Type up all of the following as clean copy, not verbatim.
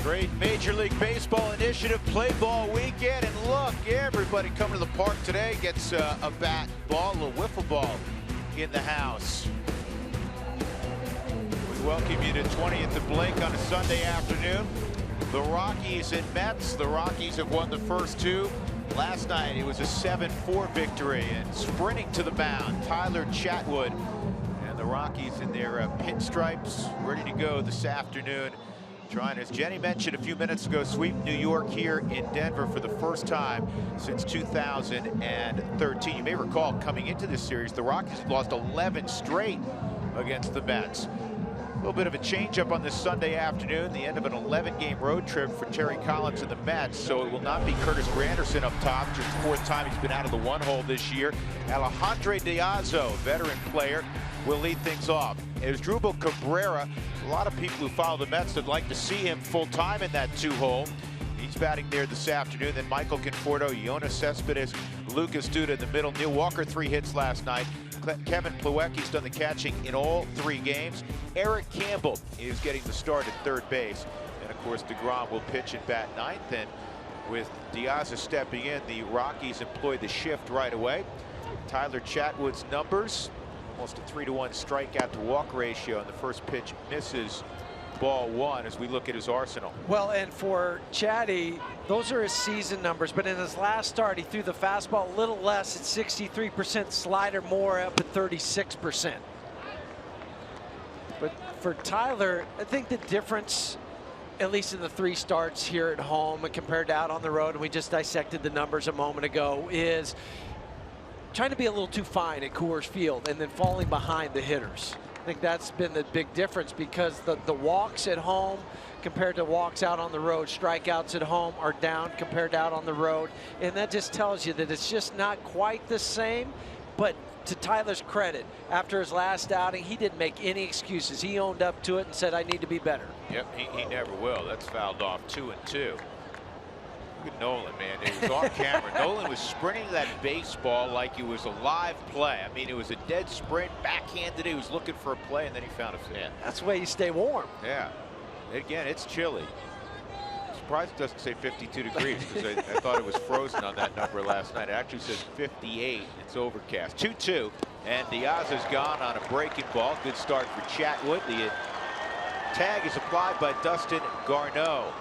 Great Major League Baseball initiative, play ball weekend, and look, everybody coming to the park today gets a bat, ball, a wiffle ball in the house. We welcome you to 20th and Blake on a Sunday afternoon. The Rockies and Mets. The Rockies have won the first two. Last night it was a 7-4 victory, and sprinting to the mound, Tyler Chatwood, and the Rockies in their pinstripes, ready to go this afternoon. Trying, as Jenny mentioned a few minutes ago, sweep New York here in Denver for the first time since 2013. You may recall, coming into this series, the Rockies have lost 11 straight against the Mets. A little bit of a change-up on this Sunday afternoon, the end of an 11-game road trip for Terry Collins and the Mets, so it will not be Curtis Granderson up top. Just the fourth time he's been out of the one-hole this year. Alejandro Diazzo, veteran player, will lead things off. As Drupal Cabrera, a lot of people who follow the Mets would like to see him full-time in that two-hole. He's batting there this afternoon. Then Michael Conforto, Yoenis Cespedes, Lucas Duda in the middle. Neil Walker, 3 hits last night. Kevin Plawecki's done the catching in all 3 games. Eric Campbell is getting the start at third base. And of course, DeGrom will pitch and bat ninth. And with Diaz stepping in, the Rockies employ the shift right away. Tyler Chatwood's numbers, almost a 3-to-1 strikeout to walk ratio, and the first pitch misses, ball 1, as we look at his arsenal. Well, and for Chatty, those are his season numbers, but in his last start, he threw the fastball a little less at 63%, slider more up at 36%. But for Tyler, I think the difference, at least in the 3 starts here at home and compared to out on the road, and we just dissected the numbers a moment ago, is trying to be a little too fine at Coors Field and then falling behind the hitters. I think that's been the big difference, because the walks at home compared to walks out on the road, strikeouts at home are down compared to out on the road, and that just tells you that it's just not quite the same. But to Tyler's credit, after his last outing, he didn't make any excuses. He owned up to it and said, I need to be better. Yep, he never will. That's fouled off, 2-2. Look at Nolan, man. It was off camera. Nolan was sprinting that baseball like it was a live play. I mean, it was a dead sprint, backhanded. He was looking for a play, and then he found a fan. That's the way you stay warm. Yeah. Again, it's chilly. Surprised it doesn't say 52 degrees, because I thought it was frozen on that number last night. It actually says 58. It's overcast. 2-2, and Diaz has gone on a breaking ball. Good start for Chatwood. The tag is applied by Dustin Garneau.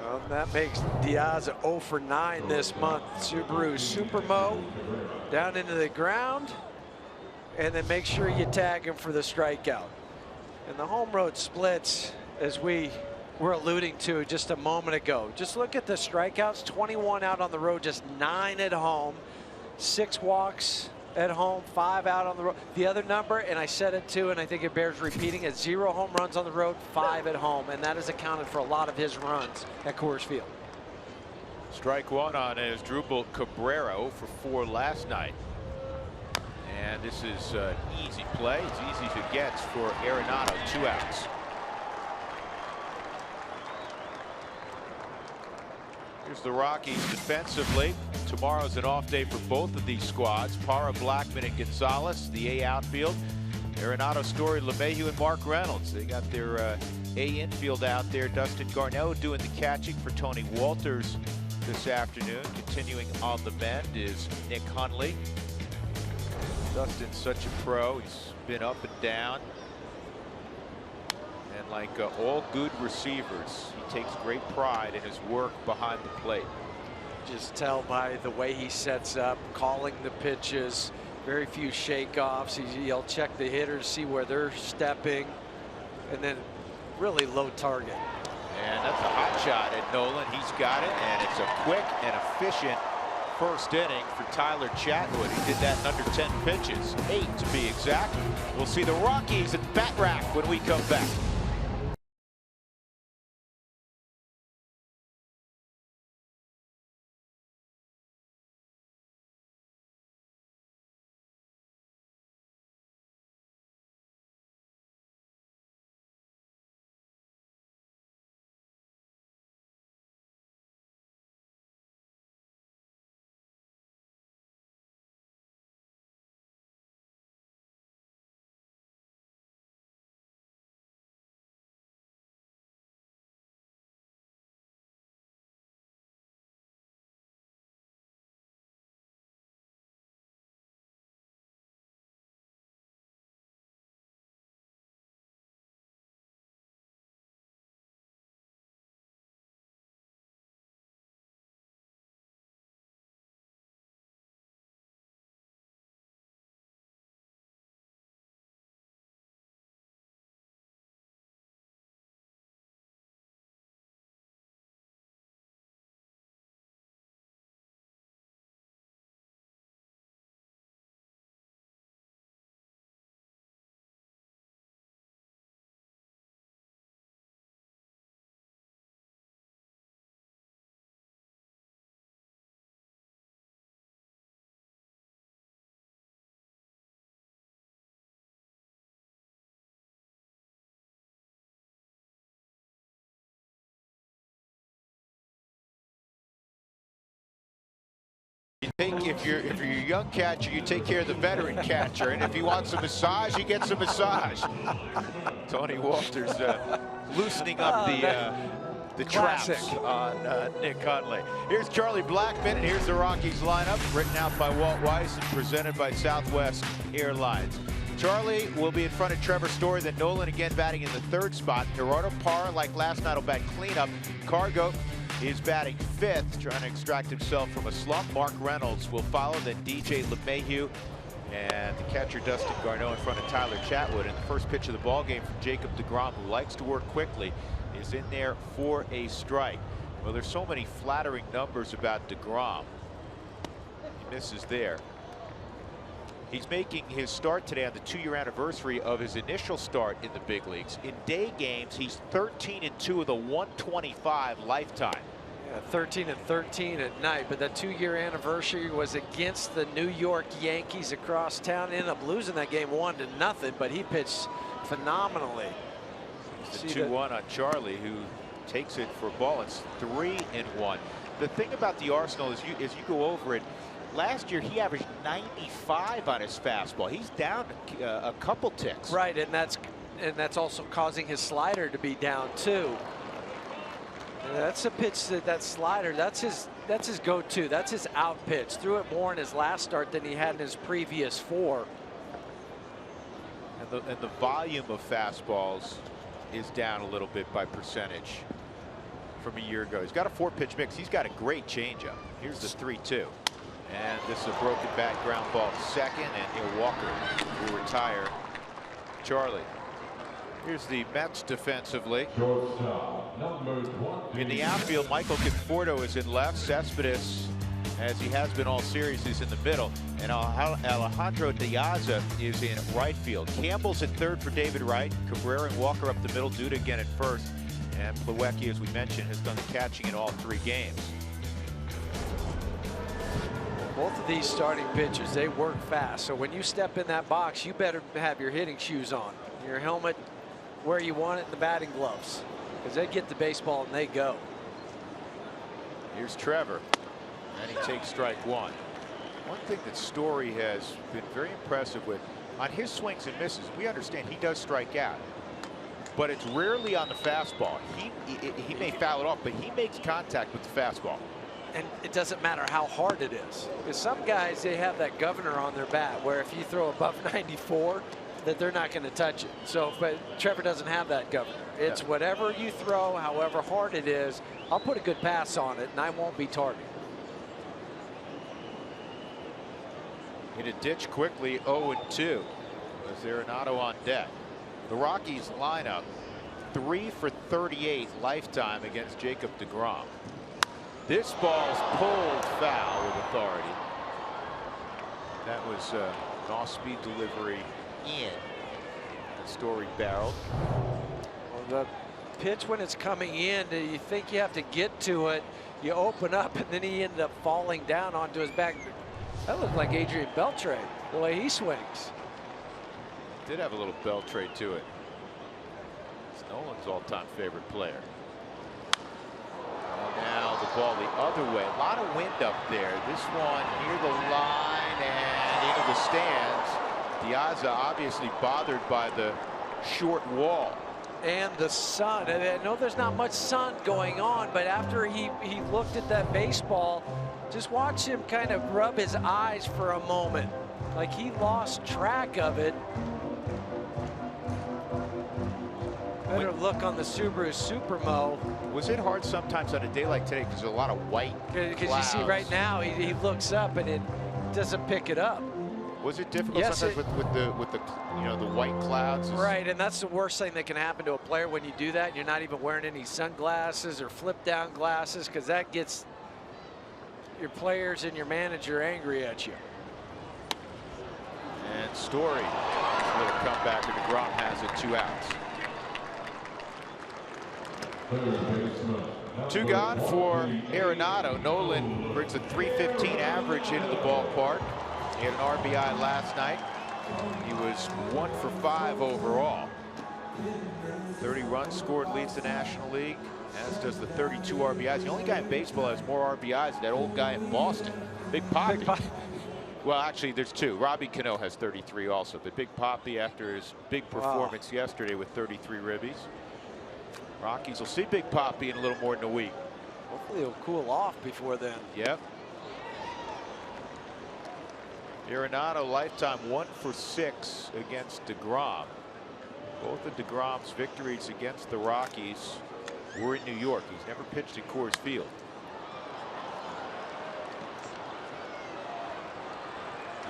Well, that makes Diaz 0 for 9 this month. Subaru Supermo down into the ground, and then make sure you tag him for the strikeout. And the home road splits, as we were alluding to just a moment ago. Just look at the strikeouts, 21 out on the road, just 9 at home, 6 walks at home, 5 out on the road. The other number, and I said it too, and I think it bears repeating, is 0 home runs on the road, 5 at home, and that has accounted for a lot of his runs at Coors Field. Strike 1 on is Drupal Cabrera, 0 for 4 last night. And this is an easy play, as easy as it gets for Arenado, 2 outs. Here's the Rockies defensively. Tomorrow's an off day for both of these squads. Parra, Blackman, and Gonzalez, the A outfield. Arenado, Story, LeMahieu, and Mark Reynolds. They got their A infield out there. Dustin Garneau doing the catching for Tony Walters this afternoon. Continuing on the bend is Nick Hundley. Dustin's such a pro. He's been up and down. And like all good receivers, he takes great pride in his work behind the plate. Just tell by the way he sets up, calling the pitches, very few shake-offs. He'll check the hitters, see where they're stepping, and then really low target. And that's a hot shot at Nolan. He's got it, and it's a quick and efficient first inning for Tyler Chatwood. He did that in under 10 pitches, 8 to be exact. We'll see the Rockies at the bat rack when we come back. If you're a young catcher, you take care of the veteran catcher, and if he wants a massage, he gets a massage. Tony Walters loosening up the traps on Nick Hundley. Here's Charlie Blackmon, and here's the Rockies lineup, written out by Walt Weiss and presented by Southwest Airlines. Charlie will be in front of Trevor Story, then Nolan again batting in the third spot. Gerardo Parra, like last night, will bat cleanup. Cargo is batting fifth, trying to extract himself from a slump. Mark Reynolds will follow, then DJ LeMahieu, and the catcher Dustin Garneau in front of Tyler Chatwood. And the first pitch of the ball game from Jacob deGrom, who likes to work quickly, is in there for a strike. Well, there's so many flattering numbers about deGrom. He misses there. He's making his start today on the 2-year anniversary of his initial start in the big leagues. In day games, he's 13-2 with a 125 lifetime. Yeah, 13-13 at night, but that 2-year anniversary was against the New York Yankees across town. Ended up losing that game 1-0, but he pitched phenomenally. It's the 2-1 on Charlie, who takes it for a ball. It's 3-1. The thing about the Arsenal is, as you go over it, last year he averaged 95 on his fastball. He's down a couple ticks. Right, and that's also causing his slider to be down too. And that's a pitch that slider. That's his go-to. That's his out pitch. Threw it more in his last start than he had in his previous 4. And the volume of fastballs is down a little bit by percentage from a year ago. He's got a 4-pitch mix. He's got a great changeup. Here's the 3-2. And this is a broken bat ground ball to second, and Neil Walker will retire Charlie. Here's the Mets defensively. In the outfield, Michael Conforto is in left. Cespedes, as he has been all series, is in the middle. And Alejandro De Aza is in right field. Campbell's at third for David Wright. Cabrera and Walker up the middle. Duda again at first. And Plawecki, as we mentioned, has done the catching in all 3 games. Both of these starting pitchers, they work fast. So when you step in that box, you better have your hitting shoes on, your helmet where you want it, and the batting gloves, because they get the baseball and they go. Here's Trevor, and he takes strike 1. One thing that Story has been very impressive with on his swings and misses, we understand he does strike out, but it's rarely on the fastball. He may foul it off, but he makes contact with the fastball. And it doesn't matter how hard it is, because some guys, they have that governor on their bat where if you throw above 94, that they're not going to touch it. So, but Trevor doesn't have that governor. It's whatever you throw, however hard it is, I'll put a good pass on it and I won't be targeted. Hit a ditch quickly, 0-2 as Arenado on deck. The Rockies lineup 3 for 38 lifetime against Jacob deGrom. This ball's pulled foul with authority. That was an off-speed delivery in. The Story barreled. Well, the pitch when it's coming in, you think you have to get to it, you open up, and then he ended up falling down onto his back. That looked like Adrian Beltre, the way he swings. Did have a little Beltre to it. It's Nolan's all-time favorite player. Now the ball the other way. A lot of wind up there. This one near the line and into the stands. De Aza obviously bothered by the short wall. And the sun. And I know there's not much sun going on, but after he looked at that baseball, just watch him kind of rub his eyes for a moment. Like he lost track of it. Better look on the Subaru Supermo. Was it hard sometimes on a day like today because there's a lot of white clouds? Because you see right now he looks up and it doesn't pick it up. Was it difficult sometimes with the the white clouds? Right, and that's the worst thing that can happen to a player when you do that. You're not even wearing any sunglasses or flip down glasses, because that gets your players and your manager angry at you. And Story with a comeback, and deGrom has it 2 outs. 2 gone for Arenado. Nolan brings a .315 average into the ballpark. He had an RBI last night. He was 1 for 5 overall. 30 runs scored, leads the National League, as does the 32 RBIs. The only guy in baseball that has more RBIs is that old guy in Boston. Big Poppy. Well, actually, there's two. Robbie Cano has 33 also, but Big Poppy, after his big performance yesterday with 33 ribbies. Rockies will see Big Poppy in a little more than a week. Hopefully he'll cool off before then. Yep. Arenado lifetime 1 for 6 against DeGrom. Both of DeGrom's victories against the Rockies were in New York. He's never pitched at Coors Field.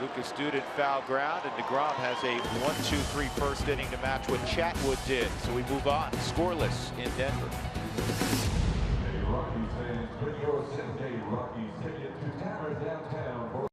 Lucas Duda in foul ground, and DeGrom has a 1-2-3 first inning to match what Chatwood did. So we move on, scoreless in Denver. Hey, Rockies fans, bring your Cincinnati Rockies ticket to Tampa downtown.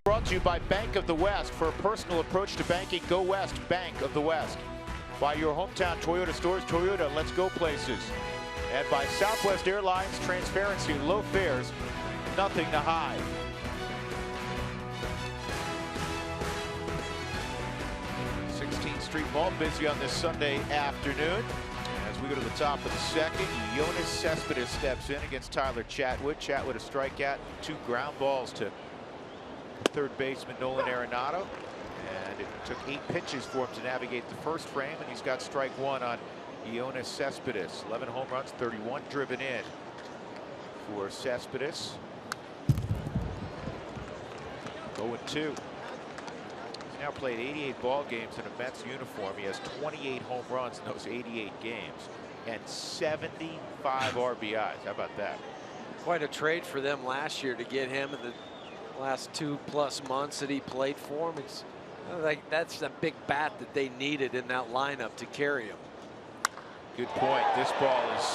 Brought to you by Bank of the West. For a personal approach to banking, go West. Bank of the West. By your hometown Toyota stores, Toyota, let's go places. And by Southwest Airlines, transparency, low fares, nothing to hide. Sixteenth Street Mall busy on this Sunday afternoon. As we go to the top of the second, Yoenis Cespedes steps in against Tyler Chatwood. Chatwood a strikeout, 2 ground balls to third baseman Nolan Arenado, and it took 8 pitches for him to navigate the first frame, and he's got strike 1 on Yoenis Cespedes. 11 home runs, 31 driven in for Cespedes. 0-2. He's now played 88 ball games in a Mets uniform. He has 28 home runs in those 88 games and 75 RBIs. How about that? Quite a trade for them last year to get him in the last 2+ months that he played for him. It's like that's a big bat that they needed in that lineup to carry him. Good point. This ball is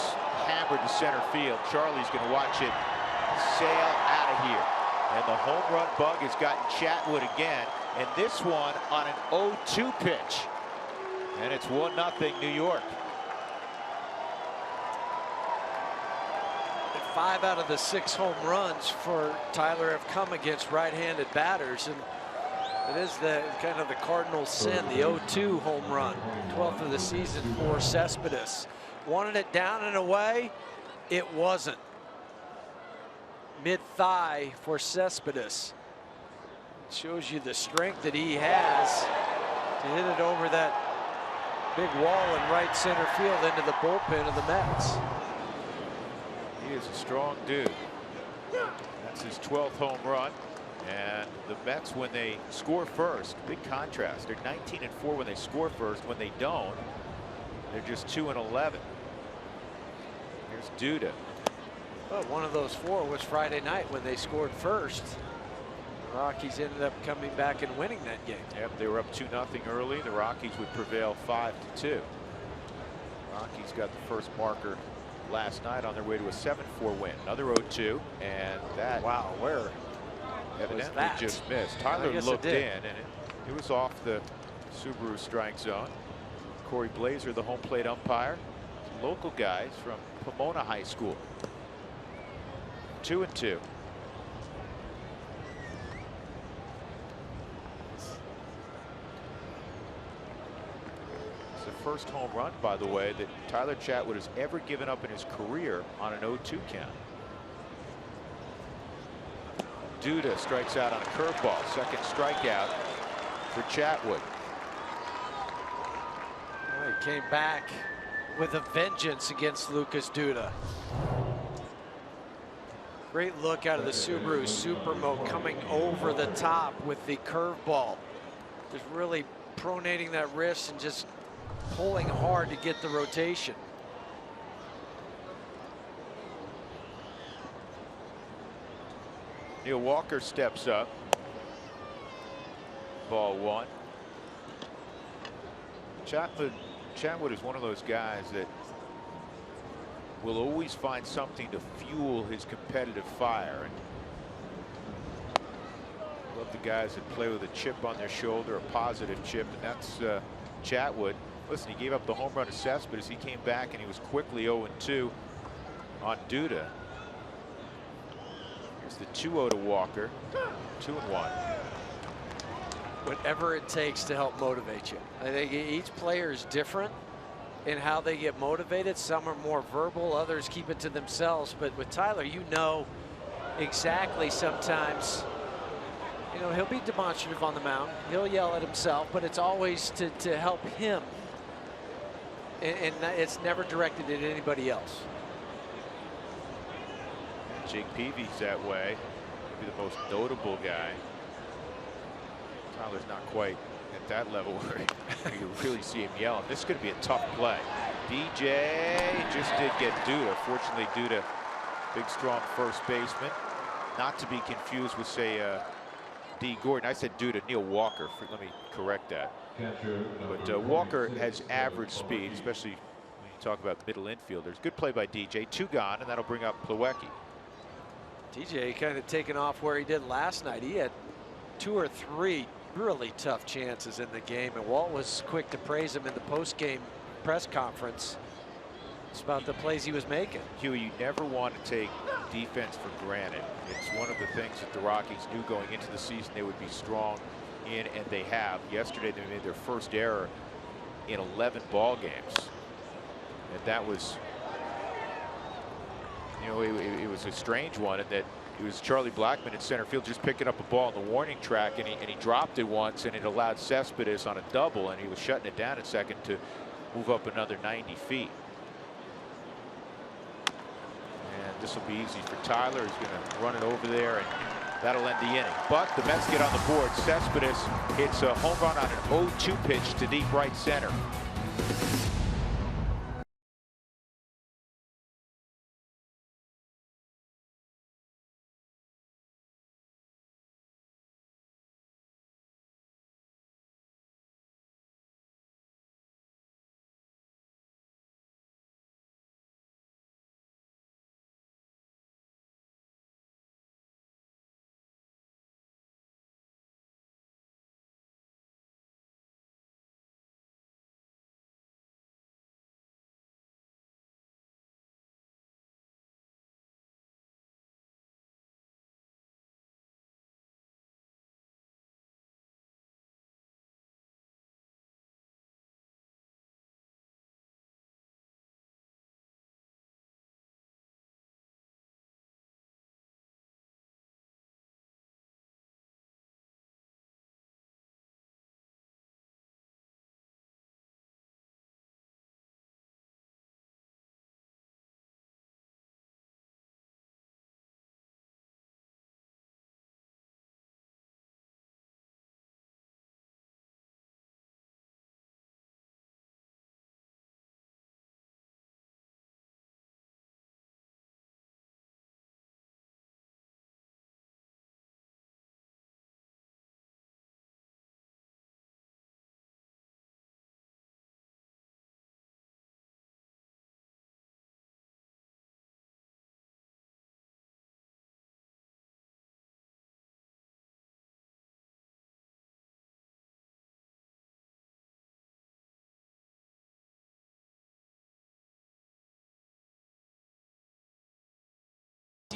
hammered to center field. Charlie's going to watch it sail out of here. And the home run bug has gotten Chatwood again. And this one on an 0-2 pitch. And it's 1-0 New York. 5 out of the 6 home runs for Tyler have come against right-handed batters, and it is the kind of the Cardinals' sin, the 0-2 home run, 12th of the season for Cespedes. Wanted it down and away, it wasn't. Mid-thigh for Cespedes. Shows you the strength that he has to hit it over that big wall in right center field into the bullpen of the Mets. He is a strong dude. That's his 12th home run. And the Mets, when they score first, big contrast. They're 19-4 when they score first. When they don't, they're just 2-11. Here's Duda. Well, one of those 4 was Friday night when they scored first. The Rockies ended up coming back and winning that game. Yep, they were up 2-0 early. The Rockies would prevail 5-2. Rockies got the first marker last night on their way to a 7-4 win. Another 0-2, and that where evidently that? Just missed. Tyler looked in, and it was off the Subaru strike zone. Corey Blazer, the home plate umpire. local guys from Pomona High School. 2-2. It's the first home run, by the way, that Tyler Chatwood has ever given up in his career on an 0-2 count. Duda strikes out on a curveball. Second strikeout for Chatwood. Well, he came back with a vengeance against Lucas Duda. Great look out of the Subaru Supermo coming over the top with the curveball. Just really pronating that wrist and just pulling hard to get the rotation. Neil Walker steps up. Ball one. Chatwood is one of those guys that will always find something to fuel his competitive fire. And love the guys that play with a chip on their shoulder, a positive chip, and that's Chatwood. Listen, he gave up the home run to Cespedes. He came back and he was quickly 0-2 on Duda. Here's the 2-0 to Walker. 2-1. Whatever it takes to help motivate you. I think each player is different in how they get motivated. Some are more verbal, others keep it to themselves. But with Tyler, you know exactly sometimes, you know, he'll be demonstrative on the mound. He'll yell at himself, but it's always to help him. And it's never directed at anybody else. Jake Peavy's that way. Maybe the most notable guy. Tyler's not quite at that level where you really see him yelling. This is going to be a tough play. DJ just did get Duda. Fortunately, Duda, big, strong first baseman. Not to be confused with, say, D. Gordon. I said Duda, Neil Walker. Let me correct that. But Walker has average speed, especially when you talk about middle infielders. Good play by DJ. 2 gone, and that'll bring up Plawecki. DJ kind of taken off where he did last night. He had 2 or 3 really tough chances in the game, and Walt was quick to praise him in the post-game press conference. It's about the plays he was making. Huey, you never want to take defense for granted. It's one of the things that the Rockies knew going into the season they would be strong in, and they have. Yesterday they made their first error in 11 ball games, and that was, you know, it was a strange one, and that it was Charlie Blackmon in center field just picking up a ball on the warning track, and he dropped it once, and it allowed Cespedes on a double, and he was shutting it down in second to move up another 90 feet. And this will be easy for Tyler. He's going to run it over there, and that'll end the inning. But the Mets get on the board. Cespedes hits a home run on an 0-2 pitch to deep right center.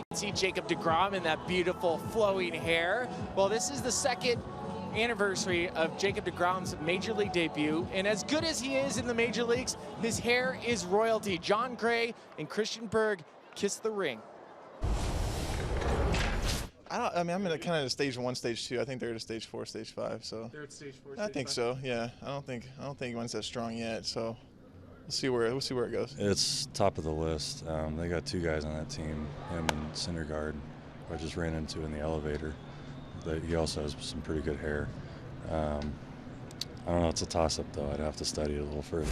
You can see Jacob deGrom in that beautiful flowing hair. Well, this is the second anniversary of Jacob deGrom's Major League debut, and as good as he is in the Major Leagues, his hair is royalty. John Gray and Christian Berg kiss the ring. I mean, I'm in a kind of stage 1, stage 2. I think they're at a stage 4, stage 5. So They're at stage 4. I think so. Yeah. I don't think one's that strong yet. So we'll see where it goes. It's top of the list. They got 2 guys on that team, him and Syndergaard, who I just ran into in the elevator. He also has some pretty good hair. I don't know. It's a toss-up though. I'd have to study it a little further.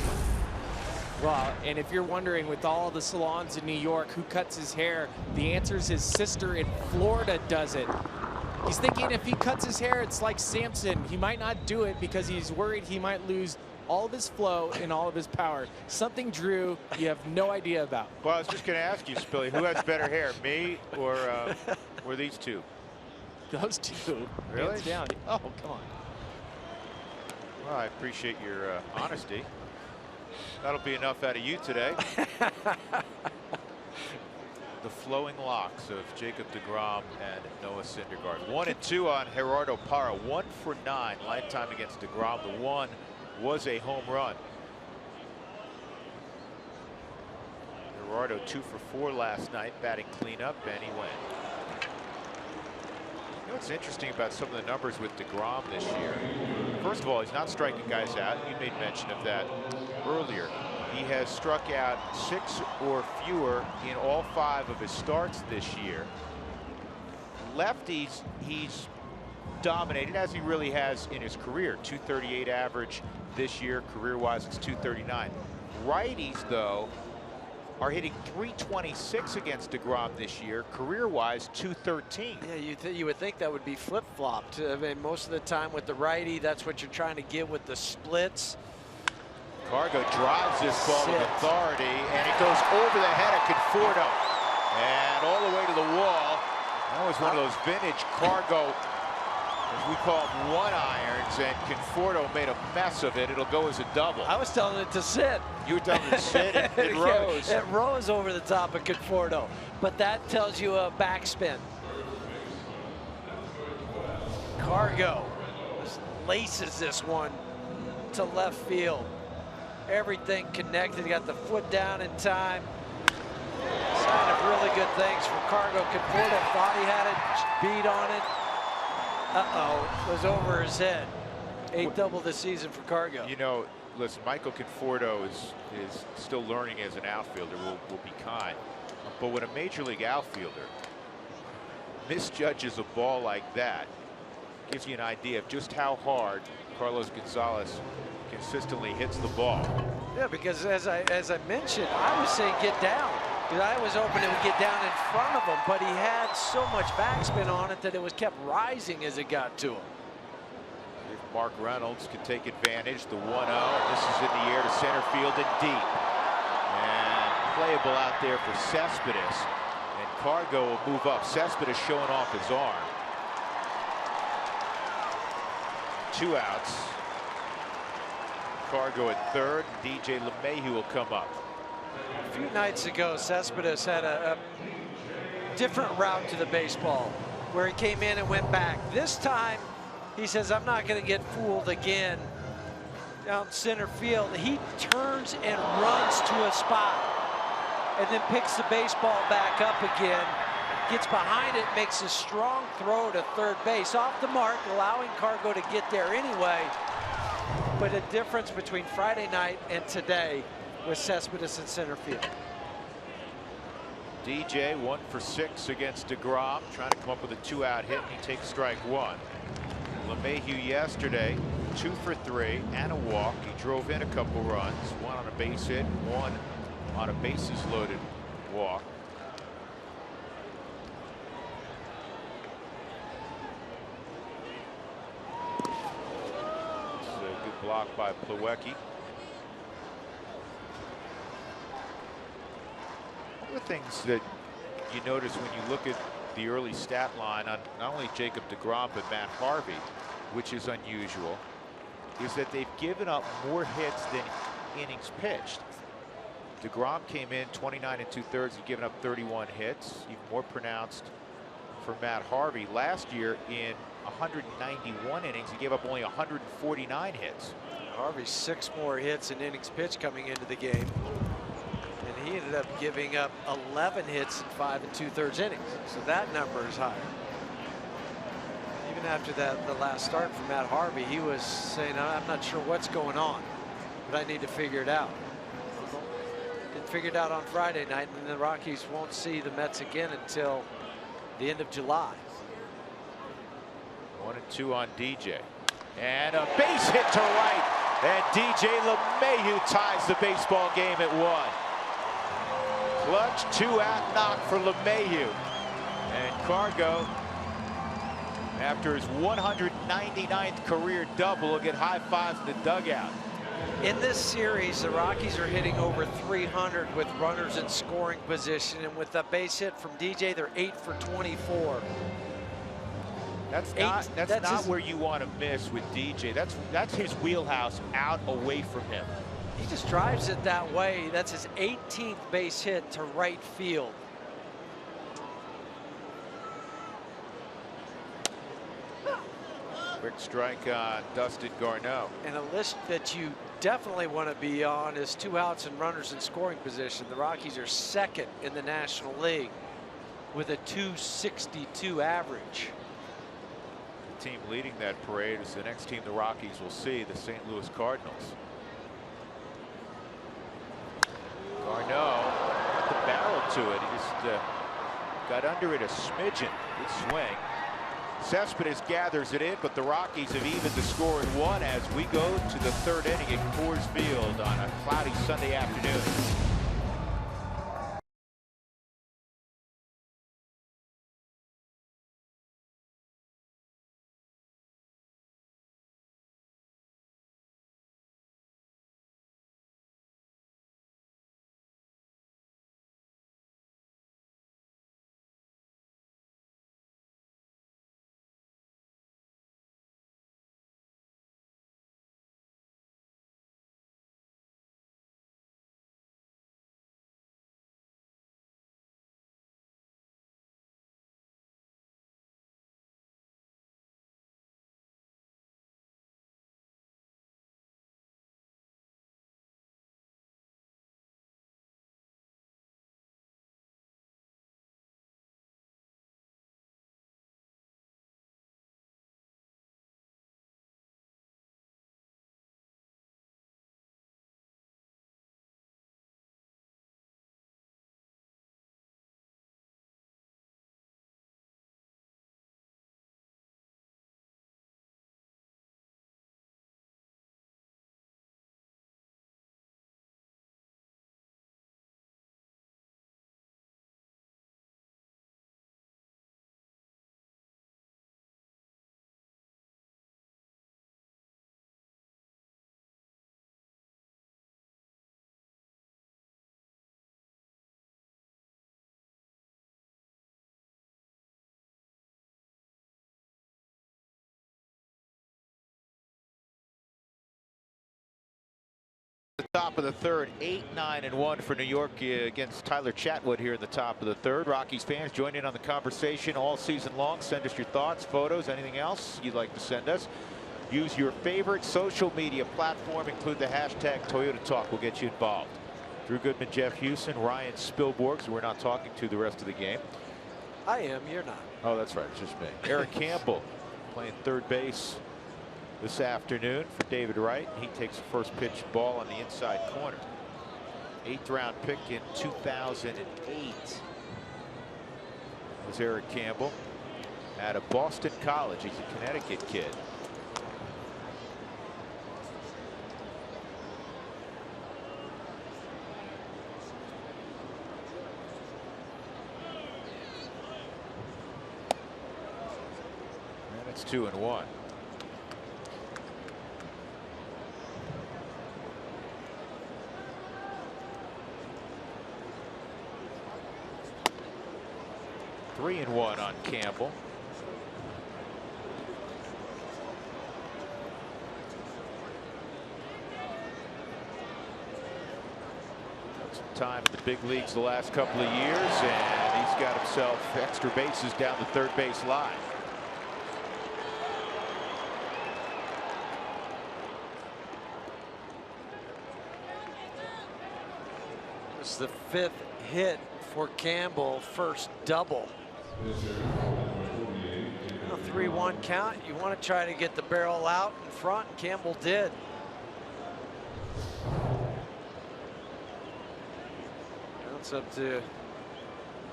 Well, and if you're wondering, with all the salons in New York, who cuts his hair, the answer is his sister in Florida does it. He's thinking if he cuts his hair, it's like Samson. He might not do it because he's worried he might lose all of his flow and all of his power. Something, Drew, you have no idea about. Well, I was just going to ask you, Spilly, who has better hair, me or these two? Those two. Really? Hands down. Oh, come on. Well, I appreciate your honesty. That'll be enough out of you today. The flowing locks of Jacob deGrom and Noah Syndergaard. 1 and 2 on Gerardo Parra. 1 for 9 lifetime against deGrom. The one was a home run. Gerardo 2 for 4 last night, batting cleanup, and he went. You know what's interesting about some of the numbers with deGrom this year? First of all, he's not striking guys out. You made mention of that earlier. He has struck out 6 or fewer in all 5 of his starts this year. Lefties, he's dominated, as he really has in his career. 238 average this year. Career-wise, it's 239. Righties, though, are hitting 326 against deGrom this year. Career-wise, 213. Yeah, you would think that would be flip-flopped. I mean, most of the time with the righty, that's what you're trying to get with the splits. Cargo drives this ball with authority, and it goes over the head of Conforto and all the way to the wall. That was one of those vintage Cargo, as we call them, 1-irons, and Conforto made a mess of it. It'll go as a double. I was telling it to sit. You were telling it to sit. It rose. It rose over the top of Conforto, but that tells you a backspin. Cargo laces this one to left field. Everything connected. He got the foot down in time. Sign of really good things from Cargo. Conforto thought he had it beat on it. Uh-oh, it was over his head. 8th double this season for Cargo. You know, listen, Michael Conforto is still learning as an outfielder. We'll be kind. But when a major league outfielder misjudges a ball like that, gives you an idea of just how hard Carlos Gonzalez consistently hits the ball. Yeah, because as I mentioned, I was saying get down. Because I was hoping it would get down in front of him, but he had so much backspin on it that it was kept rising as it got to him. If Mark Reynolds can take advantage, the 1-0. This is in the air to center field and deep. And playable out there for Cespedes. And Cargo will move up. Cespedes showing off his arm. 2 outs. Cargo at third. DJ LeMahieu will come up. A few nights ago, Cespedes had a different route to the baseball where he came in and went back. This time, he says, I'm not going to get fooled again down center field. He turns and runs to a spot and then picks the baseball back up again, gets behind it, makes a strong throw to third base off the mark, allowing Cargo to get there anyway. But a difference between Friday night and today with Cespedes in center field. DJ 1 for 6 against deGrom, trying to come up with a 2-out hit, and he takes strike 1. LeMahieu yesterday 2 for 3 and a walk. He drove in a couple runs, 1 on a base hit, 1 on a bases loaded walk. It's a good block by Plawecki. One of the things that you notice when you look at the early stat line on not only Jacob deGrom but Matt Harvey, which is unusual, is that they've given up more hits than innings pitched. DeGrom came in 29 2/3. He's given up 31 hits. Even more pronounced for Matt Harvey. Last year in 191 innings, he gave up only 149 hits. Harvey's 6 more hits in innings pitched coming into the game. And he ended up giving up 11 hits in 5 2/3 innings. So that number is higher. Even after the last start for Matt Harvey, he was saying, I'm not sure what's going on, but I need to figure it out. Didn't figure it out on Friday night, and the Rockies won't see the Mets again until the end of July. 1-2 on DJ. And a base hit to right. And DJ LeMahieu ties the baseball game at 1. Clutch 2-out knock for LeMahieu. And Cargo, after his 199th career double, will get high fives in the dugout. In this series, the Rockies are hitting over 300 with runners in scoring position, and with a base hit from DJ, they're 8 for 24. That's not where you want to miss with DJ. That's his wheelhouse, out away from him. He just drives it that way. That's his 18th base hit to right field. Quick strike on Dustin Garneau. And a list that you definitely want to be on is 2 outs and runners in scoring position. The Rockies are 2nd in the National League with a .262 average. The team leading that parade is the next team the Rockies will see, the St. Louis Cardinals. Garneau got the barrel to it. He just got under it a smidgen. Good swing. Cespedes gathers it in, but the Rockies have evened the score at 1 as we go to the 3rd inning at Coors Field on a cloudy Sunday afternoon. The top of the 3rd, 8-9-1 for New York against Tyler Chatwood here in the top of the 3rd. Rockies fans, join in on the conversation all season long. Send us your thoughts, photos, anything else you'd like to send us. Use your favorite social media platform, include the hashtag Toyota Talk. We'll get you involved. Drew Goodman, Jeff Houston, Ryan Spilborg, who we're not talking to the rest of the game. I am, you're not. Oh, that's right, it's just me. Eric Campbell playing 3rd base this afternoon for David Wright. He takes the first pitch ball on the inside corner. 8th round pick in 2008 was Eric Campbell out of Boston College. He's a Connecticut kid. And it's 2-1. Three and one on Campbell. time in the big leagues the last couple of years, and he's got himself extra bases down the third base line. It's the 5th hit for Campbell, first double. A 3-1 count. You want to try to get the barrel out in front, and Campbell did. Now it's up to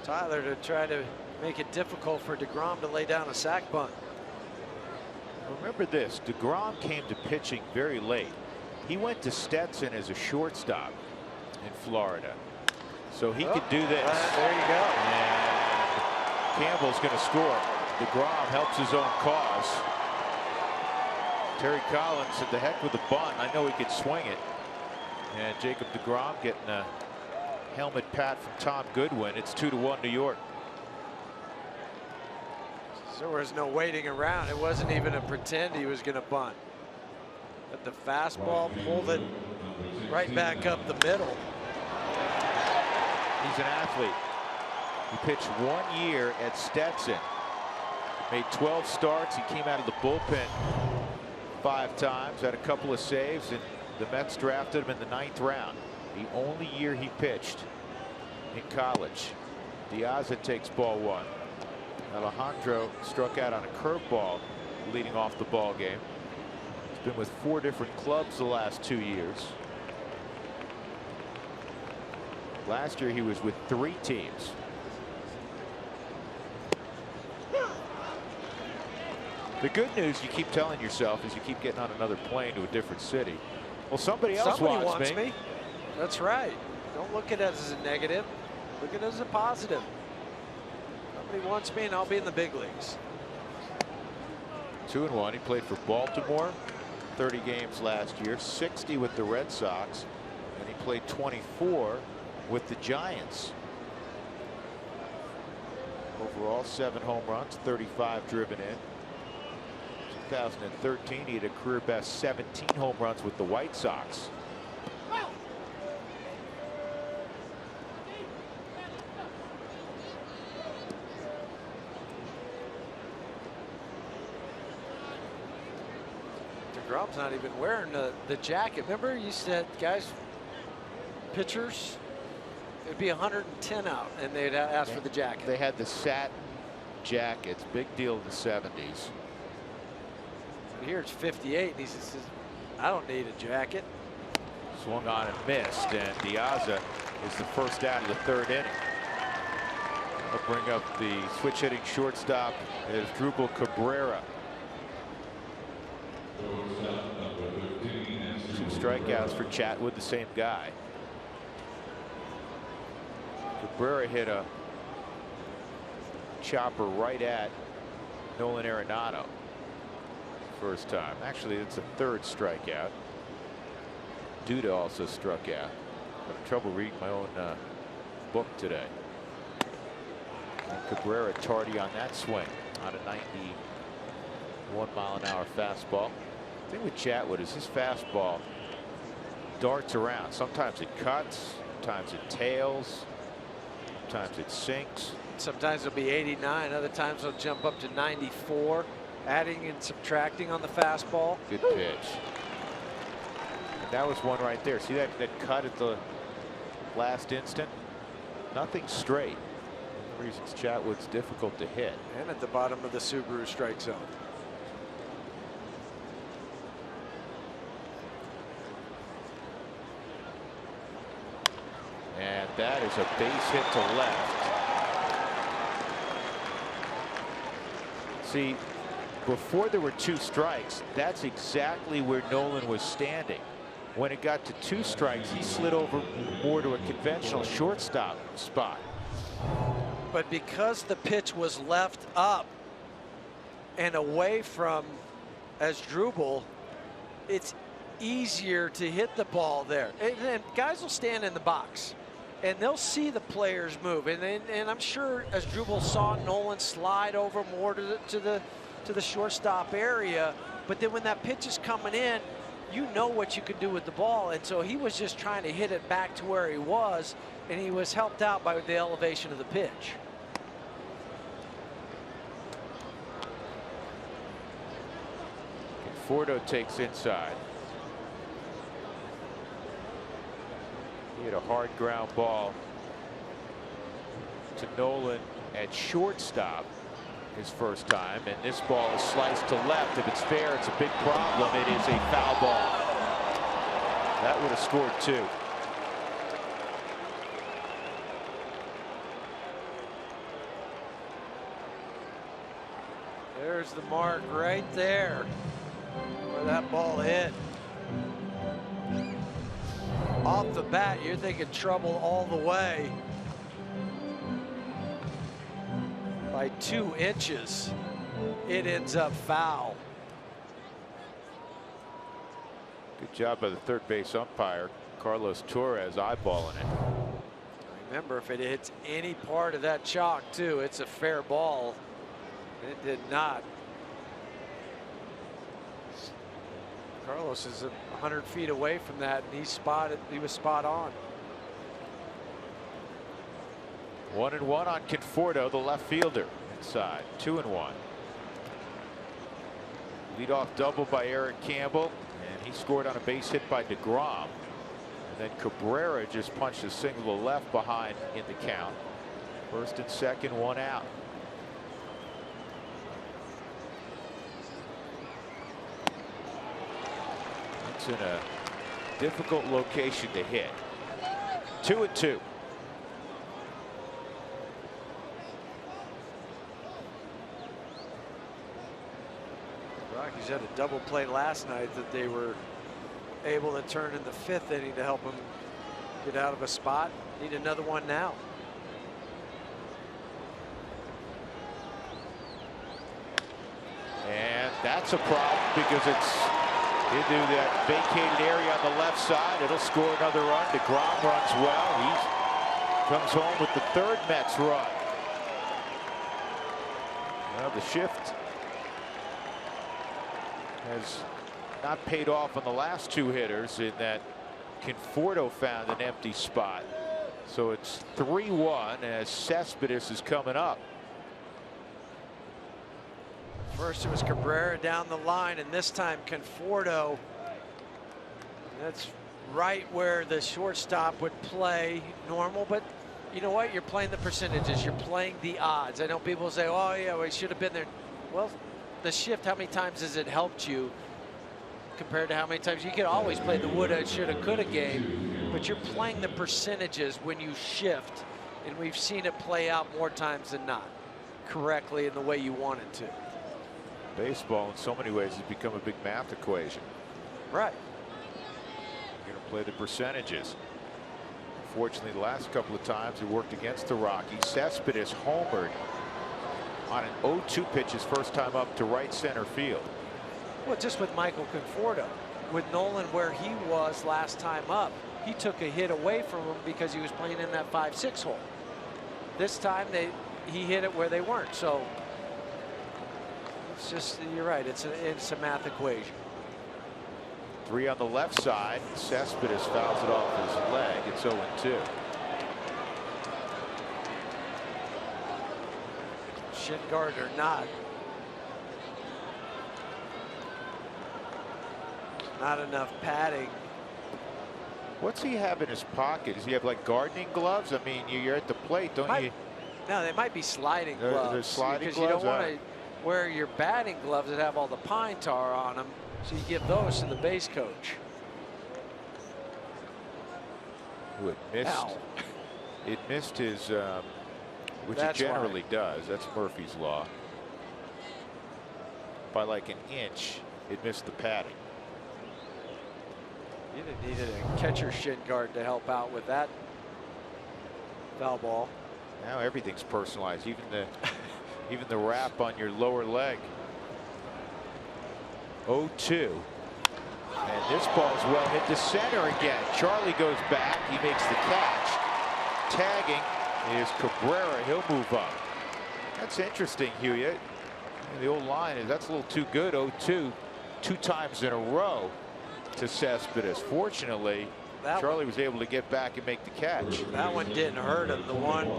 Tyler to try to make it difficult for DeGrom to lay down a sac bunt. Remember this, DeGrom came to pitching very late. He went to Stetson as a shortstop in Florida, so he could do this. There you go. And Campbell's going to score. DeGrom helps his own cause. Terry Collins said, "The heck with the bunt. I know he could swing it." And Jacob DeGrom getting a helmet pat from Tom Goodwin. It's 2-1 New York. There was no waiting around. It wasn't even a pretend he was going to bunt. But the fastball pulled it right back up the middle. He's an athlete. He pitched 1 year at Stetson. Made 12 starts. He came out of the bullpen 5 times, had a couple of saves, and the Mets drafted him in the 9th round. The only year he pitched in college. Diaza takes ball 1. Alejandro struck out on a curveball leading off the ball game. He's been with 4 different clubs the last 2 years. Last year he was with 3 teams. The good news you keep telling yourself is you keep getting on another plane to a different city. Well, somebody else wants me. That's right. Don't look at it as a negative. Look at it as a positive. Somebody wants me and I'll be in the big leagues. 2-1. He played for Baltimore 30 games last year, 60 with the Red Sox, and he played 24 with the Giants. Overall 7 home runs, 35 driven in. 2013 he had a career best 17 home runs with the White Sox. DeGrom's not even wearing the jacket. Remember you said, guys, pitchers, it'd be 110 out and they'd ask for the jacket. They had the satin jackets, big deal in the 70s. Here it's 58 and he says, I don't need a jacket. Swung on and missed, and Diaza is the first out of the 3rd inning. I'll bring up the switch hitting shortstop is Drupal Cabrera. 2 strikeouts for Chatwood, the same guy. Cabrera hit a chopper right at Nolan Arenado. First time. Actually, it's a 3rd strikeout. Duda also struck out. Having trouble reading my own book today. And Cabrera tardy on that swing on a 91-mile-an-hour fastball. The thing with Chatwood is his fastball darts around. Sometimes it cuts, sometimes it tails, sometimes it sinks. Sometimes it'll be 89, other times it'll jump up to 94. Adding and subtracting on the fastball. Good pitch. And that was one right there. See that cut at the last instant? Nothing straight. One of the reasons Chatwood's difficult to hit. And at the bottom of the Subaru strike zone. And that is a base hit to left. See, before there were 2 strikes, that's exactly where Nolan was standing. When it got to 2 strikes, he slid over more to a conventional shortstop spot. But because the pitch was left up and away from Asdrubal, it's easier to hit the ball there. And guys will stand in the box and they'll see the players move. And I'm sure Asdrubal saw Nolan slide over more to the shortstop area, but then when that pitch is coming in, you know what you can do with the ball. And so he was just trying to hit it back to where he was, and he was helped out by the elevation of the pitch. Conforto takes inside. He had a hard ground ball to Nolan at shortstop his first time, and this ball is sliced to left. If it's fair, it's a big problem. It is a foul ball. That would have scored 2. There's the mark right there where that ball hit. Off the bat, you're thinking trouble all the way. By 2 inches, it ends up foul. Good job by the third base umpire, Carlos Torres, eyeballing it. Remember, if it hits any part of that chalk, too, it's a fair ball. It did not. Carlos is 100 feet away from that, and he was spot on. 1-1 on Conforto, the left fielder, inside. 2-1. Leadoff double by Eric Campbell, and he scored on a base hit by DeGrom. And then Cabrera just punched a single to left behind in the count. First and second, 1 out. It's in a difficult location to hit. 2-2. Rockies had a double play last night that they were able to turn in the 5th inning to help them get out of a spot. Need another one now. And that's a problem because it's into that vacated area on the left side. It'll score another run. DeGrom runs well. He comes home with the 3rd Mets run. Well, the shift has not paid off on the last 2 hitters in that Conforto found an empty spot. So it's 3-1 as Cespedes is coming up. First it was Cabrera down the line, and this time Conforto. That's right where the shortstop would play normal, but you know what? You're playing the percentages. You're playing the odds. I know people say, oh yeah, we should have been there. Well, the shift, how many times has it helped you compared to how many times? You can always play the woulda, shoulda, coulda game, but you're playing the percentages when you shift, and we've seen it play out more times than not correctly in the way you want it to. Baseball in so many ways has become a big math equation. Right. You're going to play the percentages. Fortunately, the last couple of times it worked against the Rockies. Cespedes homered on an 0-2 pitch his first time up to right center field. Well, just with Michael Conforto, with Nolan where he was last time up, he took a hit away from him because he was playing in that 5-6 hole. This time he hit it where they weren't. So it's just, you're right, it's a math equation. 3 on the left side. Cespedes fouls it off his leg. It's 0-2. Shin guard or not. Not enough padding. What's he have in his pocket? Does he have like gardening gloves? I mean, you're at the plate, don't you? No, they might be sliding gloves. They're sliding because gloves. You don't want to wear your batting gloves that have all the pine tar on them. So you give those to the base coach. Who it missed? Ow. It missed his, which That's it generally why. does. That's Murphy's Law. By like an inch, it missed the padding. You didn't need a catcher shin guard to help out with that foul ball. Now everything's personalized, even the wrap on your lower leg. 0-2. And this ball's well hit to center again. Charlie goes back. He makes the catch. Tagging is Cabrera. He'll move up. That's interesting, Huey. The old line is that's a little too good. 0-2 2 times in a row. to Cespedes. Fortunately, Charlie was able to get back and make the catch. That one didn't hurt him. The one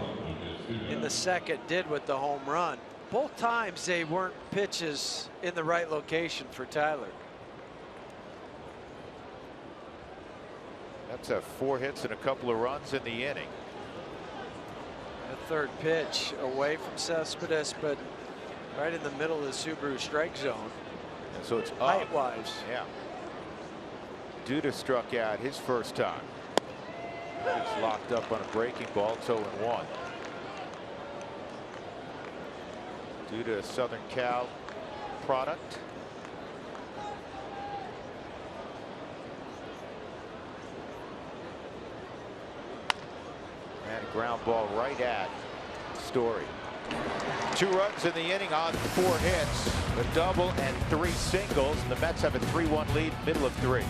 in the second did with the home run. Both times they weren't pitches in the right location for Tyler. That's 4 hits and a couple of runs in the inning. The third pitch away from Cespedes, but right in the middle of the Subaru strike zone. And so it's up. Height-wise. Yeah. Duda struck out his first time. It's locked up on a breaking ball. It's 0-1. Duda, a Southern Cal product. And a ground ball right at Story. 2 runs in the inning on 4 hits, a double and 3 singles, and the Mets have a 3-1 lead, middle of 3.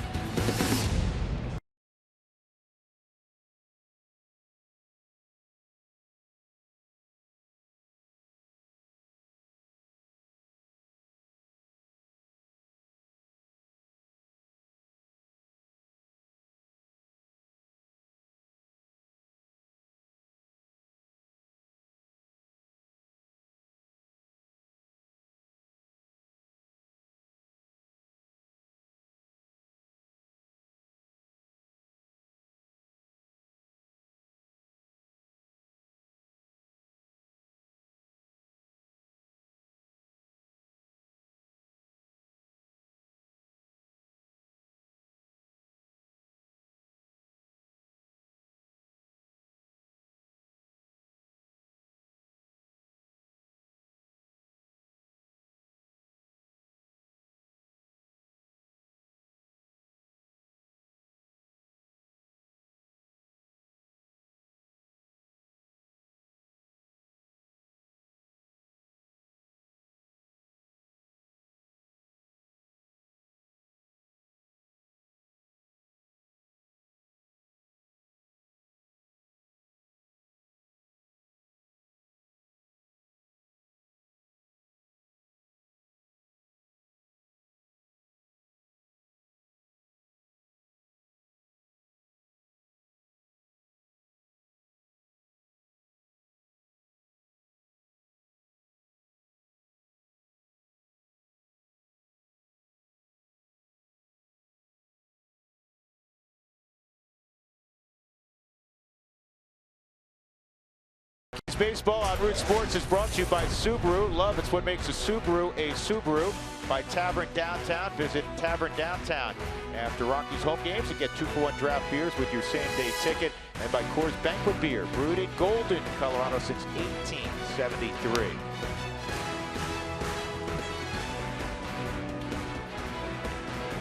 Baseball on Root Sports is brought to you by Subaru. Love, it's what makes a Subaru a Subaru. By Tavern Downtown. Visit Tavern Downtown after Rockies home games and get 2-for-1 draft beers with your same-day ticket. And by Coors Banquet Beer, brewed in Golden, Colorado since 1873.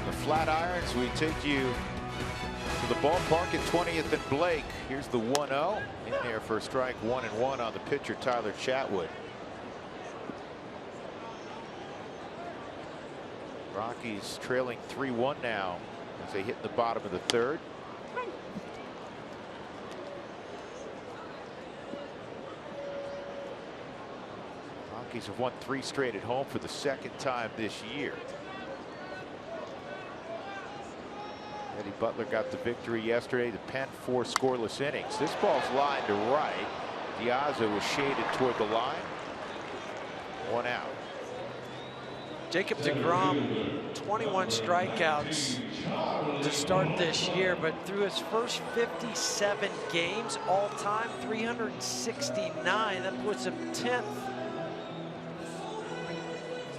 The Flatirons, we take you to the ballpark at 20th and Blake. Here's the 1-0 in there for a strike, 1-1 on the pitcher Tyler Chatwood. Rockies trailing 3-1 now as they hit the bottom of the third. Rockies have won 3 straight at home for the 2nd time this year. Eddie Butler got the victory yesterday to pen 4 scoreless innings. This ball's lined to right. Diaza was shaded toward the line. 1 out. Jacob deGrom, 21 strikeouts to start this year, but through his first 57 games all time, 369. That puts him 10th.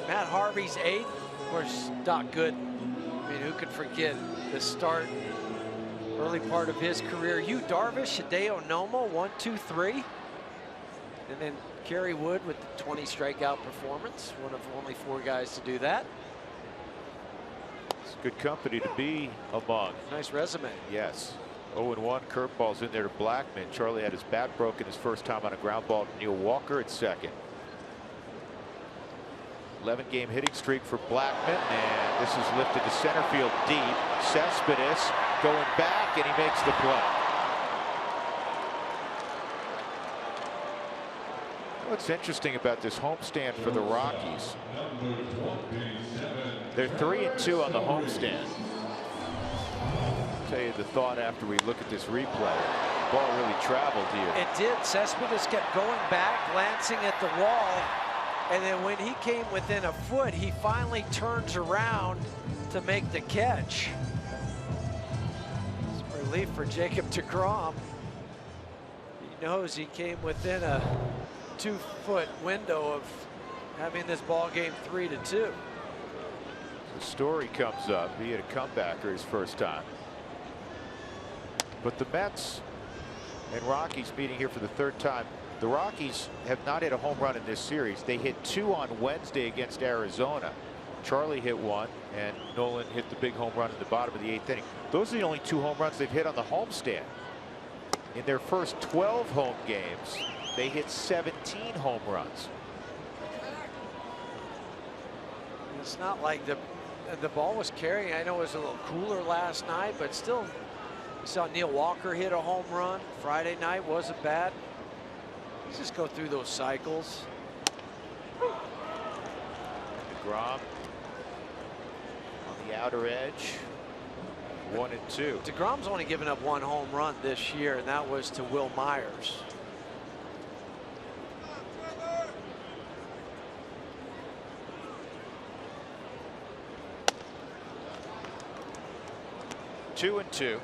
Matt Harvey's 8th. Of course, Doc Gooden. I mean, who could forget the start, early part of his career. Yu Darvish, Hideo Nomo, 1, 2, 3. And then Kerry Wood with the 20 strikeout performance, one of only 4 guys to do that. It's good company to be among. Nice resume. Yes. 0-1, curveballs in there to Blackman. Charlie had his bat broken his first time on a ground ball to Neil Walker at second. 11-game hitting streak for Blackman, and this is lifted to center field deep. Cespedes going back, and he makes the play. What's interesting about this homestand for the Rockies, they're 3-2 on the homestand. tell you the thought after we look at this replay. The ball really traveled here. It did. Cespedes kept going back, glancing at the wall, and then when he came within a foot, he finally turns around to make the catch. It's a relief for Jacob deGrom. He knows he came within a 2-foot window of having this ball game 3-2. The Story comes up. He had a comebacker his first time. But the Mets and Rockies meeting here for the third time. The Rockies have not hit a home run in this series. They hit 2 on Wednesday against Arizona. Charlie hit 1, and Nolan hit the big home run in the bottom of the 8th inning. Those are the only 2 home runs they've hit on the homestand. In their first 12 home games, they hit 17 home runs. It's not like the ball was carrying. I know it was a little cooler last night, but still, we saw Neil Walker hit a home run. Friday night wasn't bad. Let's just go through those cycles. deGrom on the outer edge. 1 and 2. deGrom's only given up 1 home run this year, and that was to Will Myers. Two and 2.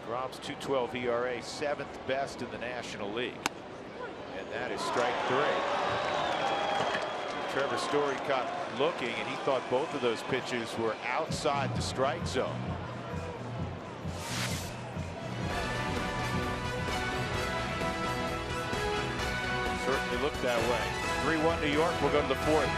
DeGrom's .212 ERA, 7th best in the National League. And that is strike 3. Trevor Story caught looking, and he thought both of those pitches were outside the strike zone. Certainly looked that way. 3-1 New York. We'll go to the 4th.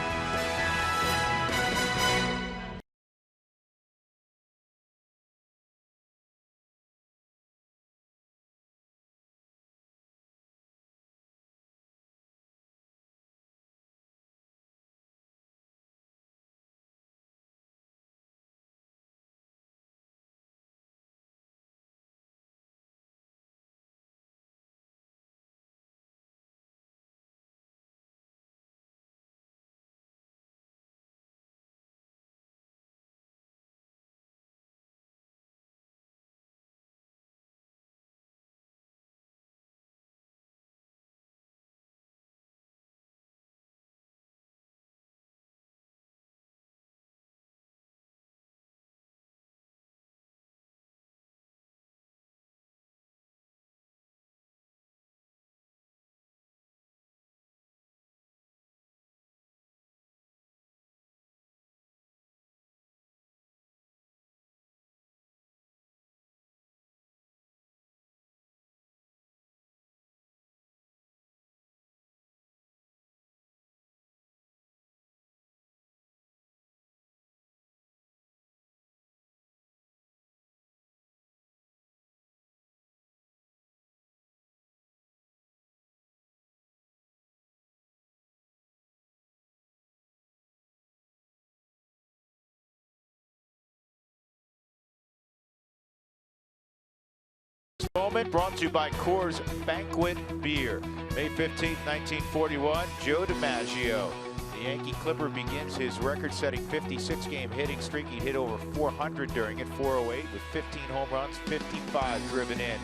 Moment brought to you by Coors Banquet Beer. May 15th, 1941, Joe DiMaggio. The Yankee Clipper begins his record-setting 56-game hitting streak. He hit over 400 during it, 408 with 15 home runs, 55 driven in.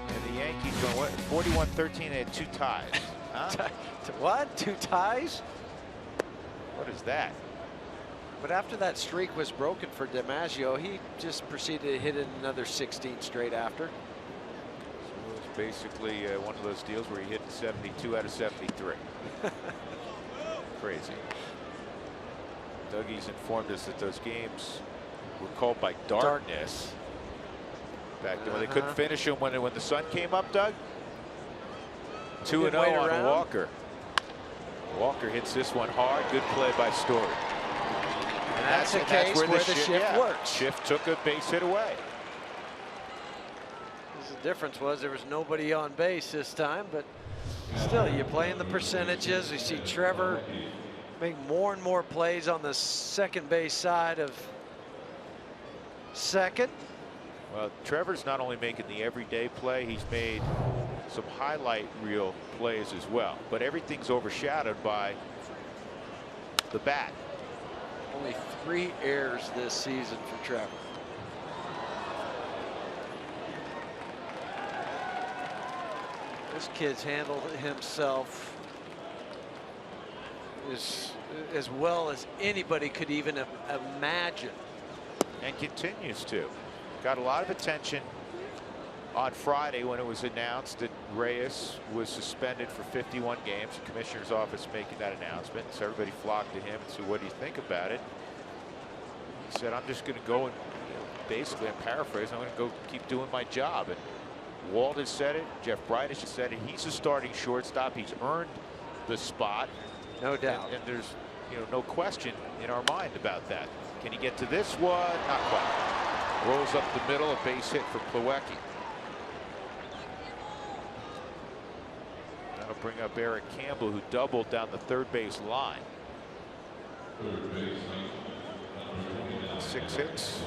And the Yankees going 41-13. They had 2 ties. Huh? What? 2 ties? What is that? But after that streak was broken for DiMaggio, he just proceeded to hit it another 16 straight after. So it was basically one of those deals where he hit 72 out of 73. Crazy. Dougie's informed us that those games were called by darkness. Back then when they couldn't finish them when the sun came up, Doug. 2-0 on Walker. Walker hits this one hard. Good play by Story. And that's the case where the shift works. Shift took a base hit away. The difference was there was nobody on base this time, but still, you're playing the percentages. You see Trevor make more and more plays on the second base side of second. Well, Trevor's not only making the everyday play, he's made some highlight reel plays as well. But everything's overshadowed by the bat. Only 3 errors this season for Trevor. This kid's handled himself as well as anybody could even imagine. And continues to. Got a lot of attention on Friday when it was announced that Reyes was suspended for 51 games. The commissioner's office making that announcement. So everybody flocked to him and said, what do you think about it? He said, I'm just going to go and, basically, I'm paraphrasing, I'm going to go keep doing my job. And Walt has said it. Jeff Bridich has said it. He's a starting shortstop. He's earned the spot. No doubt. And there's, no question in our mind about that. Can he get to this one? Not quite. Rolls up the middle, a base hit for Plawecki. That'll bring up Eric Campbell, who doubled down the third base line. 6 hits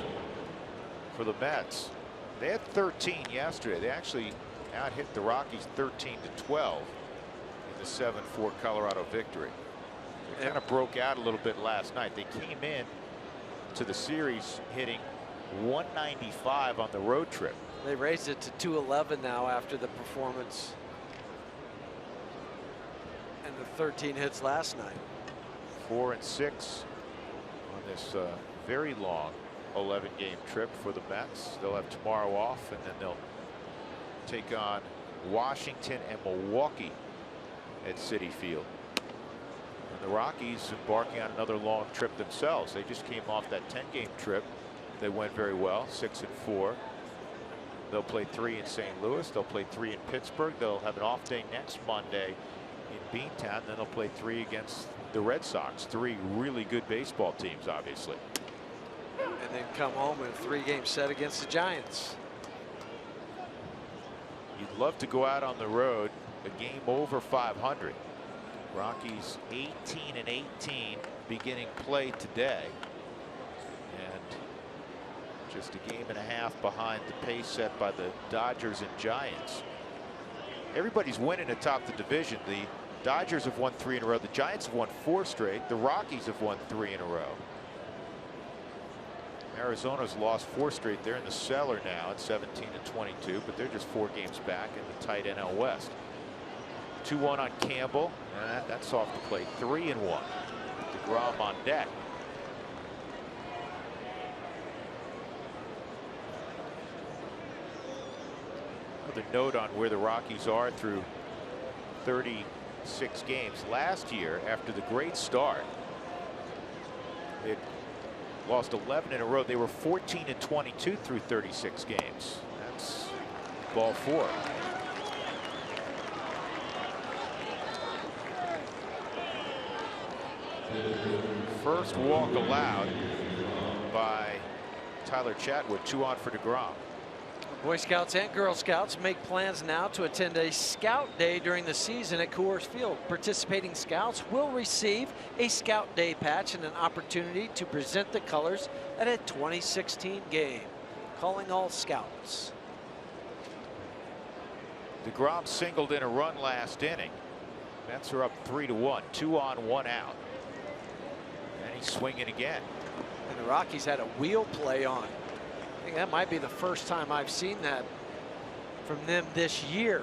for the Mets. They had 13 yesterday. They actually out-hit the Rockies 13-12 in the 7-4 Colorado victory. They kind of broke out a little bit last night. They came in to the series hitting 195 on the road trip. They raised it to 211 now after the performance and the 13 hits last night. 4 and 6 on this very long 11-game trip for the Mets. They'll have tomorrow off, and then they'll take on Washington and Milwaukee at Citi Field. And the Rockies embarking on another long trip themselves. They just came off that 10-game trip. They went very well, 6-4. They'll play 3 in St. Louis. They'll play 3 in Pittsburgh. They'll have an off day next Monday in Beantown. Then they'll play 3 against the Red Sox. 3 really good baseball teams, obviously. And then come home in a 3-game set against the Giants. You'd love to go out on the road a game over 500. Rockies 18-18 beginning play today. And just a game and a half behind the pace set by the Dodgers and Giants. Everybody's winning atop the division. The Dodgers have won 3 in a row. The Giants have won 4 straight. The Rockies have won 3 in a row. Arizona's lost 4 straight. They're in the cellar now at 17-22, but they're just 4 games back in the tight NL West. 2-1 on Campbell. That's off the plate. 3-1. DeGrom on deck. Another note on where the Rockies are through 36 games. Last year, after the great start, it lost 11 in a row. They were 14-22 through 36 games. That's ball 4. First walk allowed by Tyler Chatwood. 2 on for DeGrom. Boy Scouts and Girl Scouts make plans now to attend a Scout Day during the season at Coors Field. Participating Scouts will receive a Scout Day patch and an opportunity to present the colors at a 2016 game. Calling all Scouts. DeGrom singled in a run last inning. Mets are up 3-1. 2 on, 1 out. And he's swinging again. And the Rockies had a wheel play on. I think that might be the first time I've seen that from them this year.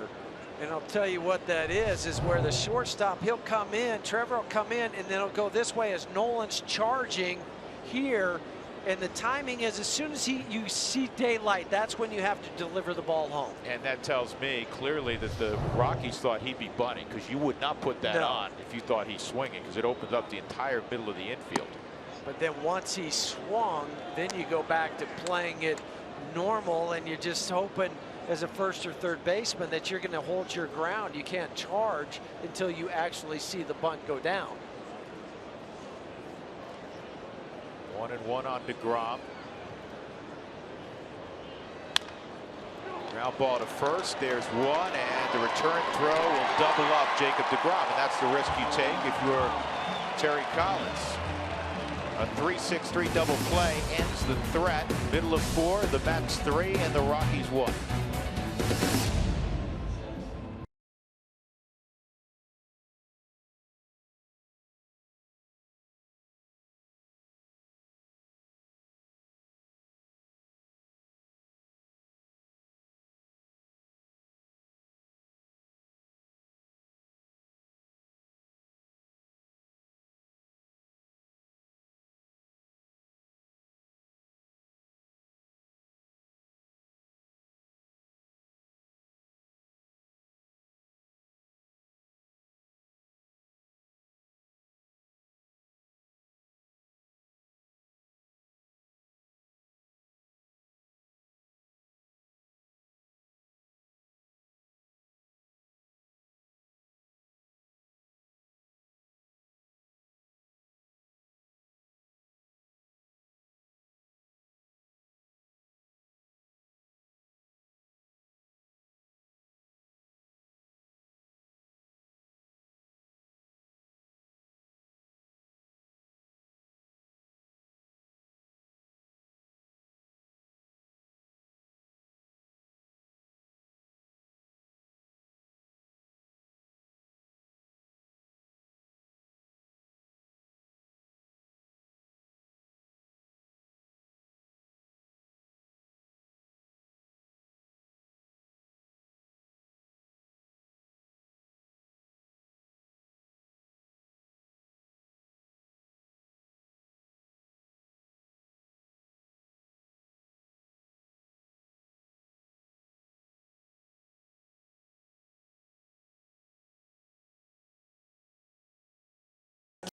And I'll tell you what that is where the shortstop, he'll come in, Trevor will come in, and then he'll go this way as Nolan's charging here. And the timing is as soon as you see daylight, that's when you have to deliver the ball home. And that tells me clearly that the Rockies thought he'd be bunting, because you would not put that on if you thought he's swinging, because it opens up the entire middle of the infield. But then once he swung, then you go back to playing it normal, and you're just hoping as a first or third baseman that you're going to hold your ground. You can't charge until you actually see the bunt go down. 1-1 on DeGrom. Ground ball to first. There's one, and the return throw will double up Jacob DeGrom, and that's the risk you take if you're Terry Collins. A 3-6-3 double play ends the threat. Middle of 4, the Mets 3, and the Rockies 1.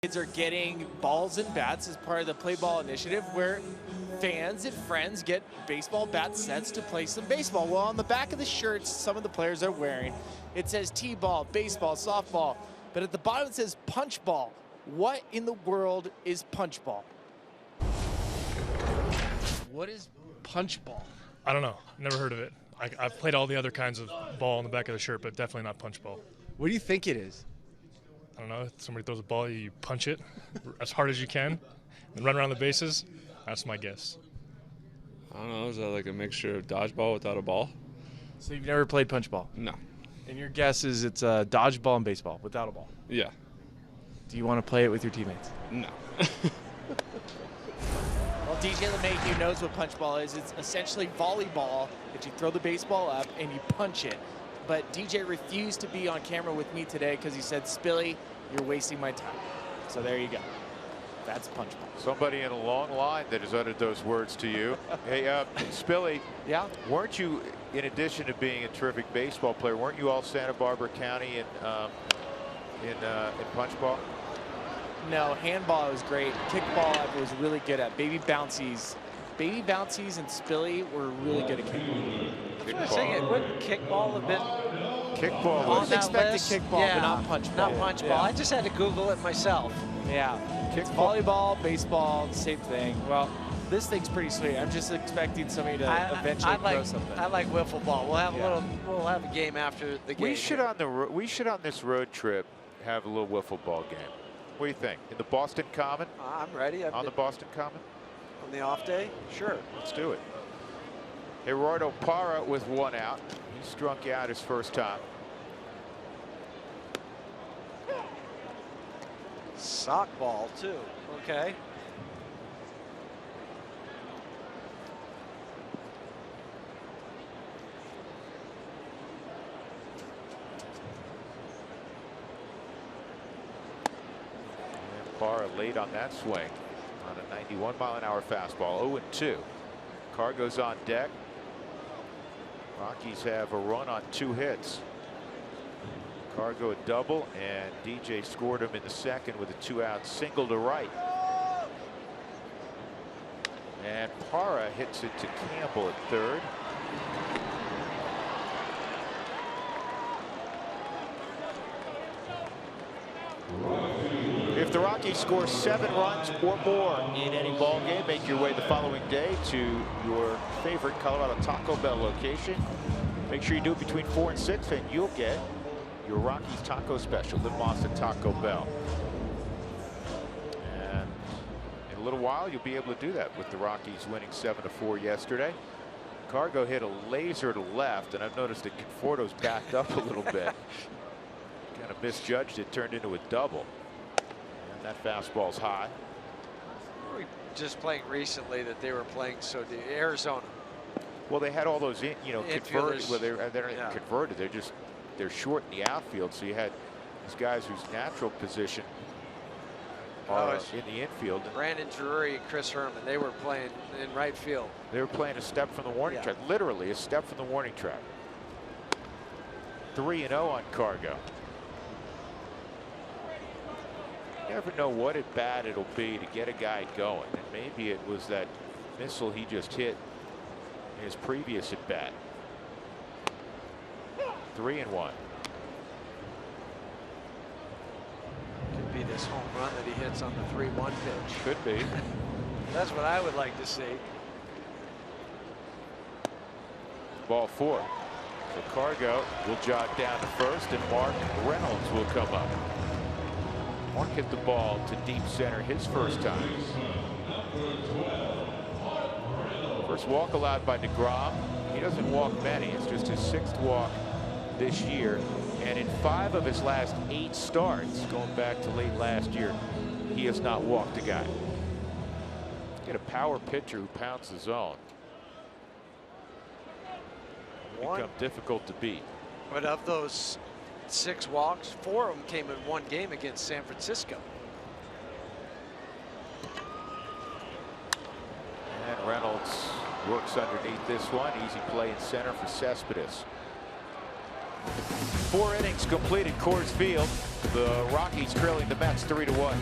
Kids are getting balls and bats as part of the Play Ball initiative, where fans and friends get baseball bat sets to play some baseball. Well, on the back of the shirts some of the players are wearing, it says T-ball, baseball, softball, but at the bottom it says punch ball. What in the world is punch ball? What is punch ball? I don't know. Never heard of it. I've played all the other kinds of ball on the back of the shirt, but definitely not punch ball. What do you think it is? I don't know. If somebody throws a ball, you punch it as hard as you can and run around the bases. That's my guess. I don't know. Is that like a mixture of dodgeball without a ball? So you've never played punch ball? No. And your guess is it's dodgeball and baseball without a ball? Yeah. Do you want to play it with your teammates? No. Well, DJ LeMahieu knows what punch ball is. It's essentially volleyball that you throw the baseball up and you punch it. But DJ refused to be on camera with me today because he said, Spilly, you're wasting my time. So there you go. That's punch ball. Somebody in a long line that has uttered those words to you. Hey, Spilly. Yeah? Weren't you, in addition to being a terrific baseball player, weren't you all Santa Barbara County in punch ball? No, handball was great. Kickball I was really good at. Baby bouncies and Spilly were really good at kickball. Wouldn't kickball have been Kickball on was that expected list? kickball, yeah, but not punch ball. Not punch Yeah. ball. I just had to Google it myself. Yeah. It's volleyball, baseball, same thing. Well, this thing's pretty sweet. I'm just expecting somebody to eventually throw something. I like wiffle ball. We'll have we'll have a game after the game. We should on this road trip have a little wiffle ball game. What do you think? In the Boston Common? I'm ready. On the Boston Common? On the off day? Sure. Let's do it. Gerardo Parra with one out. He struck out his first time. Sock ball too. Okay. And Parra late on that swing on a 91-mile-an-hour fastball. 0-2. Cargo's on deck. Rockies have a run on 2 hits. Cargo a double, and DJ scored him in the second with a 2-out single to right. And Parra hits it to Campbell at third. If the Rockies score 7 runs or more in any ball game, make your way the following day to your favorite Colorado Taco Bell location. Make sure you do it between 4 and 6, and you'll get your Rockies taco special, Live Moss at Taco Bell. And in a little while, you'll be able to do that with the Rockies winning 7-4 yesterday. Cargo hit a laser to left, and I've noticed that Conforto's backed up a little bit. Kind of misjudged it, turned into a double. And that fastball's high. We were just playing recently that they were playing so deep. Arizona. Well, they had all those, converted. Well, they're not Yeah. converted. They're short in the outfield. So you had these guys whose natural position are in the infield. Brandon Drury and Chris Herman. They were playing in right field. They were playing a step from the warning track. Literally a step from the warning track. 3-0 on Cargo. You never know what at bat it'll be to get a guy going, and maybe it was that missile he just hit in his previous at bat. 3-1. Could be this home run that he hits on the 3-1 pitch. Could be. That's what I would like to see. Ball 4. So Cargo will jog down to first, and Mark Reynolds will come up. Mark hit the ball to deep center his first time. First walk allowed by DeGrom. He doesn't walk many. It's just his 6th walk this year. And in 5 of his last 8 starts, going back to late last year, he has not walked a guy. Get a power pitcher who pounds the zone. Become difficult to beat. But of those 6 walks, 4 of them came in one game against San Francisco. And Reynolds works underneath this one. Easy play in center for Cespedes. 4 innings completed Coors Field. The Rockies trailing the Mets 3-1.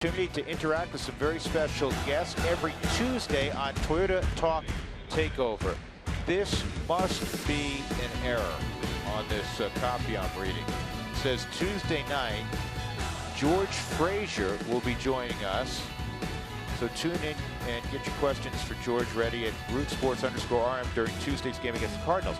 Opportunity to interact with some very special guests every Tuesday on Toyota Talk Takeover. This must be an error on this copy I'm reading. It says Tuesday night, George Frazier will be joining us. So tune in and get your questions for George ready at rootsports_RM during Tuesday's game against the Cardinals.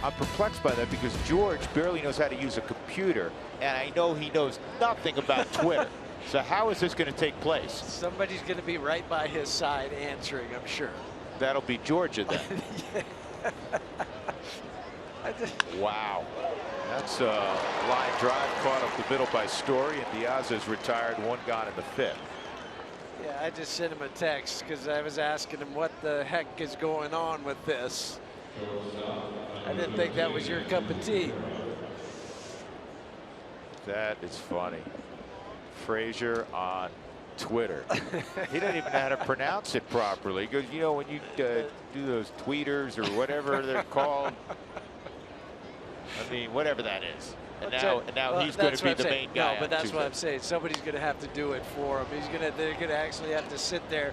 I'm perplexed by that because George barely knows how to use a computer, and I know he knows nothing about Twitter. So how is this going to take place? Somebody's going to be right by his side answering, I'm sure. That'll be Georgia then. Wow. That's a line drive caught up the middle by Story, and Diaz is retired, one gone in the fifth. Yeah, I just sent him a text because I was asking him what the heck is going on with this. I didn't think that was your cup of tea. That is funny. Frazier on Twitter. He doesn't even know how to pronounce it properly. He goes, you know, when you do those tweeters or whatever they're called. I mean, whatever that is. And now he's going to be the main guy. No, but that's what I'm saying. Somebody's going to have to do it for him. They're going to actually have to sit there.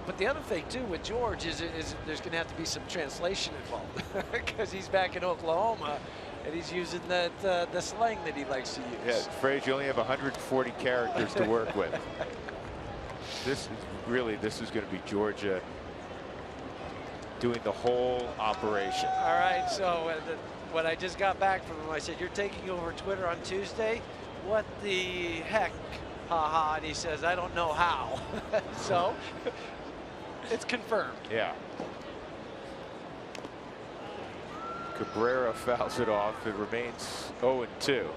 But the other thing too with George is there's going to have to be some translation involved because he's back in Oklahoma. And he's using the slang that he likes to use. Yeah, Frazier, you only have 140 characters to work with. This is going to be Georgia doing the whole operation. All right, so when I just got back from him, I said, "You're taking over Twitter on Tuesday? What the heck, haha?" And he says, "I don't know how." So it's confirmed. Yeah. Cabrera fouls it off. It remains 0-2.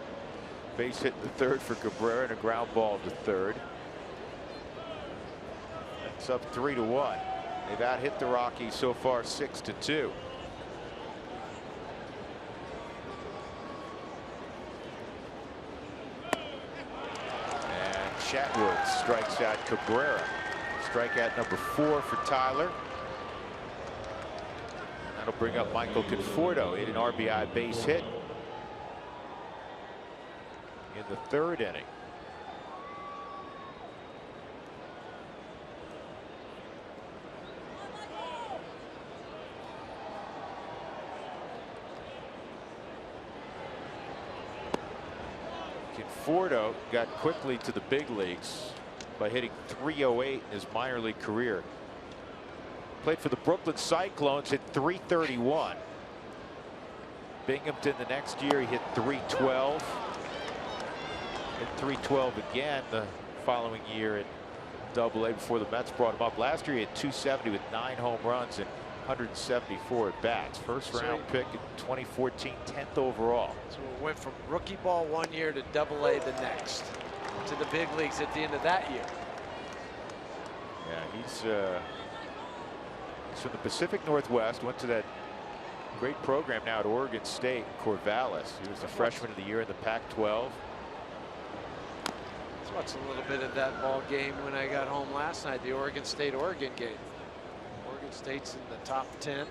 Base hit in the third for Cabrera and a ground ball to third. It's up 3-1. They've out-hit the Rockies so far 6-2. And Chatwood strikes out Cabrera. Strikeout number 4 for Tyler. That'll bring up Michael Conforto in an RBI base hit in the third inning. Conforto got quickly to the big leagues by hitting .308 in his minor league career. Played for the Brooklyn Cyclones, hit .331. Binghamton the next year, he hit .312. Hit .312 again the following year in Double-A before the Mets brought him up. Last year he had .270 with 9 home runs and 174 at bats. First round pick in 2014, 10th overall. So it went from rookie ball one year to Double-A the next, to the big leagues at the end of that year. Yeah, he's from the Pacific Northwest, went to that Great program now at Oregon State. Corvallis. He was the freshman of the year in the Pac-12. Let's watch a little bit of that ball game when I got home last night. The Oregon State-Oregon game. Oregon State's in the top 10.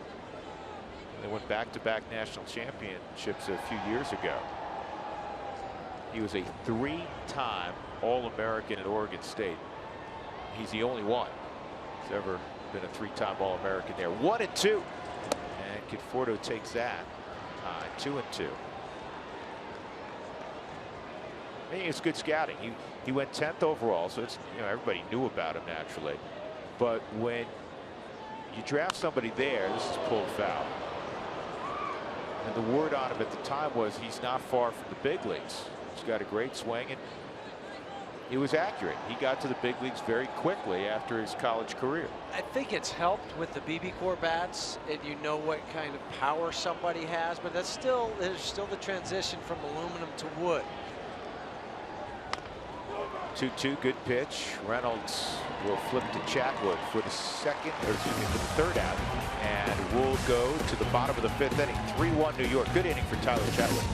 They won back-to-back national championships a few years ago. He was a 3-time All-American at Oregon State. He's the only one who's ever been a 3-time All-American there. 1-2. And Conforto takes that. 2-2. I think it's good scouting. He went 10th overall, so it's, you know, everybody knew about him naturally. But when you draft somebody there, this is pulled foul. And the word on him at the time was he's not far from the big leagues. He's got a great swing, and he was accurate. He got to the big leagues very quickly after his college career. I think it's helped with the BB Core bats, and you know what kind of power somebody has, but there's still the transition from aluminum to wood. 2-2, good pitch. Reynolds will flip to Chatwood for the second, or excuse me, for the third out. And we'll go to the bottom of the 5th inning. 3-1 New York. Good inning for Tyler Chatwood.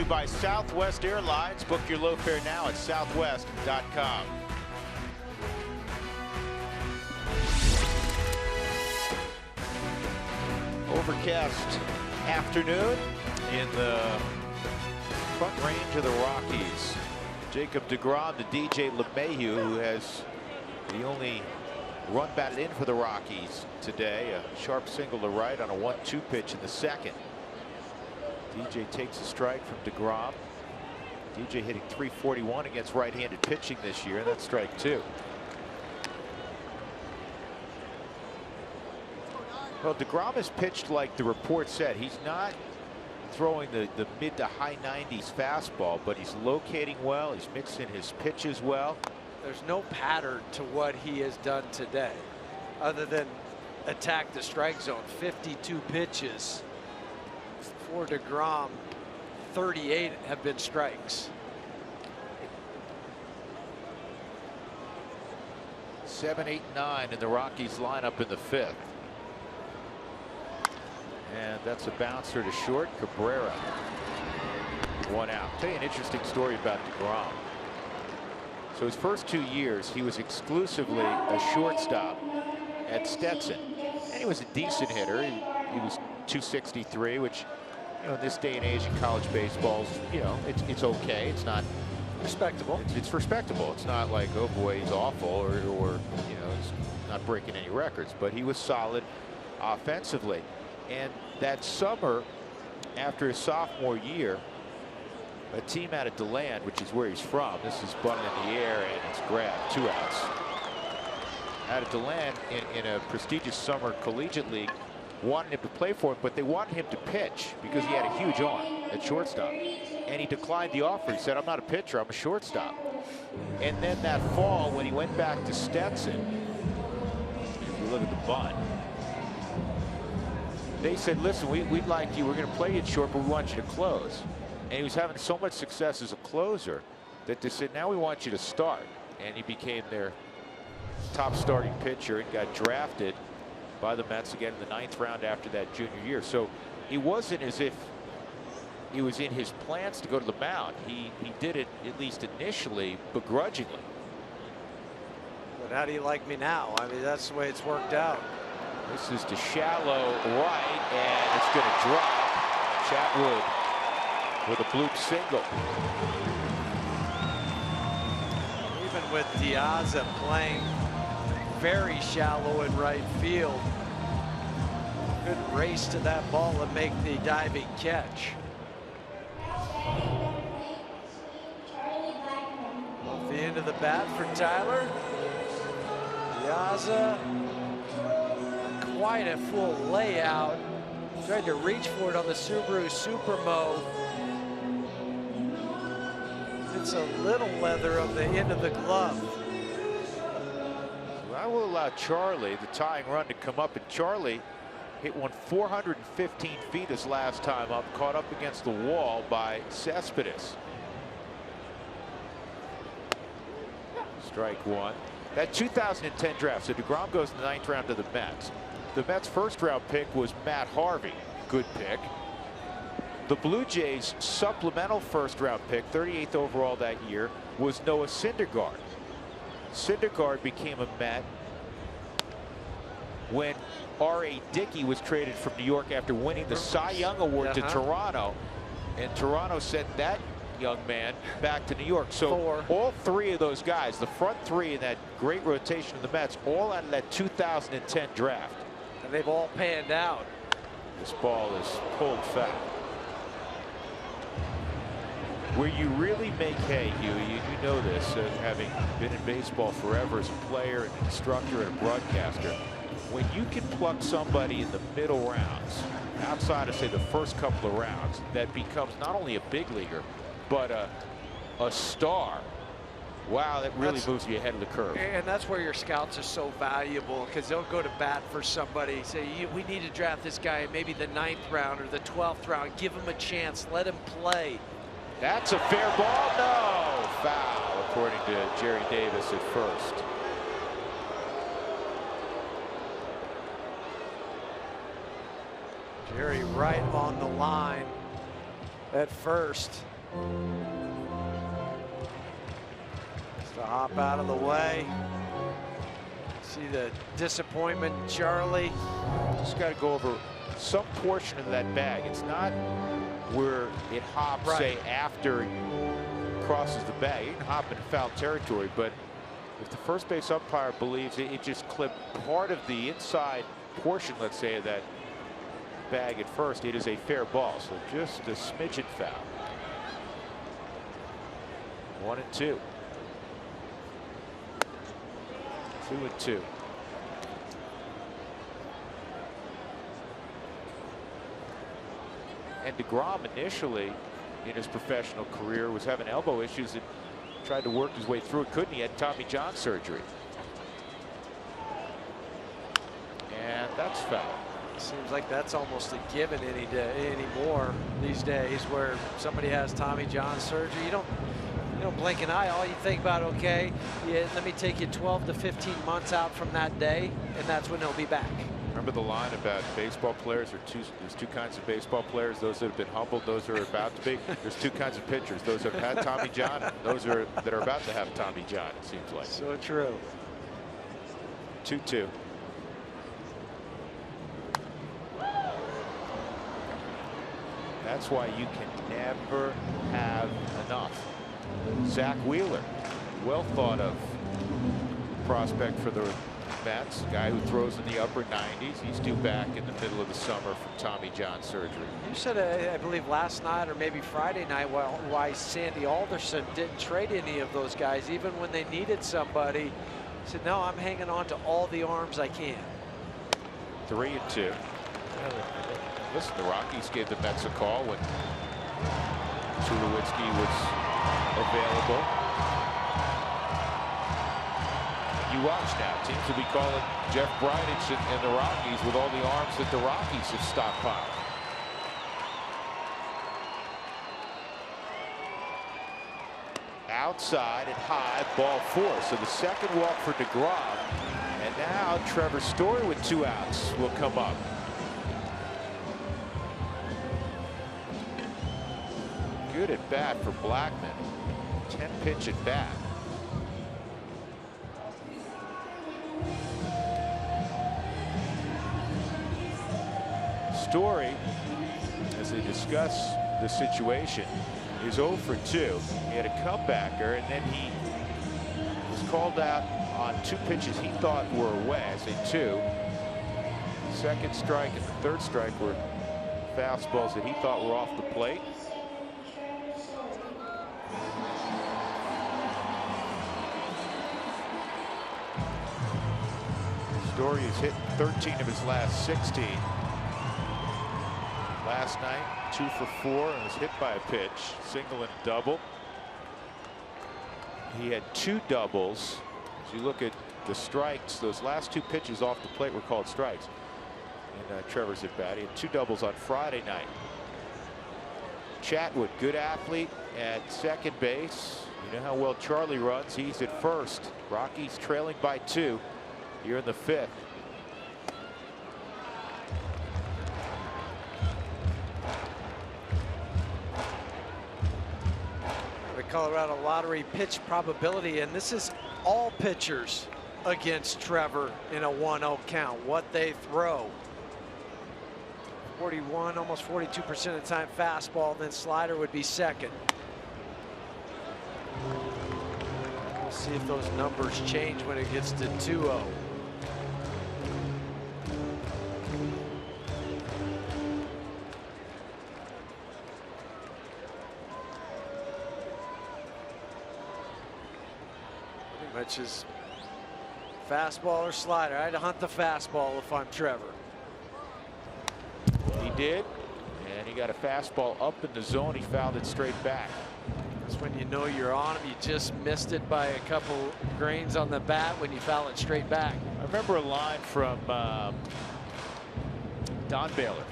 By Southwest Airlines. Book your low fare now at southwest.com. Overcast afternoon in the front range of the Rockies. Jacob deGrom to DJ LeMahieu, who has the only run batted in for the Rockies today. A sharp single to right on a 1-2 pitch in the second. DJ takes a strike from deGrom. DJ hitting .341 against right-handed pitching this year, and that's strike 2. Well, deGrom has pitched like the report said. He's not throwing the mid to high 90s fastball, but he's locating well. He's mixing his pitches well. There's no pattern to what he has done today other than attack the strike zone. 52 pitches. For deGrom, 38 have been strikes. 7, 8, 9 in the Rockies lineup in the 5th. And that's a bouncer to short. Cabrera. 1 out. I'll tell you an interesting story about deGrom. So his first 2 years, he was exclusively a shortstop at Stetson. And he was a decent hitter. He was .263, which, you know, in this day and age in college baseball, you know, it's okay. It's not respectable. It's respectable. It's not like, oh boy, he's awful, or you know, he's not breaking any records. But he was solid offensively. And that summer, after his sophomore year, A team out of DeLand, which is where he's from. This is bunted in the air, and it's grabbed. 2 outs. Out of DeLand in a prestigious summer collegiate league, wanted him to play for it, but they wanted him to pitch because he had a huge arm at shortstop. And he declined the offer. He said, I'm not a pitcher, I'm a shortstop. And then that fall, when he went back to Stetson, if you look at the bunt, they said, listen, we'd like you, we're going to play you at short, but we want you to close. And he was having so much success as a closer that they said, now we want you to start. And he became their top starting pitcher and got drafted by the Mets again in the 9th round after that junior year. So it wasn't as if he was in his plans to go to the mound. He did it, at least initially, begrudgingly. But how do you like me now? I mean, that's the way it's worked out. This is to shallow right, and it's going to drop. Chatwood with a bloop single. Even with Diaza playing very shallow in right field, good race to that ball and make the diving catch. Off the end of the bat for Tyler. Diaza, quite a full layout. Tried to reach for it on the Subaru Supermo. It's a little leather on the end of the glove. So I will allow Charlie, the tying run, to come up, and Charlie hit one 415 feet his last time up, caught up against the wall by Cespedes. Strike one. That 2010 draft, so DeGrom goes in the 9th round to the Mets. The Mets' 1st round pick was Matt Harvey. Good pick. The Blue Jays' supplemental 1st round pick, 38th overall that year, was Noah Syndergaard. Syndergaard became a Met when R.A. Dickey was traded from New York after winning the Cy Young Award to Toronto. And Toronto sent that young man back to New York. So all 3 of those guys, the front 3 in that great rotation of the Mets, all out of that 2010 draft. And they've all panned out. This ball is pulled foul. Where you really make hay, Huey, you know this, having been in baseball forever as a player, an instructor, and a broadcaster. When you can pluck somebody in the middle rounds, outside of, say, the first couple of rounds, that becomes not only a big leaguer, but a star. Wow, that really moves you ahead of the curve. And that's where your scouts are so valuable, because they'll go to bat for somebody, say, we need to draft this guy in maybe the 9th round or the 12th round. Give him a chance. Let him play. That's a fair ball. No, foul, according to Jerry Davis at first. Jerry right on the line at first. Just to hop out of the way. See the disappointment, Charlie. Just got to go over some portion of that bag. It's not where it hops, say, after it crosses the bag. You can hop in foul territory, but if the first base umpire believes it just clipped part of the inside portion, let's say, of that bag at first, it is a fair ball. So just a smidgen foul. 1-2. 2-2. And DeGrom initially in his professional career was having elbow issues and tried to work his way through it. Couldn't. He had Tommy John surgery. And that's foul. Seems like that's almost a given any day anymore these days, where somebody has Tommy John surgery. You don't blink an eye. All you think about, okay, yeah, let me take you 12 to 15 months out from that day, and that's when they'll be back. Remember the line about baseball players? There's two kinds of baseball players: those that have been humbled, those who are about to be. There's 2 kinds of pitchers: those that have had Tommy John, and those that are about to have Tommy John. It seems like. So true. 2-2. That's why you can never have enough. Zach Wheeler, well thought of prospect for the Mets, a guy who throws in the upper 90s. He's due back in the middle of the summer from Tommy John surgery. You said, I believe last night or maybe Friday night, why Sandy Alderson didn't trade any of those guys, even when they needed somebody. He said, no, I'm hanging on to all the arms I can. 3-2. Listen, the Rockies gave the Mets a call when Tulowitzki was available. You watch now, teams will be calling Jeff Bridich and the Rockies with all the arms that the Rockies have stockpiled. Outside and high, ball 4. So the second walk for DeGrom. And now Trevor Story with 2 outs will come up. Good at bat for Blackman. 10-pitch at bat. Story, as they discuss the situation, is 0 for 2. He had a comebacker, and then he was called out on 2 pitches he thought were away. I say 2. Second strike and the third strike were fastballs that he thought were off the plate. Story has hit 13 of his last 16. Last night, 2 for 4, and was hit by a pitch, single and double. He had 2 doubles. As you look at the strikes, those last 2 pitches off the plate were called strikes. And Trevor's at bat. He had 2 doubles on Friday night. Chatwood, good athlete at second base. You know how well Charlie runs. He's at first. Rockies trailing by 2 here in the 5th. Colorado lottery pitch probability, and this is all pitchers against Trevor in a 1-0 count. What they throw. 41, almost 42% of the time fastball, then slider would be second. We'll see if those numbers change when it gets to 2-0. Which is fastball or slider. I had to hunt the fastball if I'm Trevor. He did, and he got a fastball up in the zone. He fouled it straight back. That's when you know you're on him. You just missed it by a couple grains on the bat when you foul it straight back. I remember a line from Don Baylor,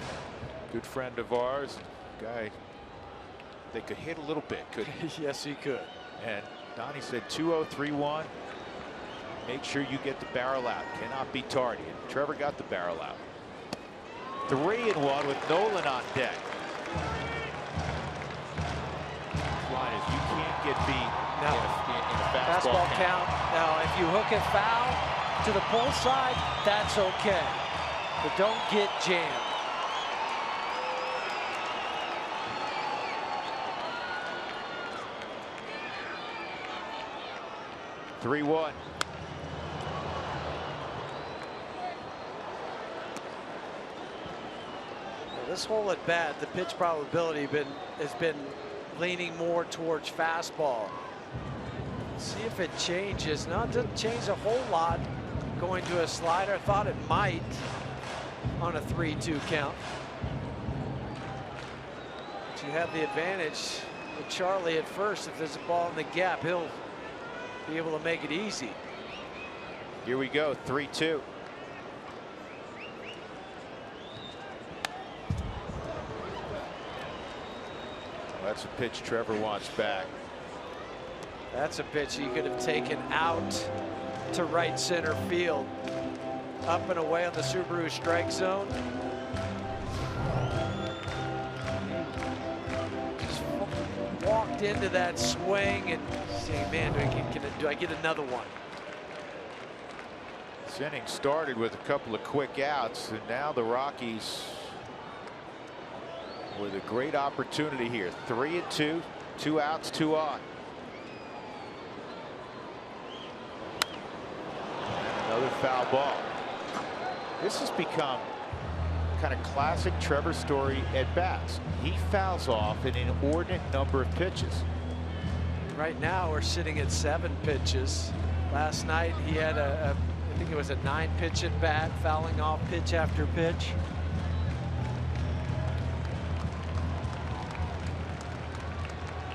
good friend of ours, guy that could hit a little bit, couldn't he? Yes, he could. And Donnie said 2-0, 3-1. Make sure you get the barrel out. Cannot be tardy. And Trevor got the barrel out. 3-1 with Nolan on deck. Line is you can't get beat in a fastball count. Now, if you hook it foul to the pull side, that's okay. But don't get jammed. Three-1. This whole at bat, the pitch probability has been leaning more towards fastball. See if it changes. No, it doesn't change a whole lot going to a slider. I thought it might on a 3-2 count. But you have the advantage with Charlie at first. If there's a ball in the gap, he'll be able to make it easy. Here we go, 3-2. That's a pitch Trevor wants back. That's a pitch he could have taken out to right center field. Up and away on the Subaru strike zone. Just walked into that swing and saying, man, do I get another one? This inning started with a couple of quick outs, and now the Rockies with a great opportunity here. 3-2, 2 outs, 2 on. Another foul ball. This has become kind of classic Trevor Story at bats. He fouls off an inordinate number of pitches. Right now we're sitting at 7 pitches. Last night he had I think it was a 9-pitch at bat, fouling off pitch after pitch.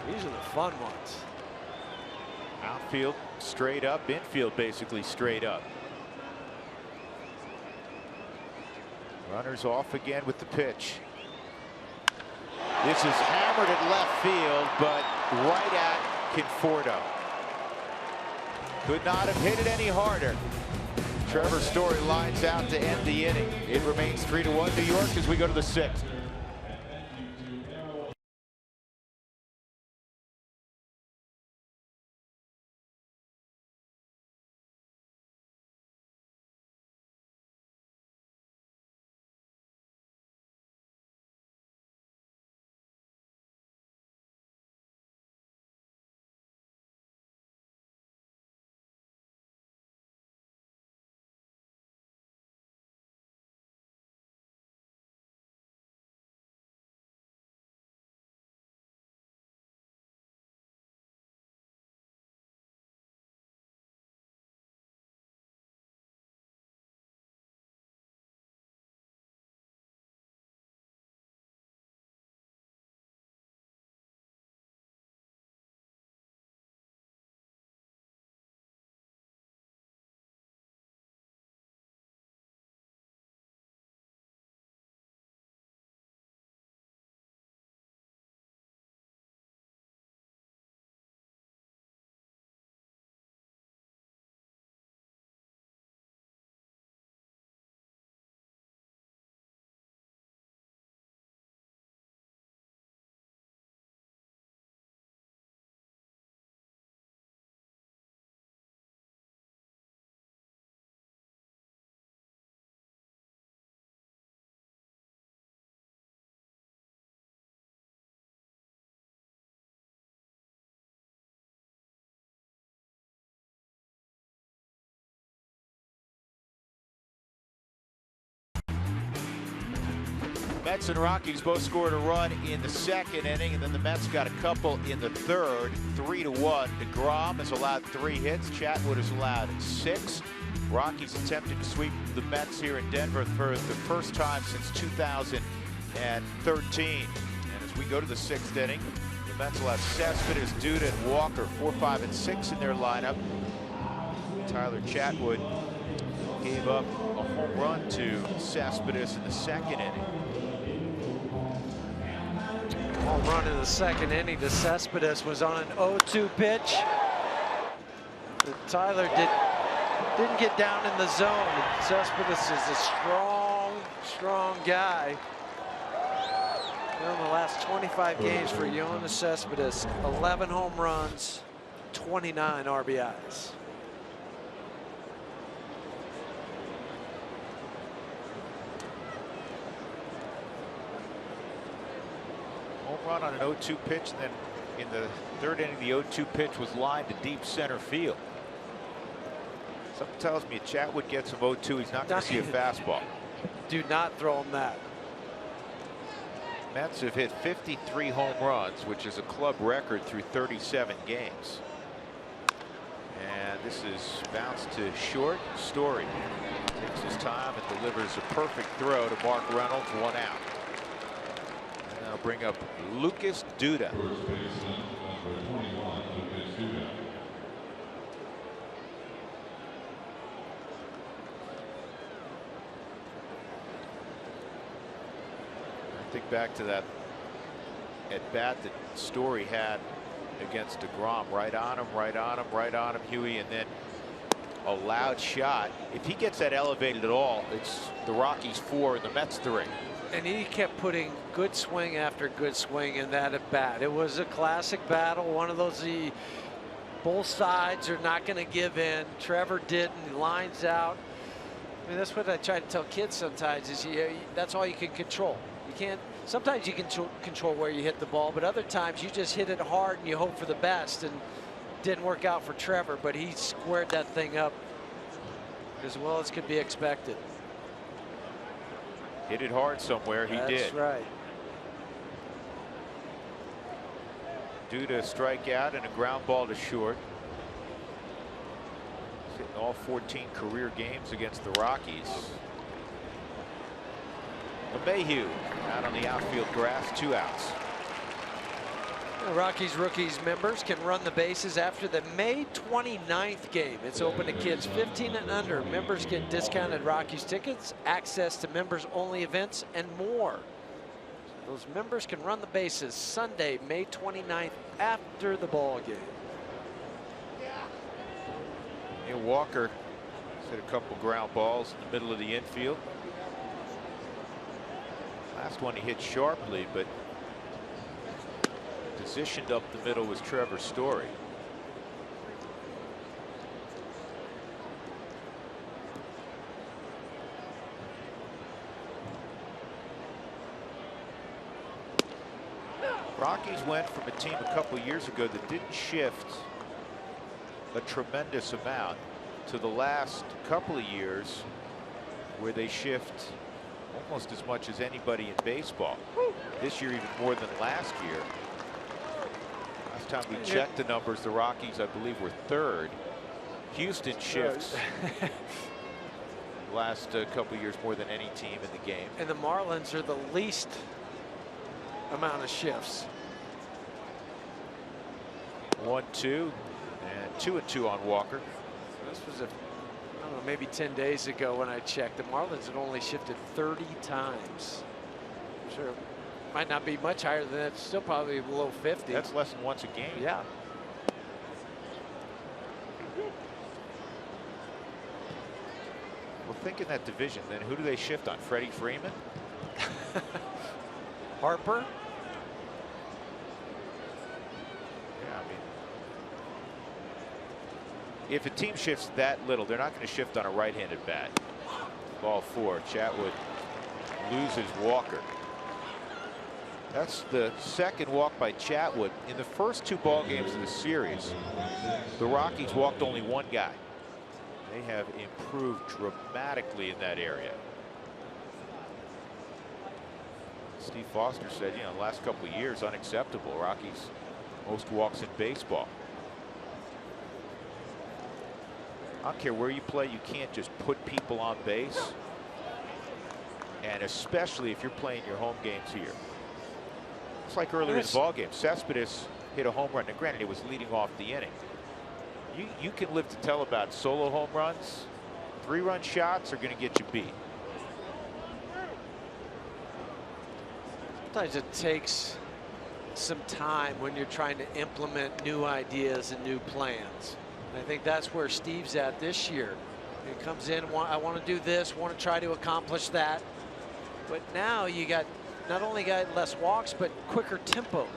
These are the fun ones. Outfield straight up, infield basically straight up. Runners off again with the pitch. This is hammered at left field, but right at Conforto. Could not have hit it any harder. Trevor Story lines out to end the inning. It remains 3-1 New York as we go to the 6th. Mets and Rockies both scored a run in the 2nd inning, and then the Mets got a couple in the 3rd. 3-1. DeGrom has allowed 3 hits. Chatwood has allowed 6. Rockies attempted to sweep the Mets here in Denver for the first time since 2013. And as we go to the 6th inning, the Mets will have Cespedes, Duda, and Walker, 4, 5, and 6 in their lineup. Tyler Chatwood gave up a home run to Cespedes in the 2nd inning. Home run in the 2nd inning to Cespedes was on an 0-2 pitch. Tyler didn't get down in the zone. Cespedes is a strong guy. In the last 25 games for Yoenis Cespedes, 11 home runs, 29 RBIs. Home run on an 0-2 pitch, and then in the 3rd inning, the 0-2 pitch was lined to deep center field. Something tells me if Chatwood gets him 0-2, he's not going to see a fastball. Do not throw him that. Mets have hit 53 home runs, which is a club record through 37 games. And this is bounced to short. Story takes his time and delivers a perfect throw to Mark Reynolds, 1 out. And they'll bring up Lucas Duda. Think back to that at bat that Story had against DeGrom. Right on him, right on him, right on him, Huey, and then a loud shot. If he gets that elevated at all, it's the Rockies 4 and the Mets 3. And he kept putting good swing after good swing in that at bat. It was a classic battle, one of those both sides are not going to give in. Trevor didn't. He lines out. I mean, that's what I try to tell kids sometimes is that's all you can control. You can't. Sometimes you can control where you hit the ball, but other times you just hit it hard and you hope for the best. And didn't work out for Trevor, but he squared that thing up. as well as could be expected. Hit it hard somewhere. He did. That's right. Due to a strikeout and a ground ball to short. He's hitting all 14 career games against the Rockies. LeMahieu out on the outfield grass, 2 outs. The Rockies rookies members can run the bases after the May 29th game. It's open to kids 15 and under. Members get discounted Rockies tickets, access to members only events, and more. Those members can run the bases Sunday, May 29th after the ball game. Neil Walker hit a couple ground balls in the middle of the infield. Last one he hit sharply, but positioned up the middle was Trevor Story. Rockies went from a team a couple years ago that didn't shift a tremendous amount to the last couple of years where they shift almost as much as anybody in baseball. This year even more than last year. Last time we checked the numbers, the Rockies, I believe, were 3rd. Houston shifts the last couple years more than any team in the game. And the Marlins are the least amount of shifts. 1-2 and 2-2 on Walker. This was I don't know, maybe 10 days ago when I checked. The Marlins had only shifted 30 times. I'm sure it might not be much higher than that. Still probably below 50. That's less than once a game. Yeah. Well, think in that division, then who do they shift on? Freddie Freeman? Harper? Yeah, I mean, if a team shifts that little, they're not going to shift on a right-handed bat. Ball 4. Chatwood loses Walker. That's the second walk by Chatwood. In the first 2 ball games of the series, the Rockies walked only 1 guy. They have improved dramatically in that area. Steve Foster said, you know, the last couple of years, unacceptable. Rockies, most walks in baseball. I don't care where you play, you can't just put people on base. And especially if you're playing your home games here. It's like earlier in the ball game, Cespedes hit a home run. And granted, it was leading off the inning. You can live to tell about solo home runs. 3-run shots are going to get you beat. Sometimes it takes some time when you're trying to implement new ideas and new plans. And I think that's where Steve's at this year. He comes in, I want to do this, want to try to accomplish that. But now you got not only got less walks, but quicker tempos.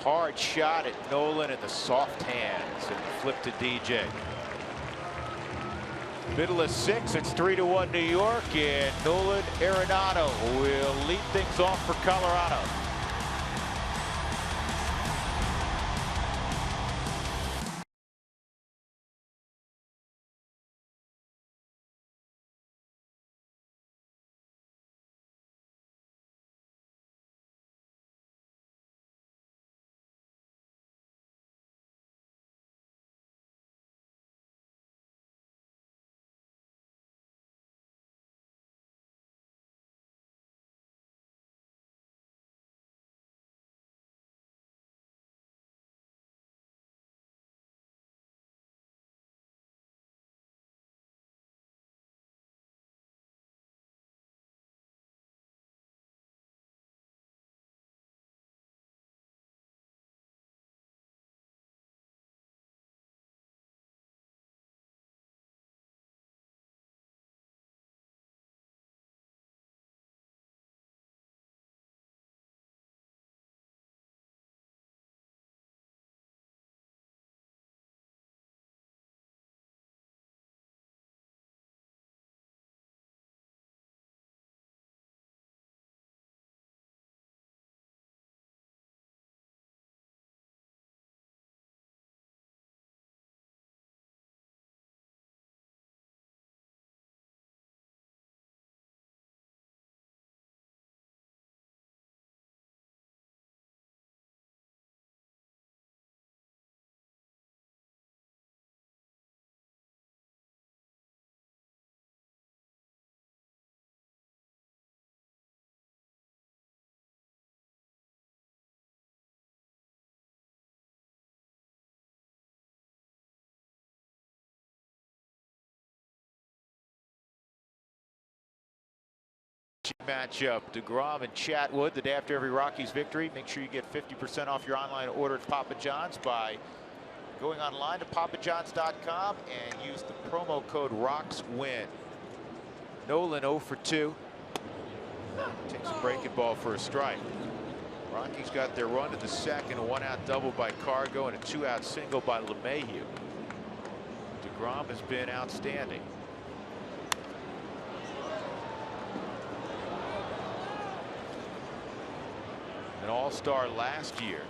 Hard shot at Nolan in the soft hands and flip to DJ. Middle of 6, it's 3-1 New York, and Nolan Arenado will lead things off for Colorado. Matchup, DeGrom and Chatwood, the day after every Rockies victory. Make sure you get 50% off your online order at Papa John's by going online to papajohns.com and use the promo code ROXWIN. Nolan 0 for 2. Takes a breaking ball for a strike. Rockies got their run to the second, a 1-out double by Cargo and a 2-out single by LeMahieu. DeGrom has been outstanding. An all-star last year.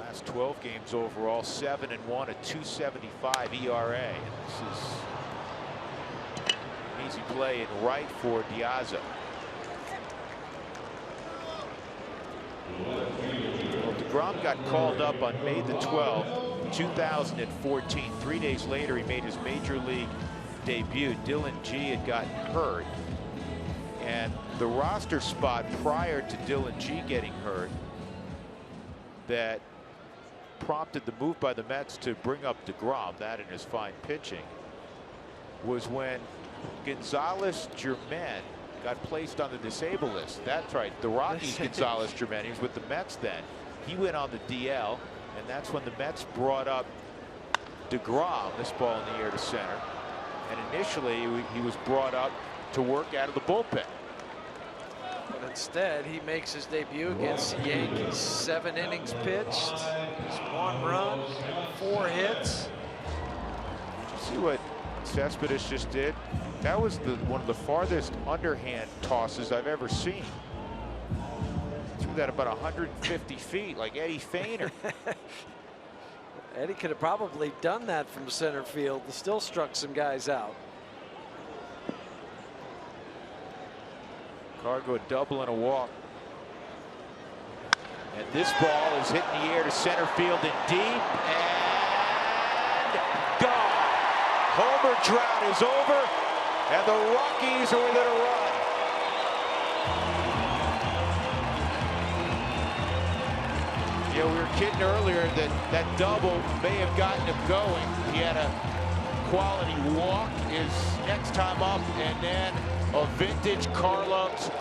Last 12 games overall, 7-1, a 2.75 ERA. And this is an easy play in right for Diaza. Well, DeGrom got called up on May the 12th, 2014. 3 days later, he made his major league debut. Dylan G had gotten hurt, and the roster spot prior to Dylan G getting hurt that prompted the move by the Mets to bring up DeGrom, that and his fine pitching, was when Gonzalez Germain got placed on the disabled list. That's right, the Rockies Gonzalez Germain. He was with the Mets then. He went on the DL, and that's when the Mets brought up DeGrom. This ball in the air to center. And initially, he was brought up to work out of the bullpen. But instead, he makes his debut against the Yankees. 7 innings pitched, just 1 run, 4 hits. Did you see what Cespedes just did? That was one of the farthest underhand tosses I've ever seen. Threw that about 150 feet, like Eddie Feiner. Eddie could have probably done that from center field. Still struck some guys out. Cargo a double and a walk. And this ball is hit in the air to center field and deep, and gone. Homer drought is over, and the Rockies are within a run. Yeah, we were kidding earlier that that double may have gotten him going. He had a quality walk his next time up, and then a vintage Carlos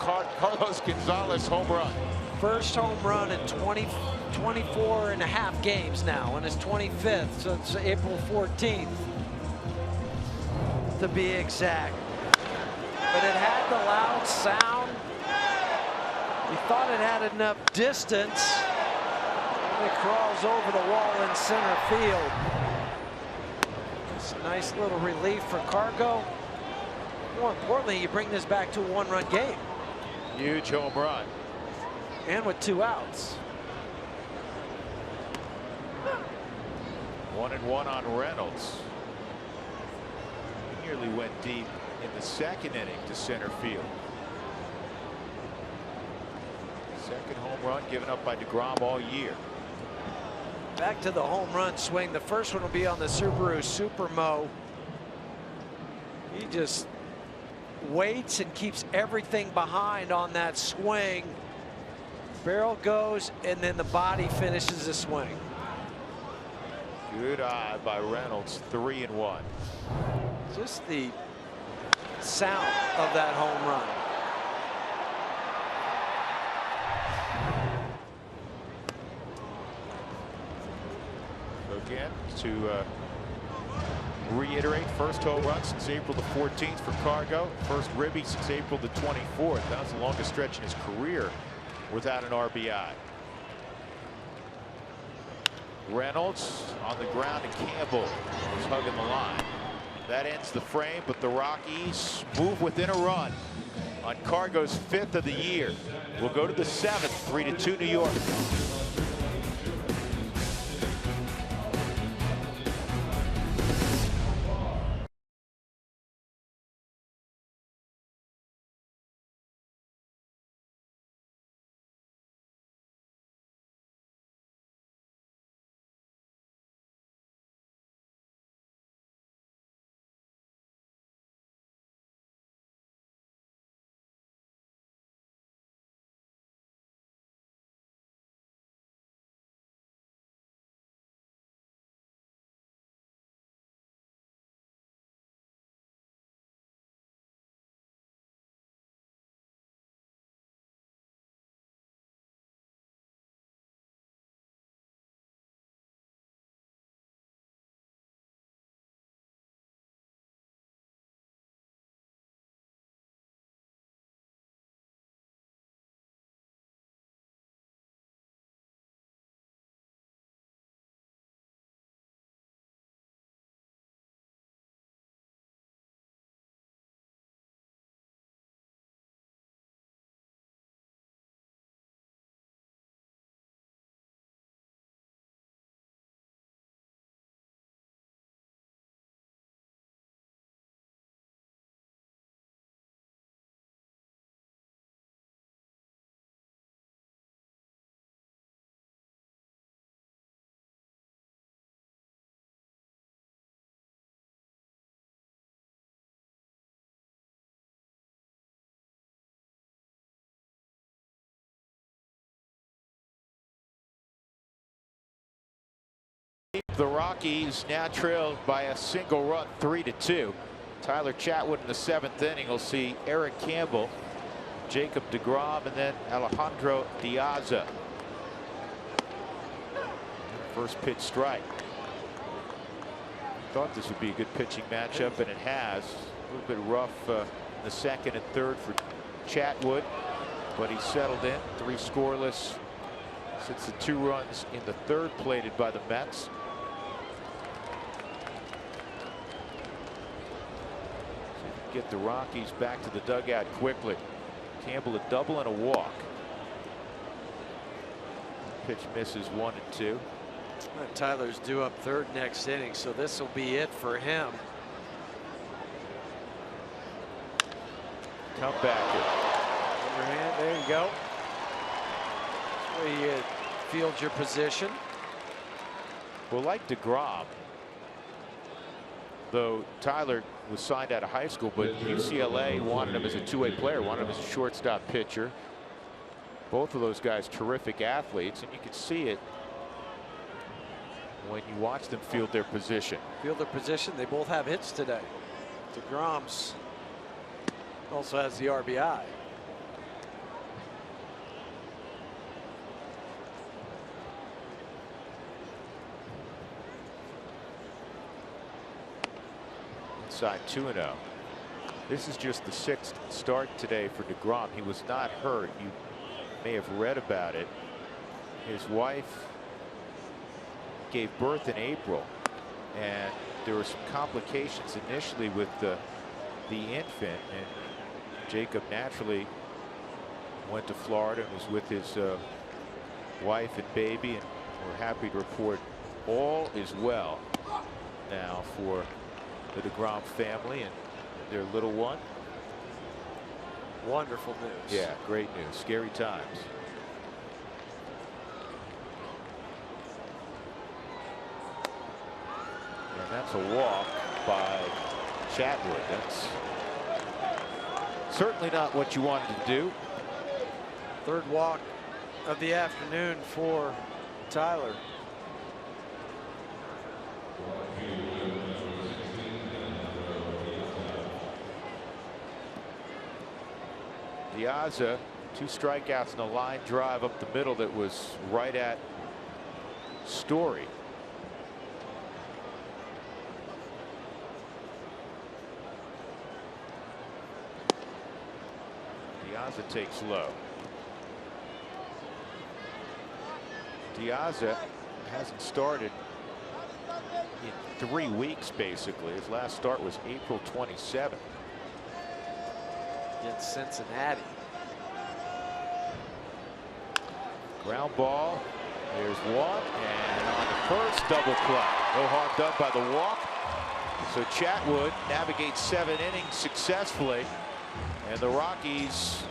Gonzalez home run. First home run in 24 and a half games now, and his 25th since April 14th, to be exact. But it had the loud sound. He thought it had enough distance. It crawls over the wall in center field. It's a nice little relief for Cargo. More importantly, you bring this back to a 1-run game. Huge home run. And with 2 outs. 1-1 on Reynolds. He nearly went deep in the second inning to center field. Second home run given up by DeGrom all year. Back to the home run swing. The first one will be on the Subaru Supermo. He just waits and keeps everything behind on that swing. Barrel goes, and then the body finishes the swing. Good eye by Reynolds. 3-1. Just the sound of that home run. Again, to reiterate, first home run since April the 14th for Cargo. First ribby since April the 24th. That was the longest stretch in his career without an RBI. Reynolds on the ground, and Campbell is hugging the line. That ends the frame, but the Rockies move within a run on Cargo's 5th of the year. We'll go to the 7th, 3-2 New York. The Rockies now trailed by a single run, 3-2. Tyler Chatwood in the 7th inning will see Eric Campbell, Jacob deGrom, and then Alejandro Diaz. First pitch strike. Thought this would be a good pitching matchup, and it has. A little bit rough in the 2nd and 3rd for Chatwood, but he settled in. 3 scoreless since the 2 runs in the 3rd plated by the Mets. Get the Rockies back to the dugout quickly. Campbell a double and a walk. Pitch misses 1 and 2. Tyler's due up 3rd next inning, so this will be it for him. Come back. Overhand, there you go. That's where you field your position. Well, like deGrom, though Tyler was signed out of high school, but UCLA wanted him as a 2-way player, wanted him as a shortstop pitcher. Both of those guys terrific athletes, and you can see it when you watch them field their position. Field their position. They both have hits today. deGrom's also has the RBI. Inside 2-0. This is just the 6th start today for deGrom. He was not hurt. You may have read about it. His wife gave birth in April, and there were some complications initially with the infant, and Jacob naturally went to Florida and was with his wife and baby, and we're happy to report all is well now for the deGrom family and their little one. Wonderful news. Yeah, great news. Scary times. And that's a walk by Chatwood. That's certainly not what you wanted to do. 3rd walk of the afternoon for Tyler. Diaz, 2 strikeouts and a line drive up the middle that was right at Story. Diaz takes low. Diaz hasn't started in 3 weeks basically. His last start was April 27th. Against Cincinnati. Ground ball. There's 1, and on the first double play. No harm done by the walk. So Chatwood navigates 7 innings successfully, and the Rockies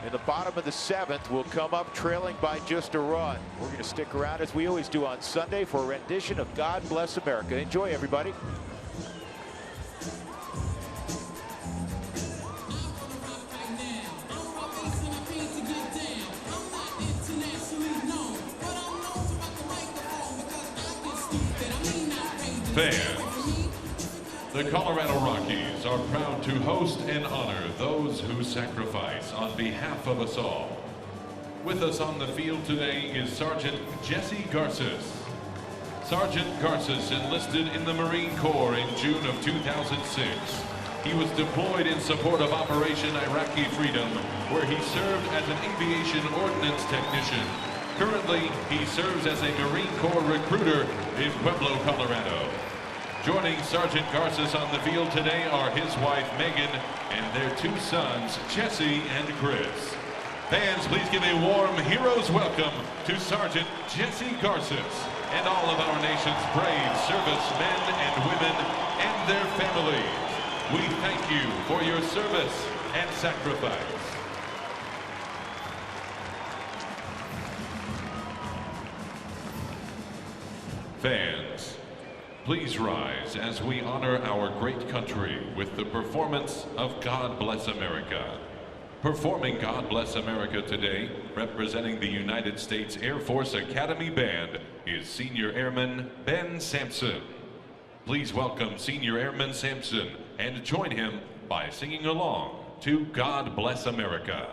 in the bottom of the 7th will come up trailing by just a run. We're going to stick around as we always do on Sunday for a rendition of God Bless America. Enjoy, everybody. Fans, the Colorado Rockies are proud to host and honor those who sacrifice on behalf of us all. With us on the field today is Sergeant Jesse Garces. Sergeant Garces enlisted in the Marine Corps in June of 2006. He was deployed in support of Operation Iraqi Freedom, where he served as an aviation ordnance technician. Currently, he serves as a Marine Corps recruiter in Pueblo, Colorado. Joining Sergeant Garces on the field today are his wife, Megan, and their 2 sons, Jesse and Chris. Fans, please give a warm hero's welcome to Sergeant Jesse Garces and all of our nation's brave servicemen and women and their families. We thank you for your service and sacrifice. Fans, please rise as we honor our great country with the performance of God Bless America. Performing God Bless America today, representing the United States Air Force Academy Band, is Senior Airman Ben Sampson. Please welcome Senior Airman Sampson and join him by singing along to God Bless America.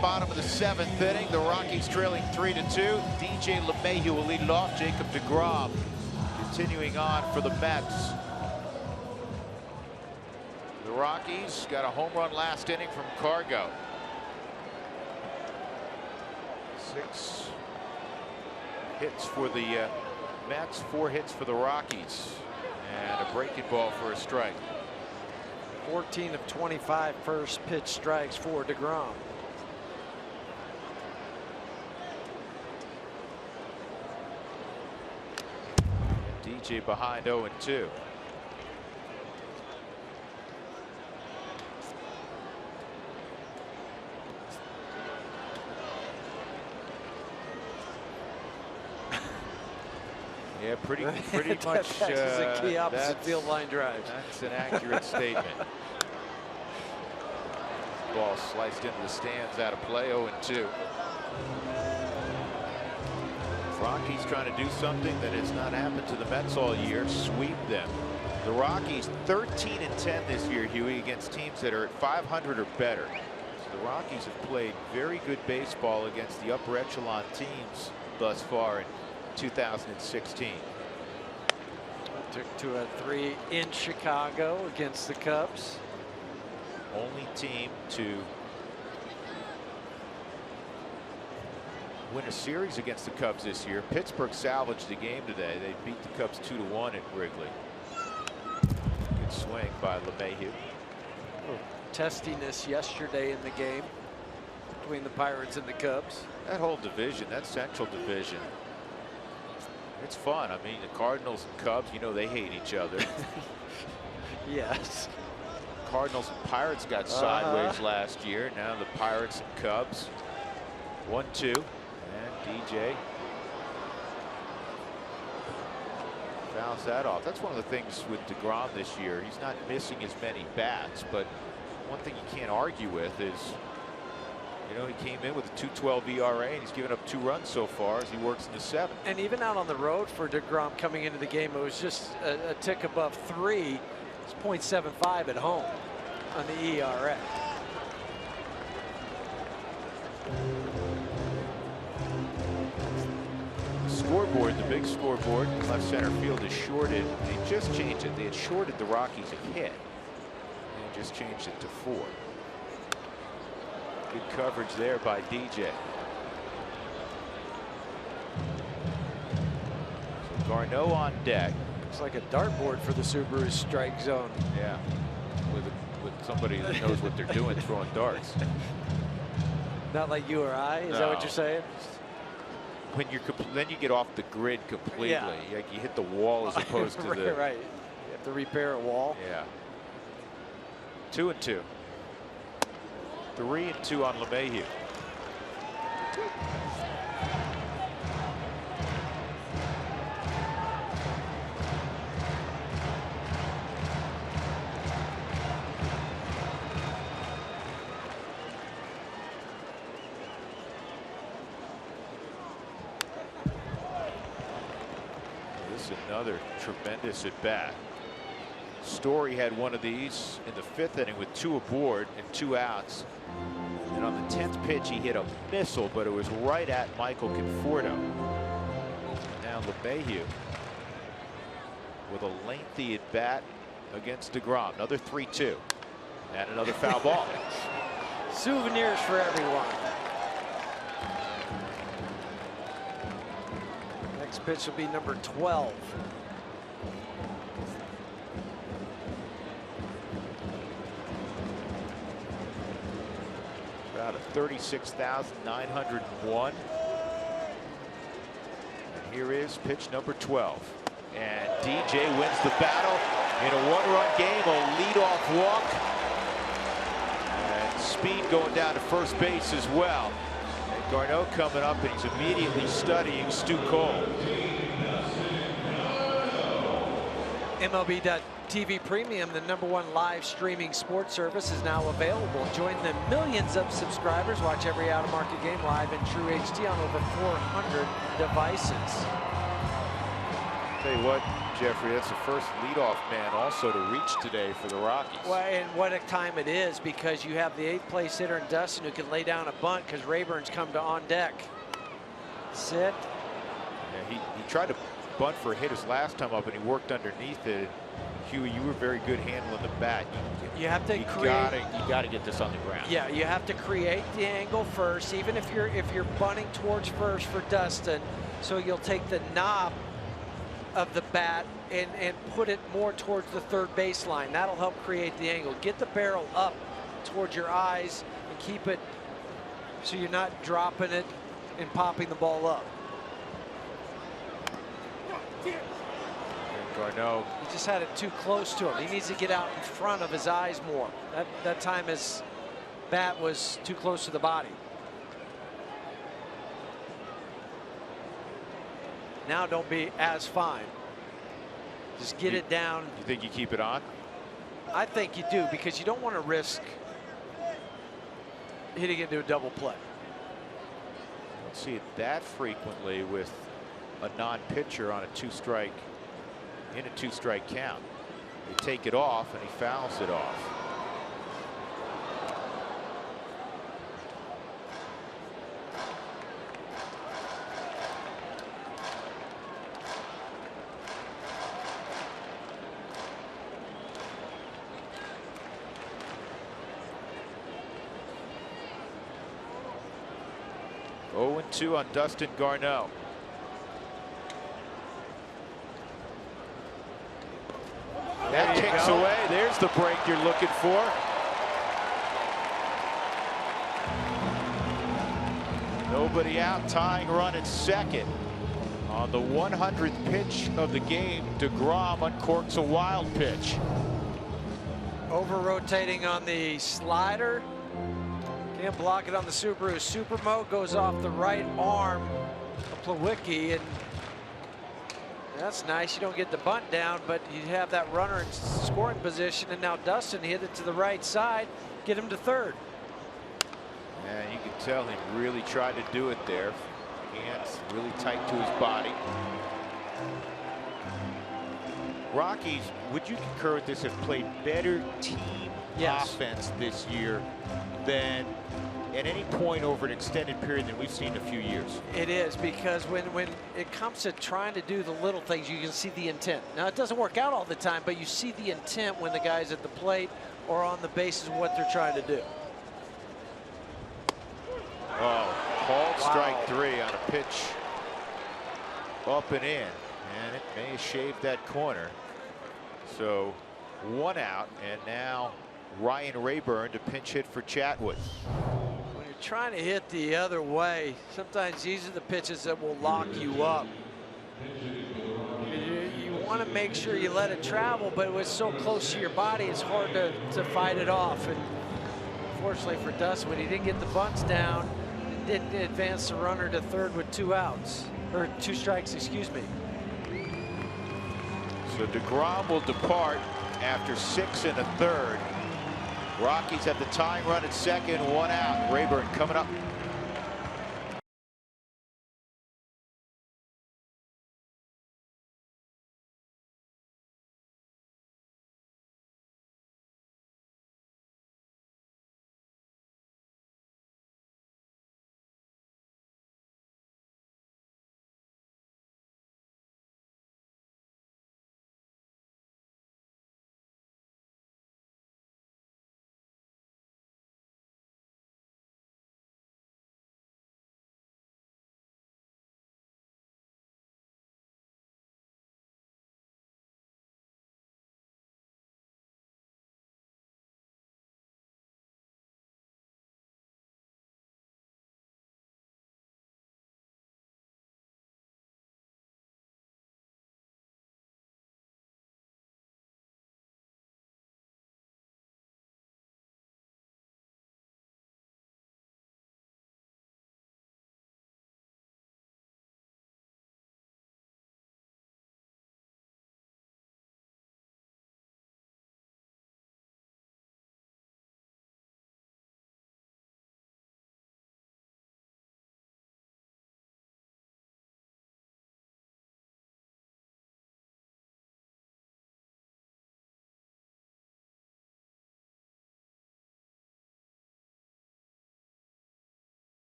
Bottom of the 7th inning, the Rockies trailing 3-2. DJ LeMahieu will lead it off. Jacob deGrom continuing on for the Mets. The Rockies got a home run last inning from Cargo. 6 hits for the Mets, 4 hits for the Rockies, and a breaking ball for a strike. 14 of 25 first pitch strikes for deGrom. DJ behind 0-2. Yeah, pretty much. That's a key opposite field line drive. That's an accurate statement. Ball sliced into the stands, out of play. 0-2. Rockies trying to do something that has not happened to the Mets all year, sweep them. The Rockies 13-10 this year, Huey, against teams that are at 500 or better. So the Rockies have played very good baseball against the upper echelon teams thus far in 2016. Took 2 out of 3 in Chicago against the Cubs. Only team to win a series against the Cubs this year. Pittsburgh salvaged the game today. They beat the Cubs 2-1 at Wrigley. swing by LeMahieu. Testiness yesterday in the game between the Pirates and the Cubs. That whole division, that Central Division, it's fun. I mean, the Cardinals and Cubs, you know, they hate each other. Yes. Cardinals and Pirates got sideways last year. Now the Pirates and Cubs. 1-2. And DJ fouls that off. That's one of the things with DeGrom this year. He's not missing as many bats, but one thing you can't argue with is, you know, he came in with a 2.12 ERA and he's given up 2 runs so far as he works in the 7th. And even out on the road for DeGrom coming into the game, it was just a tick above 3. It's 0.75 at home on the ERA. Scoreboard, the big scoreboard in left center field is shorted. They just changed it. They had shorted the Rockies a hit. They just changed it to 4. Good coverage there by DJ. So Garneau on deck. It's like a dartboard for the Subaru strike zone. Yeah, with somebody that knows what they're doing throwing darts. Not like you or I. Is that what you're saying? When you're then you get off the grid completely. Yeah. Like you hit the wall as opposed to the right. You have to repair a wall. Yeah. 2-2. 3-2 on LeMahieu. This is another tremendous at bat. Story had one of these in the 5th inning with 2 aboard and 2 outs. And on the 10th pitch, he hit a missile, but it was right at Michael Conforto. Now LeMahieu with a lengthy at bat against DeGrom. Another 3-2 and another foul ball. Souvenirs for everyone. Next pitch will be number 12. Out of 36,901. And here is pitch number 12. And DJ wins the battle in a 1-run game, a leadoff walk. And Speed going down to first base as well. And Garneau coming up, and he's immediately studying Stu Cole. MLB.TV Premium, the #1 live streaming sports service, is now available. Join the millions of subscribers. Watch every out-of-market game live in true HD on over 400 devices. Tell you what, Jeffrey, that's the first leadoff man also to reach today for the Rockies. Well, and what a time it is, because you have the 8th place hitter in Dustin who can lay down a bunt because Rayburn's come to on deck. Sit. Yeah, he tried to bunt for a hit his last time up, and he worked underneath it. Huey, you were very good handling the bat. You have to you gotta get this on the ground. Yeah, you have to create the angle first, even if you're bunting towards first for Dustin. So you'll take the knob of the bat and put it more towards the 3rd baseline. That'll help create the angle. Get the barrel up towards your eyes and keep it so you're not dropping it and popping the ball up. Garneau. He just had it too close to him. He needs to get out in front of his eyes more. That time his bat was too close to the body. Now don't be as fine. Just get it down. You think you keep it on? I think you do, because you don't want to risk hitting into a double play. Don't see it that frequently with a non-pitcher on a 2-strike. In a 2-strike count. They take it off, and he fouls it off. Oh, 0-2 on Dustin Garneau. That kicks away. There's the break you're looking for. Nobody out, tying run at second. On the 100th pitch of the game, DeGrom uncorks a wild pitch. Over rotating on the slider. Can't block it on the Subaru. Supermo goes off the right arm of Plawecki, and that's nice. You don't get the bunt down, but you have that runner in scoring position, and now Dustin hit it to the right side, get him to third. And you can tell he really tried to do it there. Hands really tight to his body. Rockies, would you concur with this, have played better team offense this year than at any point over an extended period than we've seen in a few years? It is, because when it comes to trying to do the little things, you can see the intent. Now, it doesn't work out all the time, but you see the intent when the guy's at the plate or on the bases of what they're trying to do. Oh, called strike 3 on a pitch up and in, and it may have shaved that corner. So 1 out, and now Ryan Rayburn to pinch hit for Chatwood. When you're trying to hit the other way, sometimes these are the pitches that will lock you up. You want to make sure you let it travel, but it was so close to your body, it's hard to fight it off. And unfortunately for Dustin, when he didn't get the bunts down, it didn't advance the runner to third with 2 outs, or 2 strikes, excuse me. So DeGrom will depart after 6 1/3. Rockies have the tying run at second, 1 out. Rayburn coming up.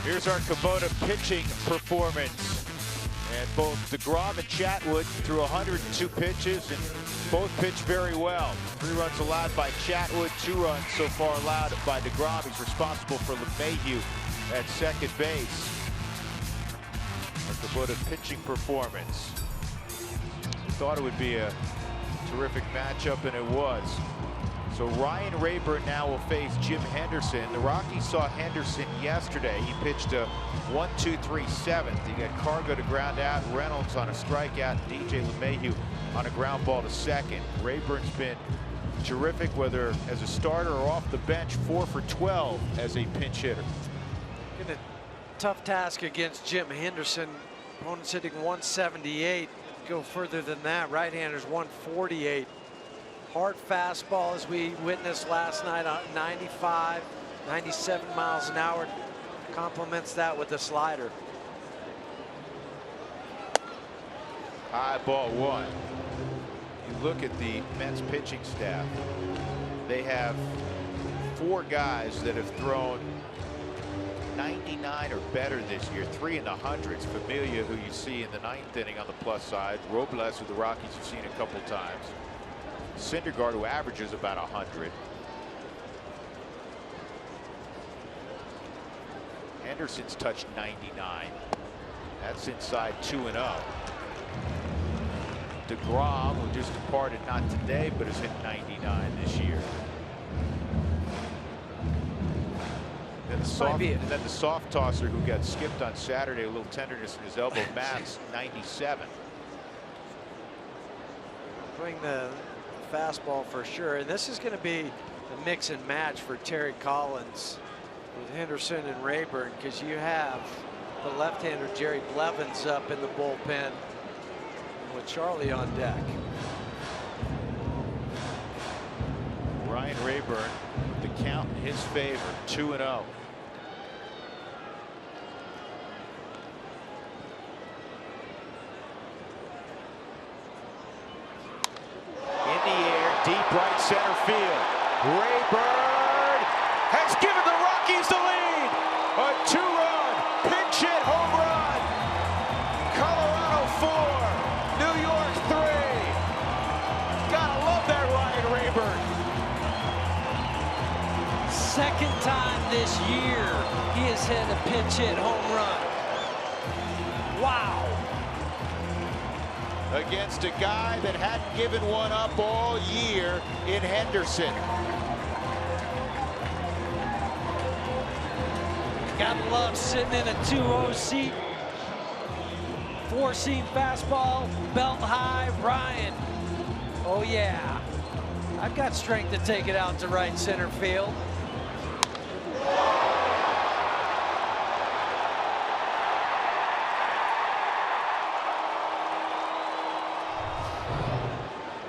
Here's our Kubota pitching performance. And both DeGrom and Chatwood threw 102 pitches, and both pitched very well. 3 runs allowed by Chatwood, 2 runs so far allowed by DeGrom. He's responsible for LeMahieu at second base. Our Kubota pitching performance. We thought it would be a terrific matchup, and it was. So Ryan Rayburn now will face Jim Henderson. The Rockies saw Henderson yesterday. He pitched a 1-2-3 7th. He got Cargo to ground out, Reynolds on a strikeout, DJ LeMahieu on a ground ball to second. Rayburn's been terrific, whether as a starter or off the bench, 4 for 12 as a pinch hitter. In a tough task against Jim Henderson. Opponent's hitting 178. Go further than that. Right-handers 148. Hard fastball, as we witnessed last night, on 95, 97 miles an hour. Complements that with the slider. High ball 1. You look at the Mets pitching staff. They have 4 guys that have thrown 99 or better this year, 3 in the hundreds. Familia, who you see in the 9th inning on the plus side. Robles, who the Rockies have seen a couple times. Syndergaard, who averages about 100. Henderson's touched 99. That's inside 2-0. DeGrom, who just departed not today, but has hit 99 this year. Then the soft tosser who got skipped on Saturday, a little tenderness in his elbow, Matt's 97. Doing the fastball for sure, and this is going to be a mix and match for Terry Collins with Henderson and Rayburn, because you have the left-hander Jerry Blevins up in the bullpen with Charlie on deck. Ryan Rayburn, the count in his favor, 2-0. Deep right center field. Rayburn has given the Rockies the lead. A 2-run pinch hit home run. Colorado 4, New York 3. Gotta love that Ryan Rayburn. Second time this year he has hit a pinch hit home run. Wow. Against a guy that hadn't given one up all year in Henderson. Gotta love sitting in a 2-0 seat. 4-seam fastball, belt high, Ryan. Oh yeah. I've got strength to take it out to right center field.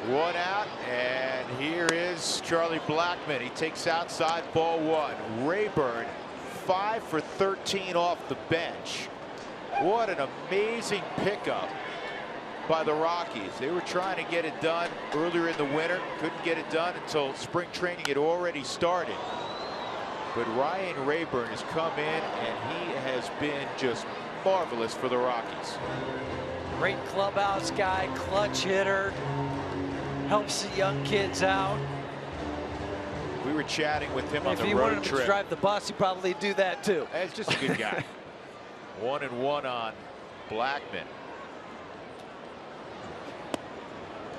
One out, and here is Charlie Blackmon. He takes outside, ball one. Rayburn 5 for 13 off the bench. What an amazing pickup by the Rockies. They were trying to get it done earlier in the winter, couldn't get it done until spring training had already started. But Ryan Rayburn has come in and he has been just marvelous for the Rockies. Great clubhouse guy, clutch hitter. Helps the young kids out. We were chatting with him on the road trip. If he wanted him to drive the bus, he'd probably do that too. He's just a good guy. 1-1 on Blackmon.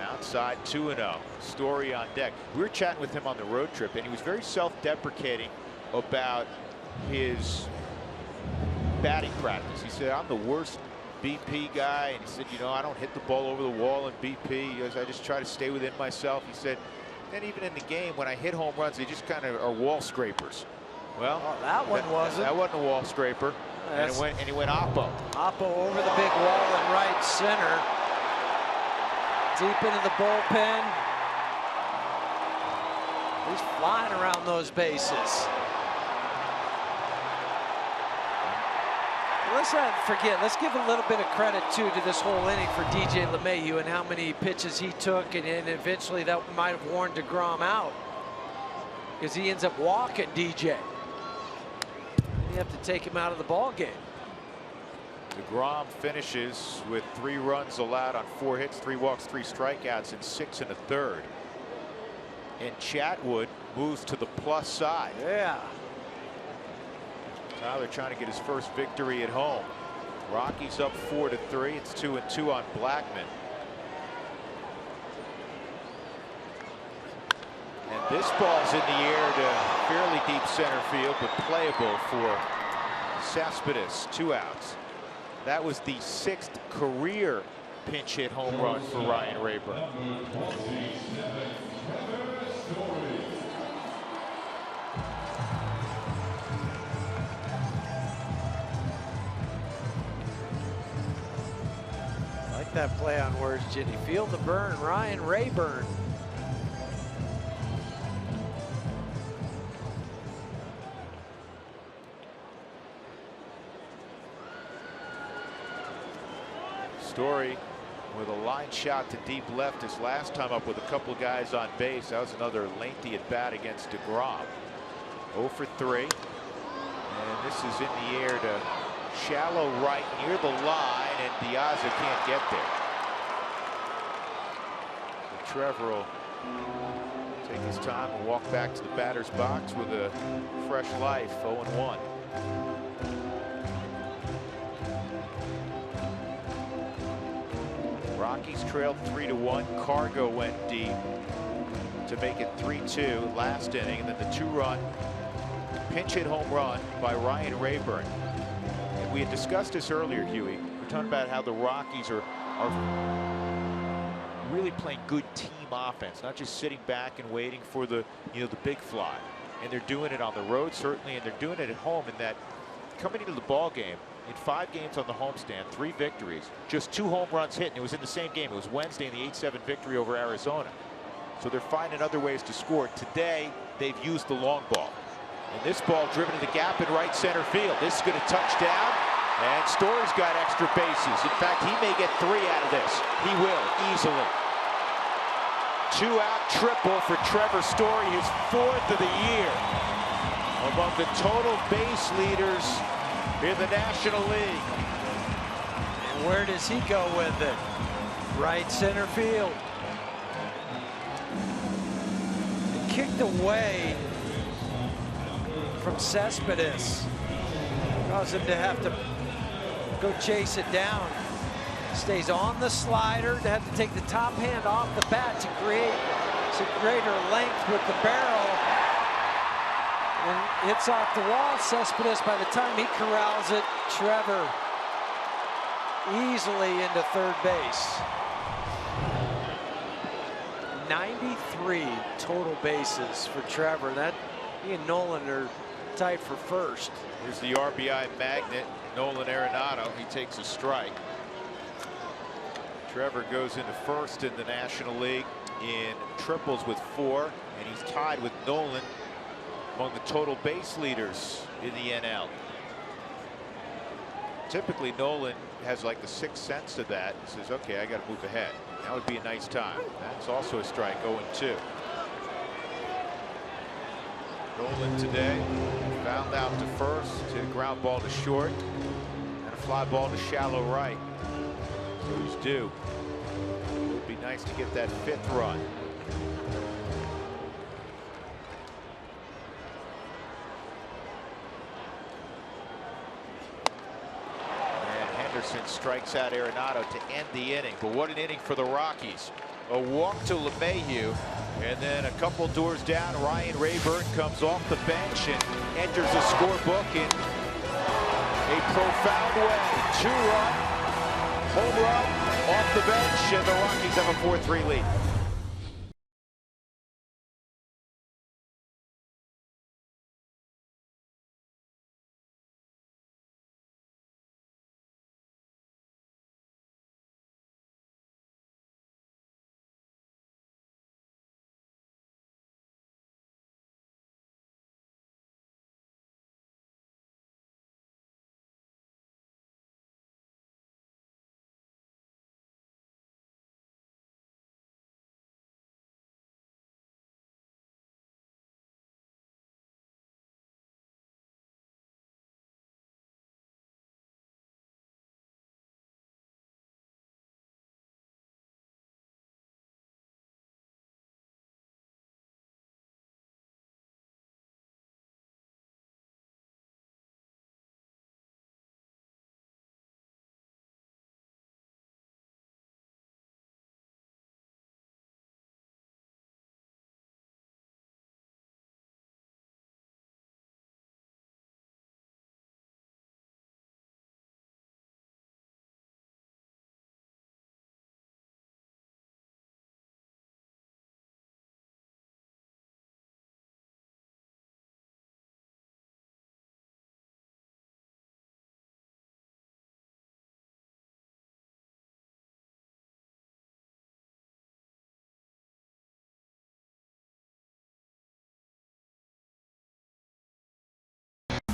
Outside 2-0. Story on deck. We were chatting with him on the road trip, and he was very self-deprecating about his batting practice. He said, I'm the worst BP guy, and he said, you know, I don't hit the ball over the wall in BP. He goes, I just try to stay within myself. He said, then even in the game, when I hit home runs, they just kind of are wall scrapers. Well, that one wasn't. That wasn't a wall scraper. And he went Oppo. Oppo over the big wall in right center. Deep into the bullpen. He's flying around those bases. Let's not forget, let's give a little bit of credit too to this whole inning for DJ LeMahieu and how many pitches he took, and eventually that might have worn DeGrom out because he ends up walking DJ. You have to take him out of the ball game. DeGrom finishes with 3 runs allowed on 4 hits, 3 walks, 3 strikeouts, and 6 1/3. And Chatwood moves to the plus side. Yeah. Tyler trying to get his first victory at home. Rockies up 4-3. It's 2-2 on Blackmon. And this ball's in the air to fairly deep center field, but playable for Cespedes. 2 outs. That was the 6th career pinch hit home run for Ryan Rayburn. That play on words, Jimmy. Feel the burn, Ryan Rayburn. Story with a line shot to deep left his last time up with a couple guys on base. That was another lengthy at bat against DeGrom. 0 for 3. And this is in the air to shallow right near the line, and Diaza can't get there. So Trevor will take his time and walk back to the batter's box with a fresh life. 0-1. Rockies trailed 3-1. Cargo went deep to make it 3-2 last inning, and then the 2-run pinch hit home run by Ryan Rayburn. And we had discussed this earlier, Huey. We're talking about how the Rockies are really playing good team offense, not just sitting back and waiting for the the big fly. And they're doing it on the road, certainly, and they're doing it at home. In that, coming into the ball game, in 5 games on the homestand, 3 victories, just 2 home runs hit, and it was in the same game. It was Wednesday in the 8-7 victory over Arizona. So they're finding other ways to score. Today, they've used the long ball. And this ball driven to the gap in right center field. This is going to touch down, and Story's got extra bases. In fact, he may get 3 out of this. He will, easily. 2-out triple for Trevor Story, his 4th of the year. Among the total base leaders in the National League. And where does he go with it? Right center field. Kicked away from Cespedes. Caused him to have to go chase it down. Stays on the slider to have to take the top hand off the bat to create some greater length with the barrel. And hits off the wall. Cespedes, by the time he corrals it, Trevor easily into third base. 93 total bases for Trevor. That he and Nolan are tied for first. Here's the RBI magnet, Nolan Arenado. He takes a strike. Trevor goes into first in the National League in triples with 4, and he's tied with Nolan among the total base leaders in the NL. Typically, Nolan has like the 6th sense to that. He says, okay, I got to move ahead. That would be a nice time. That's also a strike, 0-2. Nolan today found out to first, to a ground ball to short, and a fly ball to shallow right. So he's due. It would be nice to get that 5th run. Henderson strikes out Arenado to end the inning. But what an inning for the Rockies. A walk to LeMahieu, and then a couple doors down, Ryan Rayburn comes off the bench and enters the scorebook in a profound way. 2-run home run off the bench, and the Rockies have a 4-3 lead.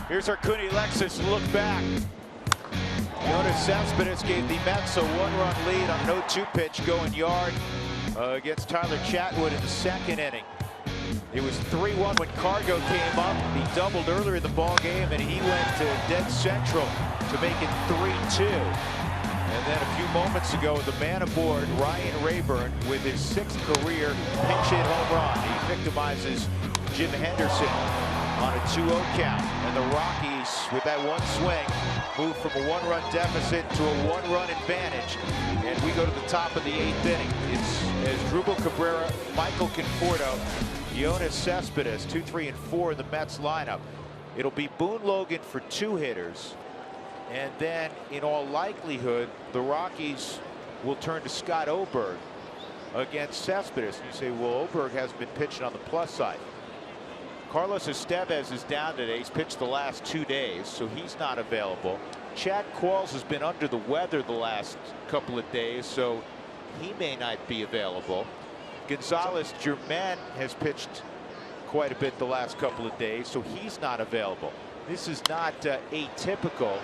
Here's our Cooney Lexus look back. Jonas Cespedes gave the Mets a 1-run lead on an 0-2 pitch going yard against Tyler Chatwood in the 2nd inning. It was 3-1 when Cargo came up. He doubled earlier in the ball game, and he went to dead central to make it 3-2. And then a few moments ago, the man aboard, Ryan Rayburn, with his 6th career pinch hit home run. He victimizes Jim Henderson on a 2-0 count. And the Rockies, with that one swing, move from a 1-run deficit to a 1-run advantage. And we go to the top of the 8th inning. It's Asdrubal Cabrera, Michael Conforto, Yoenis Cespedes, 2, 3, and 4 in the Mets lineup. It'll be Boone Logan for 2 hitters. And then, in all likelihood, the Rockies will turn to Scott Oberg against Cespedes. And you say, well, Oberg hasn't been pitching on the plus side. Carlos Estevez is down today. He's pitched the last 2 days, so he's not available. Chad Qualls has been under the weather the last couple of days, so he may not be available. Gonzalez Germain has pitched quite a bit the last couple of days, so he's not available. This is not atypical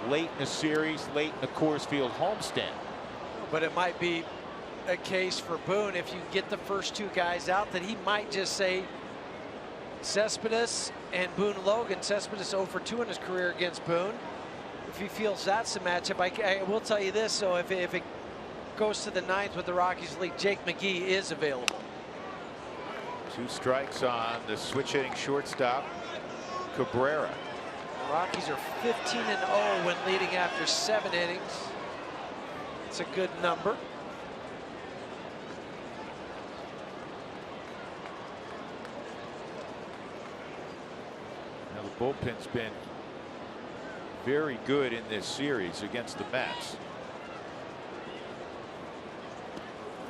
late in the series, late in the Coors Field homestand. But it might be a case for Boone, if you get the first 2 guys out, that he might just say Cespedes and Boone Logan. Cespedes 0 for 2 in his career against Boone. If he feels that's a matchup, I will tell you this, so if it goes to the 9th with the Rockies lead, Jake McGee is available. 2 strikes on the switch hitting shortstop, Cabrera. The Rockies are 15-0 when leading after 7 innings. It's a good number. Now the bullpen's been very good in this series against the Mets.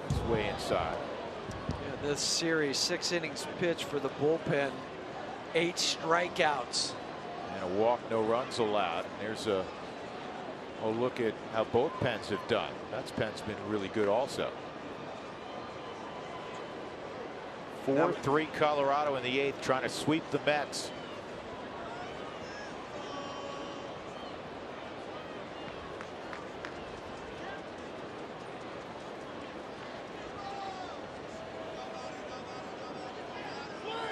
It's way inside. Yeah, this series, 6 innings pitched for the bullpen, 8 strikeouts. And a walk, no runs allowed. There's a look at how both pens have done. Mets pen's been really good also. 4-3 Colorado in the 8th, trying to sweep the Mets.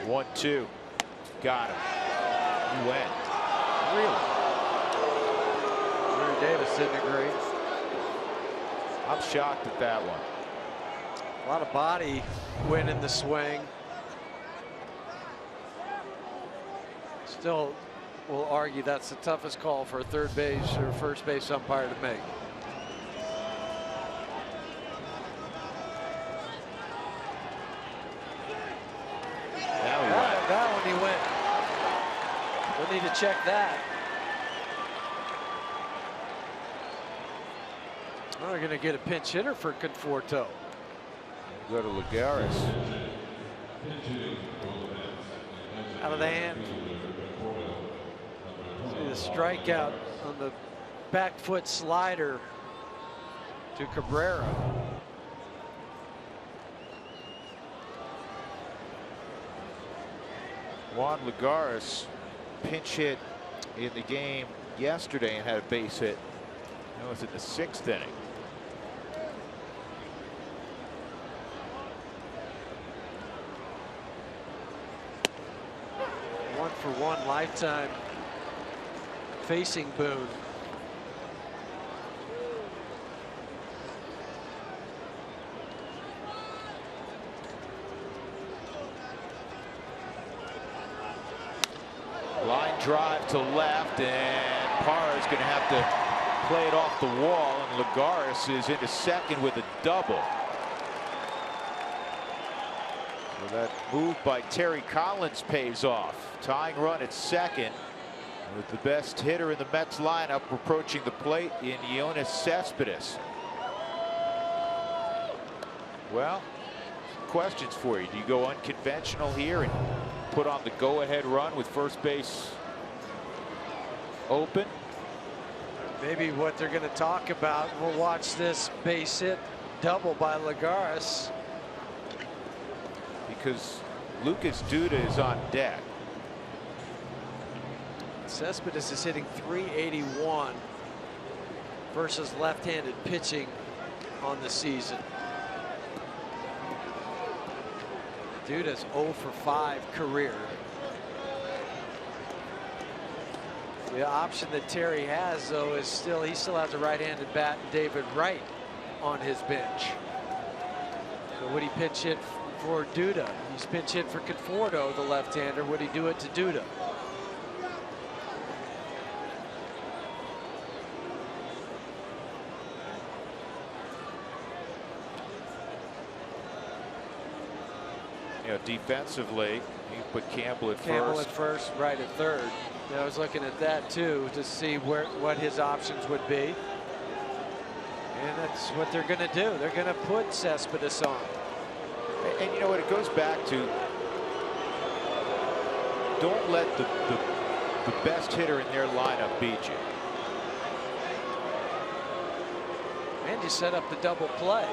One, 2. Got him. He went. Really? Larry Davis didn't agree. I'm shocked at that one. A lot of body went in the swing. Still will argue that's the toughest call for a third base or first base umpire to make. That one he went. We'll need to check that. Well, they're going to get a pinch hitter for Conforto. Go to Lagares. Out of the hand. See the strikeout on the back foot slider to Cabrera. Juan Lagares pinch hit in the game yesterday and had a base hit. That was in the 6th inning. One for one lifetime facing Boone. Line drive to left, and Parra is going to have to play it off the wall, and Lagares is into second with a double. So that move by Terry Collins pays off. Tying run at second with the best hitter in the Mets lineup approaching the plate in Yoenis Cespedes. Well, questions for you. Do you go unconventional here and put on the go-ahead run with first base open? Maybe what they're going to talk about. We'll watch this base hit double by Lagares. Because Lucas Duda is on deck. Cespedes is hitting .381 versus left-handed pitching on the season. Duda's 0 for 5 career. The option that Terry has, though, is he still has a right-handed bat, David Wright, on his bench. So would he pinch hit for Duda. He's pinch hit for Conforto, the left-hander. Would he do it to Duda? You know, defensively, he put Campbell at Campbell first. at first, right at third. And I was looking at that too to see what his options would be. And that's what they're going to do. They're going to put Cespedes on. And you know what? It goes back to don't let the best hitter in their lineup beat you. And you set up the double play.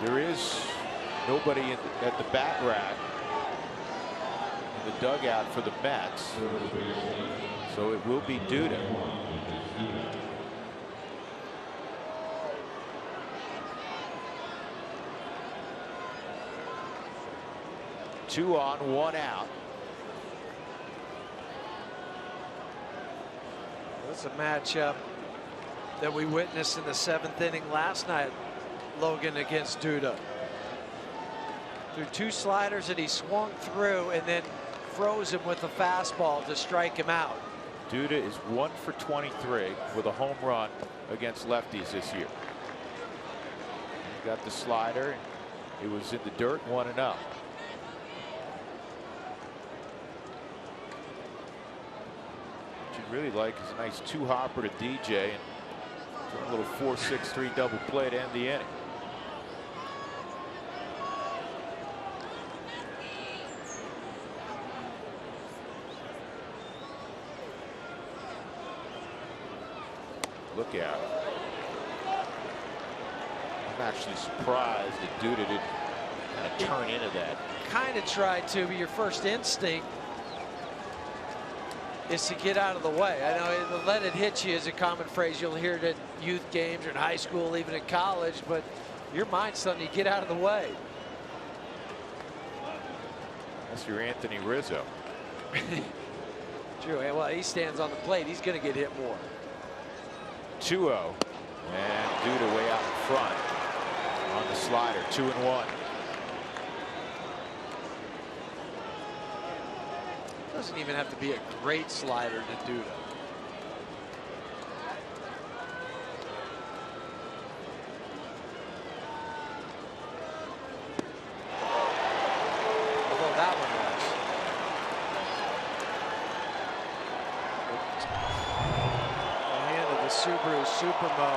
There is nobody at the bat rack in the dugout for the Mets, so it will be Duda. Two on, one out. That's a matchup that we witnessed in the 7th inning last night. Logan against Duda. Threw 2 sliders that he swung through and then froze him with a fastball to strike him out. Duda is 1 for 23 with a home run against lefties this year. He got the slider. It was in the dirt, 1-0. What you'd really like is a nice 2-hopper to DJ and a little 4-6-3 double play to end the inning. Look out. I'm actually surprised that Duda didn't kind of turn into that. Kind of tried to, but your first instinct is to get out of the way. I know let it hit you is a common phrase you'll hear it at youth games or in high school, even in college, but your mind's telling you get out of the way. That's your Anthony Rizzo. True. Well, he stands on the plate. He's going to get hit more. 2-0. And Duda way out in front on the slider. 2-1. Doesn't even have to be a great slider to Duda. Although that one was. The hand of the Subaru Supermo.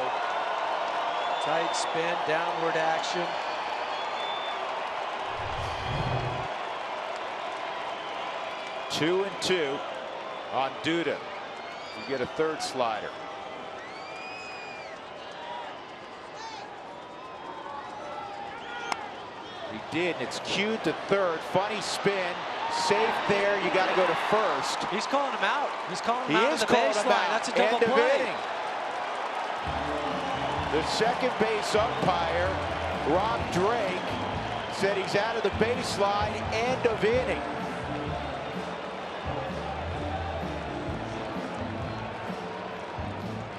Tight spin, downward action. Two and 2 on Duda. You get a third slider. He did, and it's cued to third. Funny spin. Safe there. You got to go to first. He's calling him out. He's calling him He out is of the calling him baseline. out. That's a double End of play. inning. The second base umpire, Rob Drake, said he's out of the baseline. End of inning.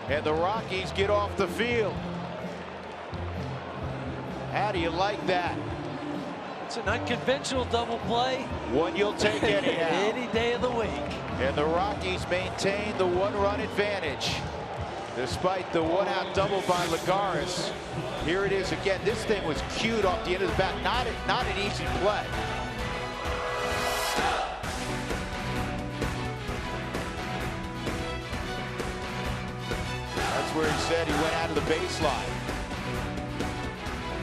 And the Rockies get off the field. How do you like that? It's an unconventional double play. One you'll take anyhow. Any day of the week. And the Rockies maintain the 1-run advantage. Despite the 1-out double by Lagares. Here it is again. This thing was cued off the end of the bat. Not an easy play. That's where he said he went out of the baseline.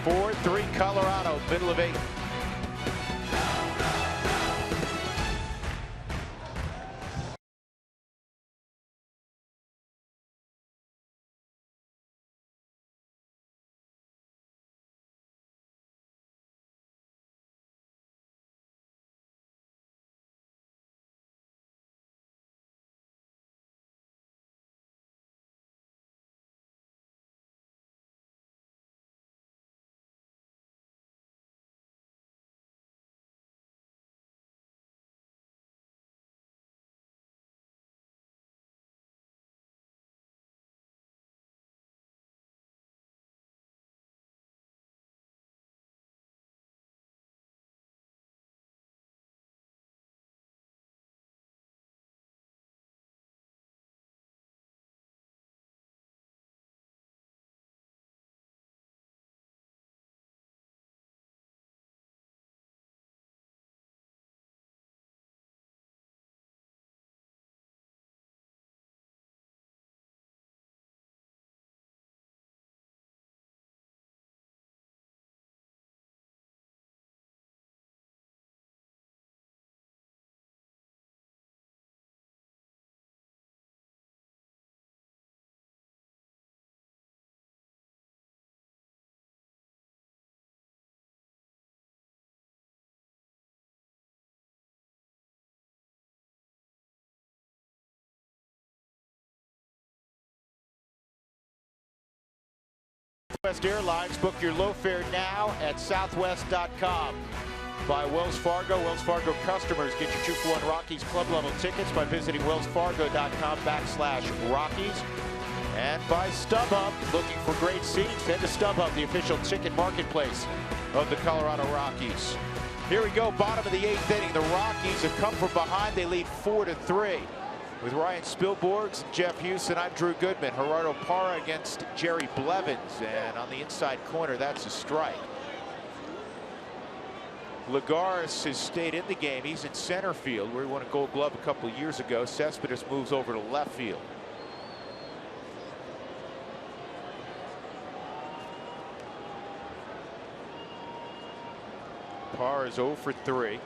4-3 Colorado, middle of 8th. Southwest Airlines. Book your low fare now at southwest.com. By Wells Fargo. Wells Fargo customers get your 2-for-1 Rockies club level tickets by visiting wellsfargo.com/Rockies. And by StubHub, looking for great seats, head to StubHub, the official ticket marketplace of the Colorado Rockies. Here we go, bottom of the 8th inning. The Rockies have come from behind. They lead 4-3. With Ryan Spilborghs and Jeff Houston, I'm Drew Goodman. Gerardo Parra against Jerry Blevins. And on the inside corner, that's a strike. Lagares has stayed in the game. He's in center field, where he won a Gold Glove a couple of years ago. Cespedes moves over to left field. Parr is 0 for 3.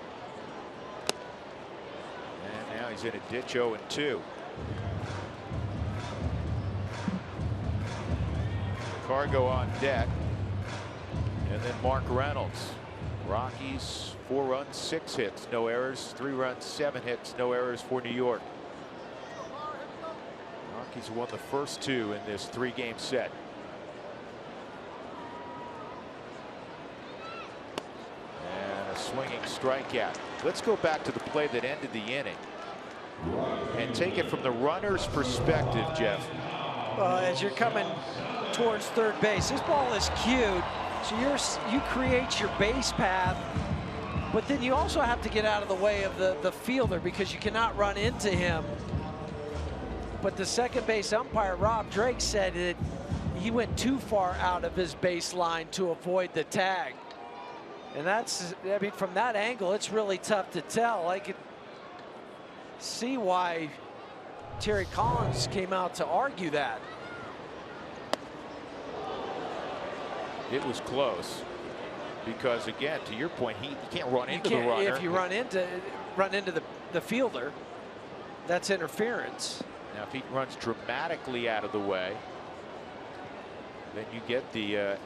And now he's in a ditch 0-2. Cargo on deck. And then Mark Reynolds. Rockies 4 runs, 6 hits, no errors, 3 runs, 7 hits, no errors for New York. Rockies won the first 2 in this 3-game set. And a swinging strikeout. Let's go back to the play that ended the inning and take it from the runner's perspective, Jeff. As you're coming towards third base, this ball is cued. So you create your base path, but then you also have to get out of the way of the fielder because you cannot run into him. But the second base umpire, Rob Drake, said that he went too far out of his baseline to avoid the tag. And that's, I mean, from that angle, it's really tough to tell. I could see why Terry Collins came out to argue that. It was close because, again, to your point, he can't run into the runner. If you run into the fielder, that's interference. Now, if he runs dramatically out of the way, then you get the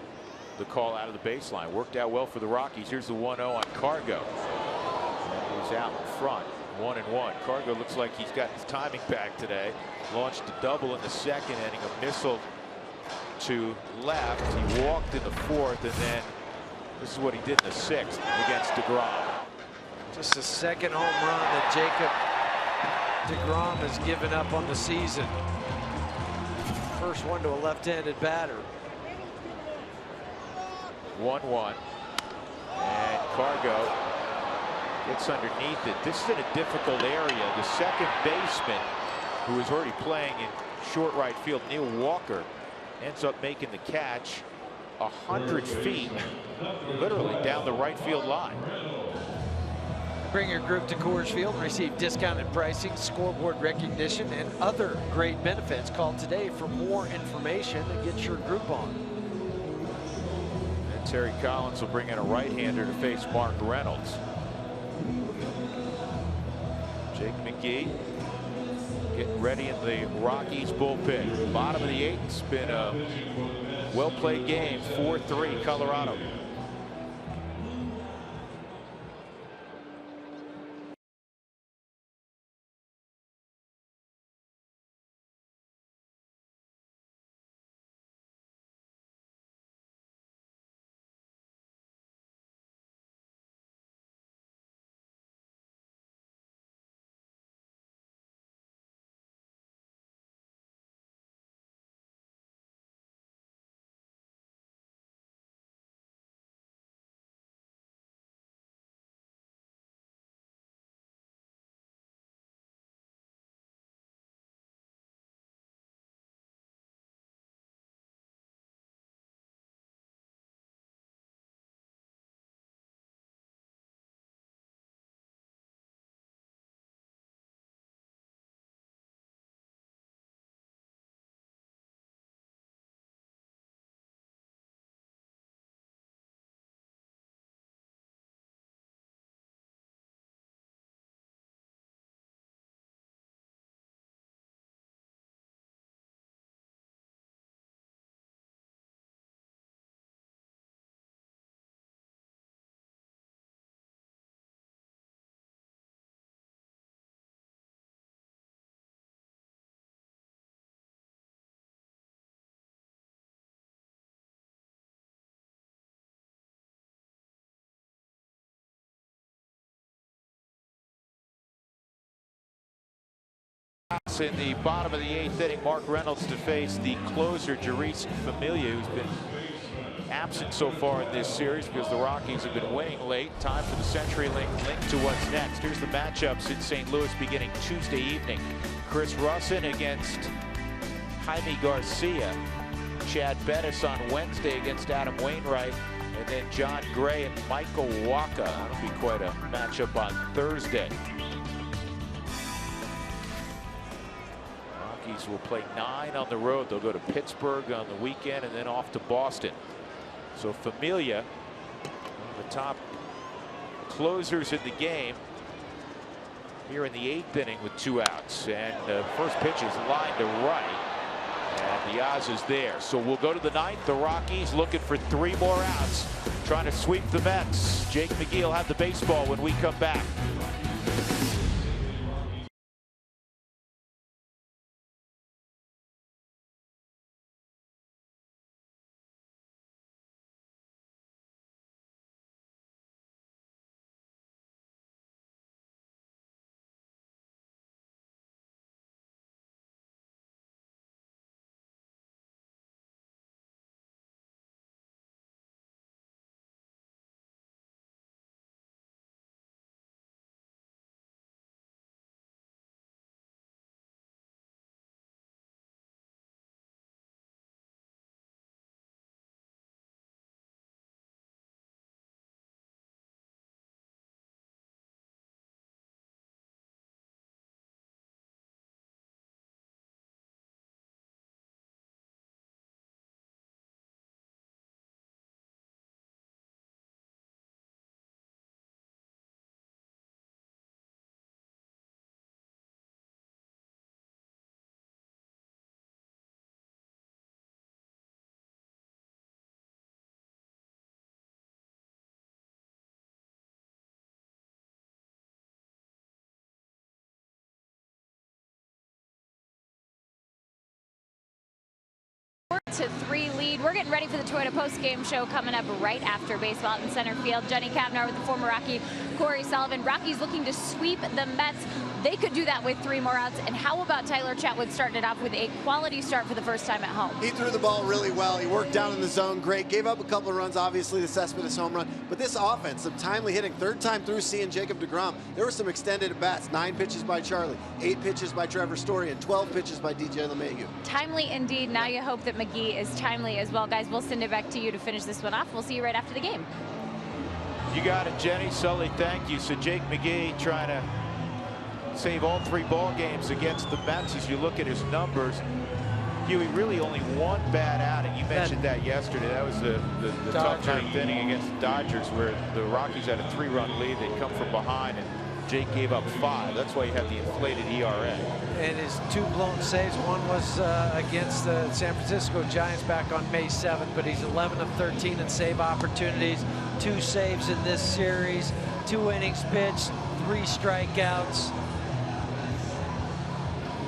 call out of the baseline. Worked out well for the Rockies. Here's the 1-0 on Cargo. And he's out in front, 1-1. Cargo looks like he's got his timing back today. Launched a double in the second inning, a missile to left. He walked in the 4th, and then this is what he did in the 6th against DeGrom. Just the second home run that Jacob DeGrom has given up on the season. First one to a left-handed batter. 1-1. And Cargo gets underneath it. This is in a difficult area. The second baseman, who is already playing in short right field, Neil Walker, ends up making the catch 100 feet, literally down the right field line. Bring your group to Coors Field and receive discounted pricing, scoreboard recognition, and other great benefits. Call today for more information and get your group on. And Terry Collins will bring in a right-hander to face Mark Reynolds. Jake McGee getting ready in the Rockies bullpen. Bottom of the 8th. It's been a well-played game. 4-3 Colorado. Mets in the bottom of the 8th inning. Mark Reynolds to face the closer, Jeurys Familia, who's been absent so far in this series because the Rockies have been winning late. Time for the CenturyLink link to what's next. Here's the matchups in St. Louis beginning Tuesday evening. Chris Russin against Jaime Garcia. Chad Bettis on Wednesday against Adam Wainwright. And then John Gray and Michael Wacha. That'll be quite a matchup on Thursday. Rockies will play 9 on the road. They'll go to Pittsburgh on the weekend and then off to Boston. So Familia, one of the top closers in the game, here in the 8th inning with 2 outs. And the first pitch is lined to right. And Diaz is there. So we'll go to the 9th. The Rockies looking for 3 more outs, trying to sweep the Mets. Jake McGee will have the baseball when we come back. To 3 lead. We're getting ready for the Toyota post-game show coming up right after baseball out in center field. Jenny Kavnar with the former Rocky, Corey Sullivan. Rockies looking to sweep the Mets. They could do that with 3 more outs. And how about Tyler Chatwood starting it off with a quality start for the first time at home? He threw the ball really well. He worked down in the zone great. Gave up a couple of runs, obviously, the Cespedes home run. But this offense, some timely hitting. 3rd time through seeing Jacob deGrom. There were some extended at-bats. 9 pitches by Charlie, 8 pitches by Trevor Story, and 12 pitches by DJ LeMahieu. Timely indeed. Now you hope that McGee is timely as well. Guys, we'll send it back to you to finish this one off. We'll see you right after the game. You got it, Jenny. Sully, thank you. So Jake McGee trying to save all 3 ball games against the Mets. As you look at his numbers, Huey, really only 1 bad outing. You mentioned that yesterday. That was the tough 9th inning against the Dodgers, where the Rockies had a 3-run lead. They'd come from behind, and Jake gave up 5. That's why you have the inflated ERA. And his 2 blown saves, one was against the San Francisco Giants back on May 7th, but he's 11 of 13 in save opportunities, 2 saves in this series, 2 innings pitched, 3 strikeouts.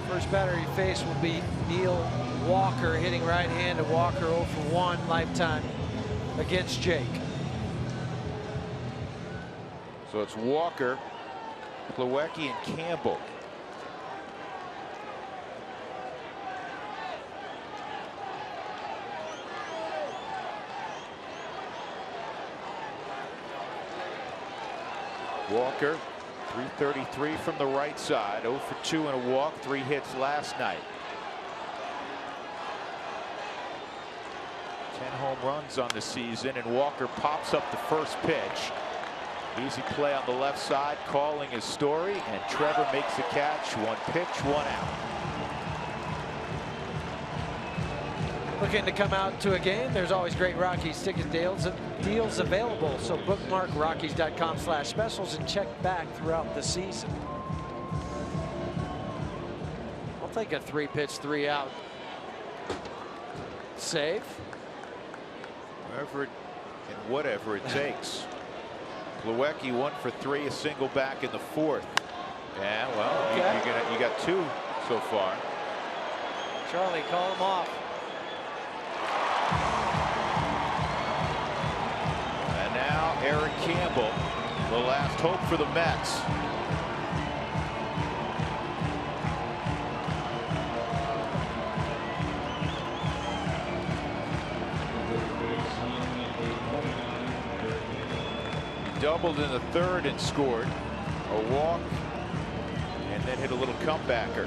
First batter he faced will be Neil Walker, hitting right-handed. Walker 0 for 1 lifetime against Jake. So it's Walker, Plawecki, and Campbell. Walker, 333 from the right side, 0 for 2 and a walk, 3 hits last night. 10 home runs on the season, and Walker pops up the first pitch. Easy play on the left side, calling his story, and Trevor makes the catch. 1 pitch, 1 out. Looking to come out to a game? There's always great Rockies ticket deals available. So bookmark Rockies.com/specials and check back throughout the season. I'll take a 3-pitch, 3-out save. Wherever it, and whatever it takes. Plawecki 1 for 3, a single back in the 4th. Yeah, well, okay. you got 2 so far. Charlie, call him off. And now Eric Campbell, the last hope for the Mets. doubled in the third and scored a walk, and then hit a little comebacker.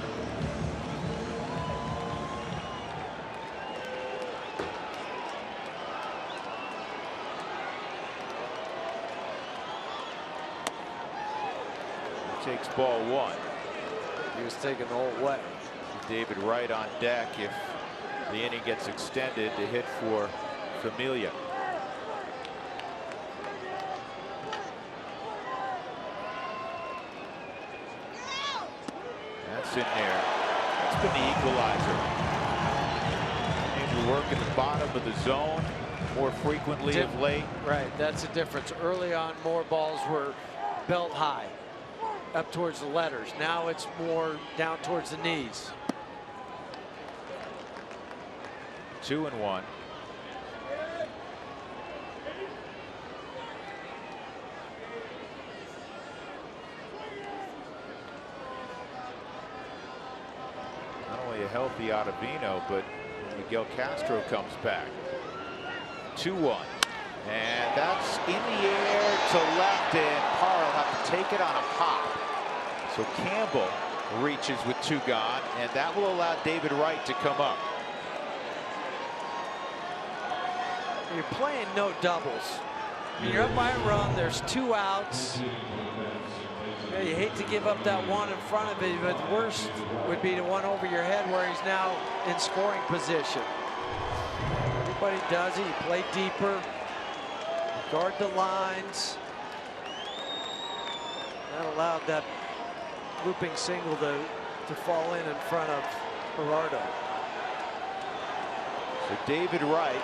Takes ball one. He was taking the whole way. David Wright on deck if the inning gets extended to hit for Familia. That's in there. That's been the equalizer. Maybe working the bottom of the zone more frequently of late. Right, that's the difference. Early on, more balls were belt high, up towards the letters. Now it's more down towards the knees. 2-1. Not only a healthy Ottavino, but Miguel Castro comes back. 2-1. And that's in the air to left, and Parr will have to take it on a pop. So Campbell reaches with 2 gone, and that will allow David Wright to come up. You're playing no doubles. You're up by a run, there's 2 outs. Yeah, you hate to give up that one in front of it, but the worst would be the one over your head where he's now in scoring position. Everybody does it. You play deeper, guard the lines. That allowed that looping single to fall in front of Gerardo. So David Wright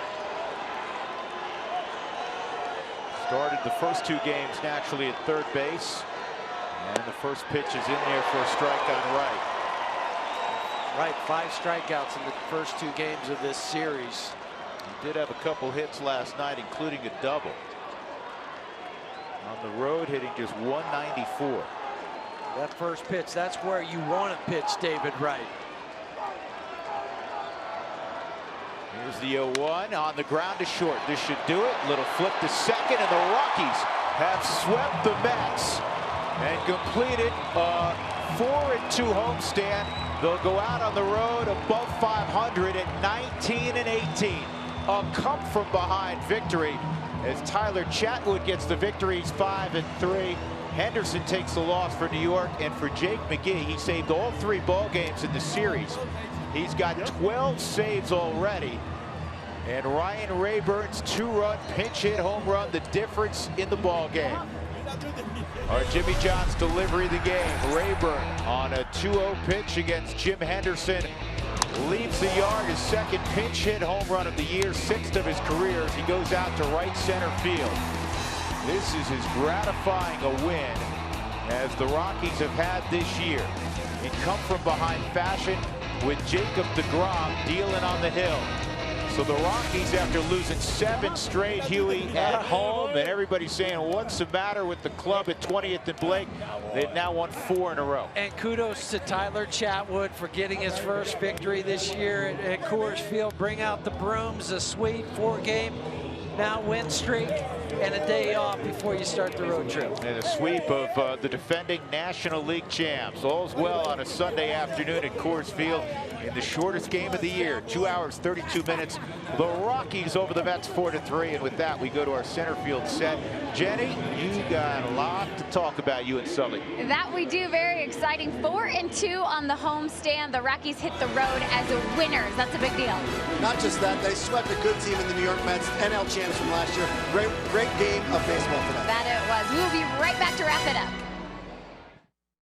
started the first 2 games naturally at third base, and the first pitch is in there for a strike on Wright. Right, 5 strikeouts in the first 2 games of this series. He did have a couple hits last night, including a double. On the road, hitting just 194. That first pitch, that's where you want to pitch David Wright. Here's the 0-1 on the ground to short. This should do it. Little flip to second, and the Rockies have swept the Mets and completed a 4-2 homestand. They'll go out on the road above 500 at 19-18. A come from behind victory as Tyler Chatwood gets the victory. He's 5-3. Henderson takes the loss for New York, and for Jake McGee, he saved all 3 ball games in the series. He's got 12 saves already. And Ryan Rayburn's 2-run pinch hit home run, the difference in the ball game. Our Jimmy John's delivery of the game. Rayburn on a 2-0 pitch against Jim Henderson. Leaves the yard, his second pinch hit home run of the year, 6th of his career as he goes out to right center field. This is as gratifying a win as the Rockies have had this year. In come from behind fashion with Jacob deGrom dealing on the hill. So the Rockies, after losing 7 straight, Huey, at home, and everybody's saying, what's the matter with the club at 20th and Blake? They've now won 4 in a row. And kudos to Tyler Chatwood for getting his first victory this year at Coors Field. Bring out the brooms, a sweet 4-game now win streak, and a day off before you start the road trip. And a sweep of the defending National League champs. All's well on a Sunday afternoon at Coors Field in the shortest game of the year, 2 hours, 32 minutes. The Rockies over the Mets 4-3, and with that, we go to our center field set. Jenny, you got a lot to talk about, you and Sully. That we do. Very exciting. 4-2 on the homestand. The Rockies hit the road as winners. That's a big deal. Not just that, they swept a good team in the New York Mets, NL champs from last year. Great game of baseball tonight. That it was. We will be right back to wrap it up.